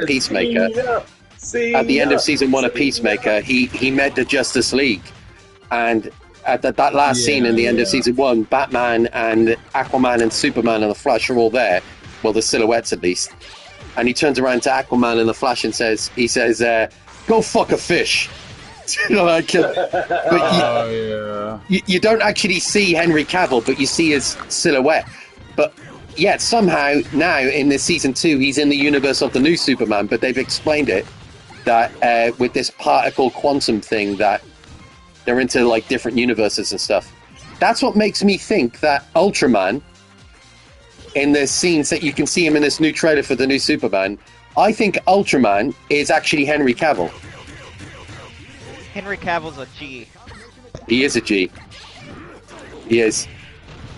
Peacemaker, at the end of season 1 of Peacemaker, he met the Justice League, and at that last scene in the end of season 1, Batman and Aquaman and Superman and the Flash are all there. Well, the silhouettes at least. And he turns around to Aquaman and the Flash and says, "Go fuck a fish." Like, but you don't actually see Henry Cavill, but you see his silhouette. But yet somehow now in this season 2, he's in the universe of the new Superman. But they've explained it that with this particle quantum thing that They're into like different universes and stuff. That's what makes me think that Ultraman, in the scenes that you can see him in this new trailer for the new Superman, I think Ultraman is actually Henry Cavill. Henry Cavill's a G. He is a G. He is.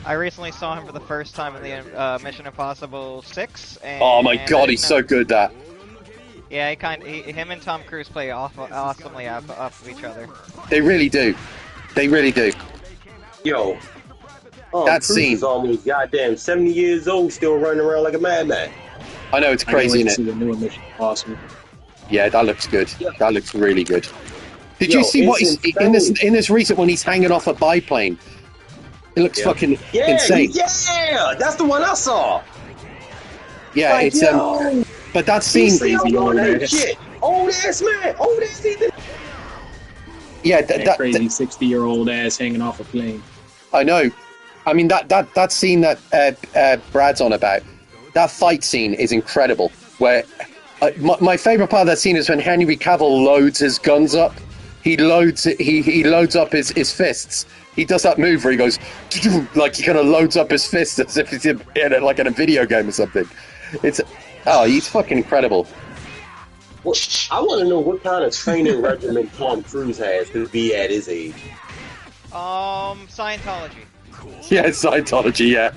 I recently saw him for the first time in the Mission Impossible 6. And Oh my god, he's so good at that. Yeah, him and Tom Cruise play awesomely off of each other. They really do. They really do. Yo, that Cruise scene is almost goddamn 70 years old, still running around like a madman. I know, it's crazy, isn't it? The new Mission Impossible. Yeah, that looks good. Yeah. That looks really good. Did Yo, you see what it's he's in this recent when he's hanging off a biplane? It looks fucking insane. Yeah, that's the one I saw. Yeah, Like, it's yo, but that scene. old ass man, old ass Ethan. Yeah, that crazy 60-year-old ass hanging off a plane. I know. I mean that scene that Brad's on about. That fight scene is incredible. Where my favorite part of that scene is when Henry Cavill loads his guns up. He loads up his fists. He does that move where he goes like he kind of loads up his fists as if he's in a video game or something. He's fucking incredible. Well, I want to know what kind of training regimen Tom Cruise has to be at his age. Scientology. Yeah, Scientology. Yeah.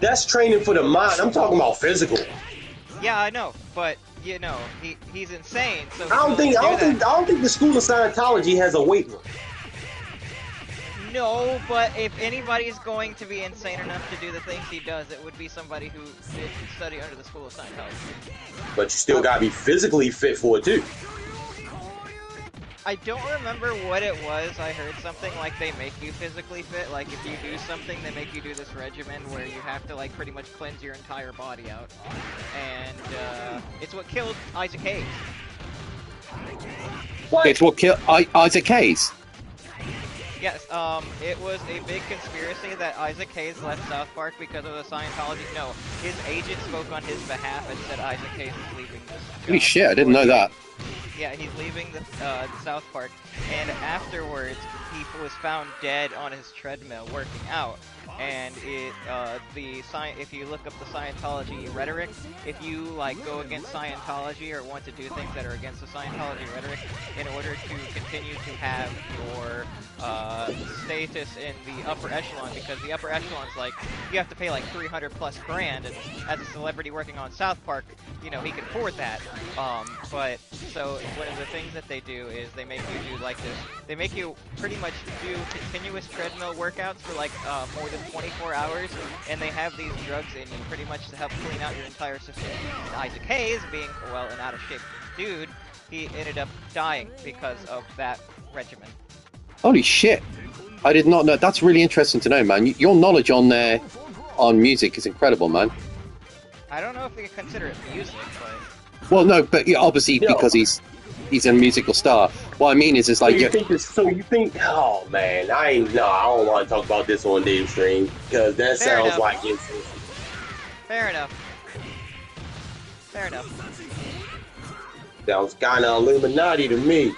That's training for the mind. I'm talking about physical. Yeah, I know, but you know, he's insane. So I don't think the school of Scientology has a weight room. No, but if anybody's going to be insane enough to do the things he does, it would be somebody who did study under the school of Scientology. But you still gotta be physically fit for it too. I don't remember what it was. I heard something like they make you physically fit. Like if you do something, they make you do this regimen where you have to like pretty much cleanse your entire body out. And it's what killed Isaac Hayes. What? It's what killed Isaac Hayes. Yes, it was a big conspiracy that Isaac Hayes left South Park because of the Scientology. No, his agent spoke on his behalf and said Isaac Hayes is leaving this job. Holy shit, I didn't know that. Yeah, he's leaving the South Park, and afterwards he was found dead on his treadmill working out. And if you look up the Scientology rhetoric, if you like go against Scientology or want to do things that are against the Scientology rhetoric, in order to continue to have your status in the upper echelon, because the upper echelon's like you have to pay like 300 plus grand, and as a celebrity working on South Park, you know he can afford that. But so one of the things that they do is they make you do like this. They make you pretty much do continuous treadmill workouts for like more than 24 hours, and they have these drugs in you pretty much to help clean out your entire system. And Isaac Hayes, being an out of shape dude, he ended up dying because of that regimen. Holy shit! I did not know. That's really interesting to know, man. Your knowledge on music is incredible, man. I don't know if we can consider it music, but well, no, but obviously because he's a musical star. What I mean is like you think? Oh man, I don't want to talk about this on Livestream because that Fair sounds enough. like it's. Fair enough. Fair enough. Sounds kind of Illuminati to me.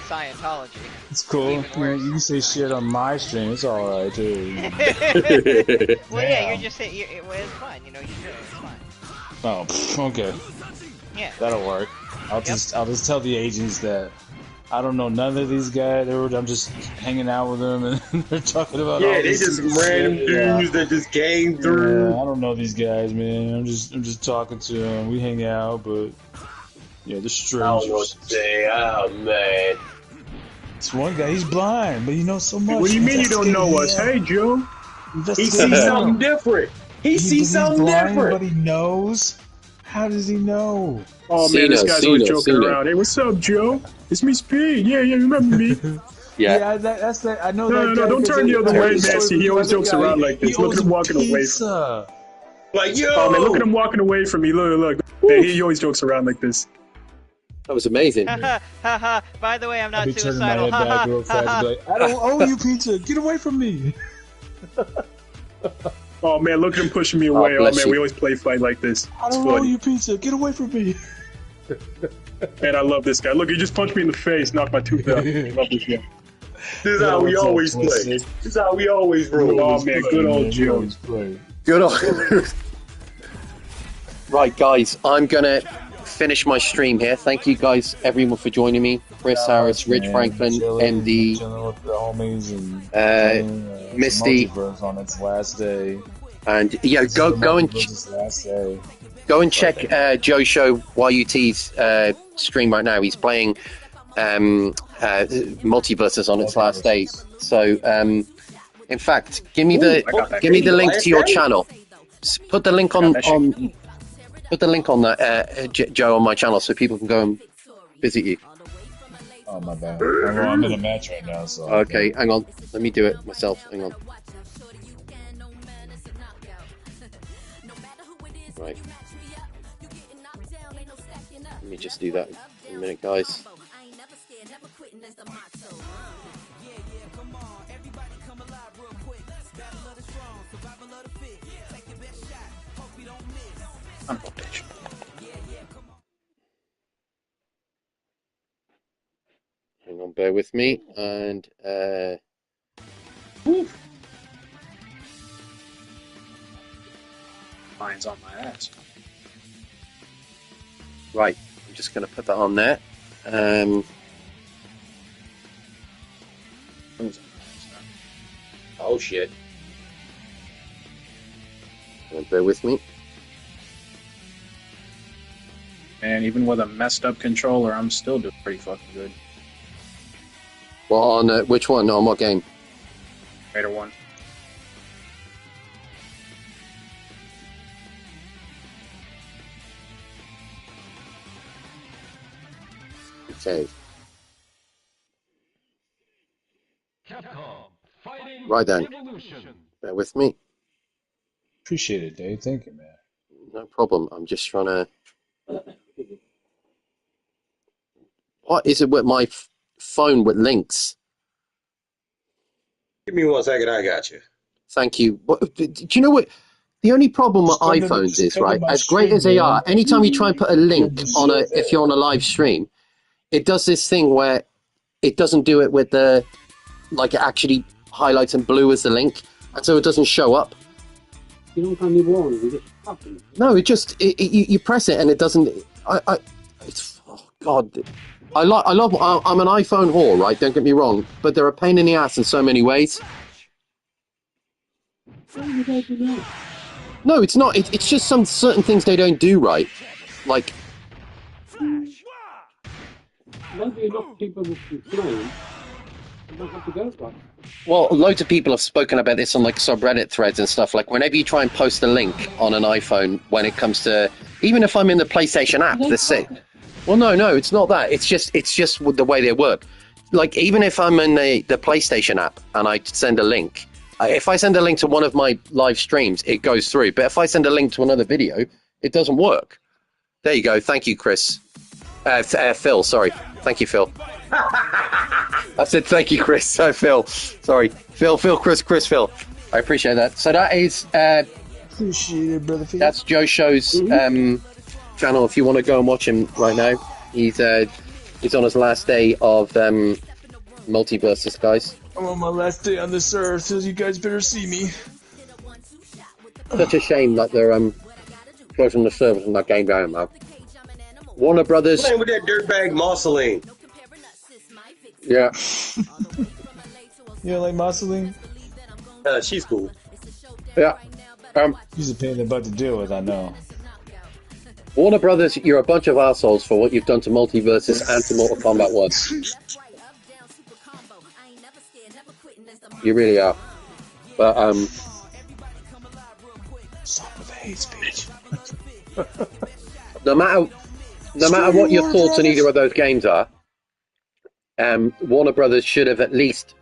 Scientology. It's cool. Even worse. You can say shit on my stream. It's alright, too. Well, yeah, you're just saying. It's fine. You know, you do it. It's fine. Oh, okay. Yeah. That'll work. I'll just tell the agents that I don't know none of these guys. I'm just hanging out with them, and they're talking about all Yeah, they this just stupid random shit. dudes that just came through. Yeah, I don't know these guys, man. I'm just talking to them. We hang out, but yeah, they're I don't know strangers. what to say. Oh man. It's one guy. He's blind, but he knows so much. What do you mean you don't know us? Hey, Joe. He sees something different. He sees something blind, different. but he knows. How does he know? Oh man, this guy's always joking Cena. around. Hey, what's up, Joe? It's me, Speed. Yeah, you remember me? yeah. That's that. I know No, that. no, guy don't turn the other way, Nancy. He always jokes around like this. Look at him walking away. Like, yo! Oh man, look at him walking away from me. Look. Man, he always jokes around like this. That was amazing. Haha. By the way, I'm I'll not be turning my suicidal. head back real fast and be like, I don't owe you pizza. Get away from me. Oh man, look at him pushing me away. Oh bless man, you. we always play fight like this. I It's don't owe funny. you pizza. Get away from me. Man, I love this guy. Look, he just punched me in the face, knocked my tooth out. I love this guy. This is how we always play. This is how we always roll. Oh man, good old Joe. Good old. Right, guys, I'm gonna finish my stream here. Thank you guys, everyone, for joining me. Chris Harris, Rich Franklin, MD, Misty, on its last day. And yeah, go and check Joe Show YUT's stream right now. He's playing Multiverses on its last day. So, in fact, give me the link to your channel. Put the link on put the link on that Joe on my channel so people can go and visit you. Oh my bad. I'm in a match right now, so. Okay, hang on. Let me do it myself. Hang on. Right. Let me just do that in a minute, guys. Hang on, bear with me, and Mine's on my ass. Right, I'm just going to put that on there. Oh shit! Bear with me. And even with a messed up controller, I'm still doing pretty fucking good. Well, on which one? On what game? Raider 1. Okay. Capcom Fighting Right then. Collection. Bear with me. Appreciate it, Dave. Thank you, man. No problem. I'm just trying to. What is it with my phone with links? Give me 1 second. I got you. Thank you. Do you know what? The only problem with iPhones is, right, as great as they are, anytime you try and put a link on if you're on a live stream, it does this thing where it doesn't do it with the, like, it actually highlights in blue as the link, and so it doesn't show up. You don't find me wrong. It just happens. No, it just you press it and it doesn't. It's, oh God. I'm an iPhone whore, right? Don't get me wrong, but they're a pain in the ass in so many ways. No, it's not. It's just some certain things they don't do right, like. Maybe enough people will complain. You don't have to go right. Well, loads of people have spoken about this on like subreddit threads and stuff. Like whenever you try and post a link on an iPhone, when it comes to, even if I'm in the PlayStation app, that's it. Well, no, it's not that. It's just the way they work. Like even if I'm in the PlayStation app and I send a link, if I send a link to one of my live streams, it goes through. But if I send a link to another video, it doesn't work. There you go. Thank you, Chris. Phil, sorry. Thank you, Phil. I said thank you, Chris. Phil. Sorry. Phil, Chris, Phil. I appreciate that. So that is... appreciate it, brother Phil. That's Joe Show's channel if you want to go and watch him right now. He's on his last day of Multiverses, guys. I'm on my last day on this earth, so you guys better see me. Such a shame that they're closing the servers on that game down, man. Warner Brothers. Playing with that dirtbag Marceline. Yeah. You don't like Marceline? She's cool. Yeah. She's a pain in the butt to deal with, I know. Warner Brothers, you're a bunch of assholes for what you've done to Multiverses and to Mortal Kombat 1. You really are. But, Stop with the hate speech. no matter what your thoughts on either of those games are, Warner Brothers should have at least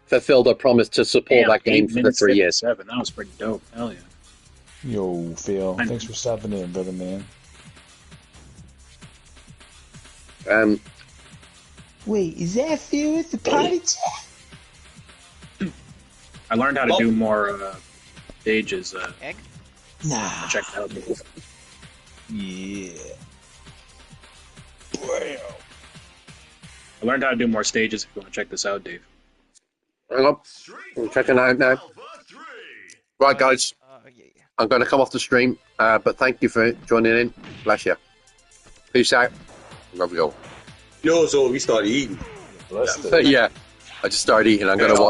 fulfilled their promise to support that game for the 3 years. 7. That was pretty dope. Hell yeah. Yo, Phil. Thanks for stopping in, brother man. Wait, is that Phil at the party chat? I learned how to do more stages. Egg? Nah. Check that out. Yeah. I learned how to do more stages if you want to check this out, Dave. Hang on. I'm checking out now. Right, guys. Yeah. I'm going to come off the stream, but thank you for joining in. Bless you. Peace out. Love you all. No, so we started eating. Yeah, I just started eating. I'm going to watch.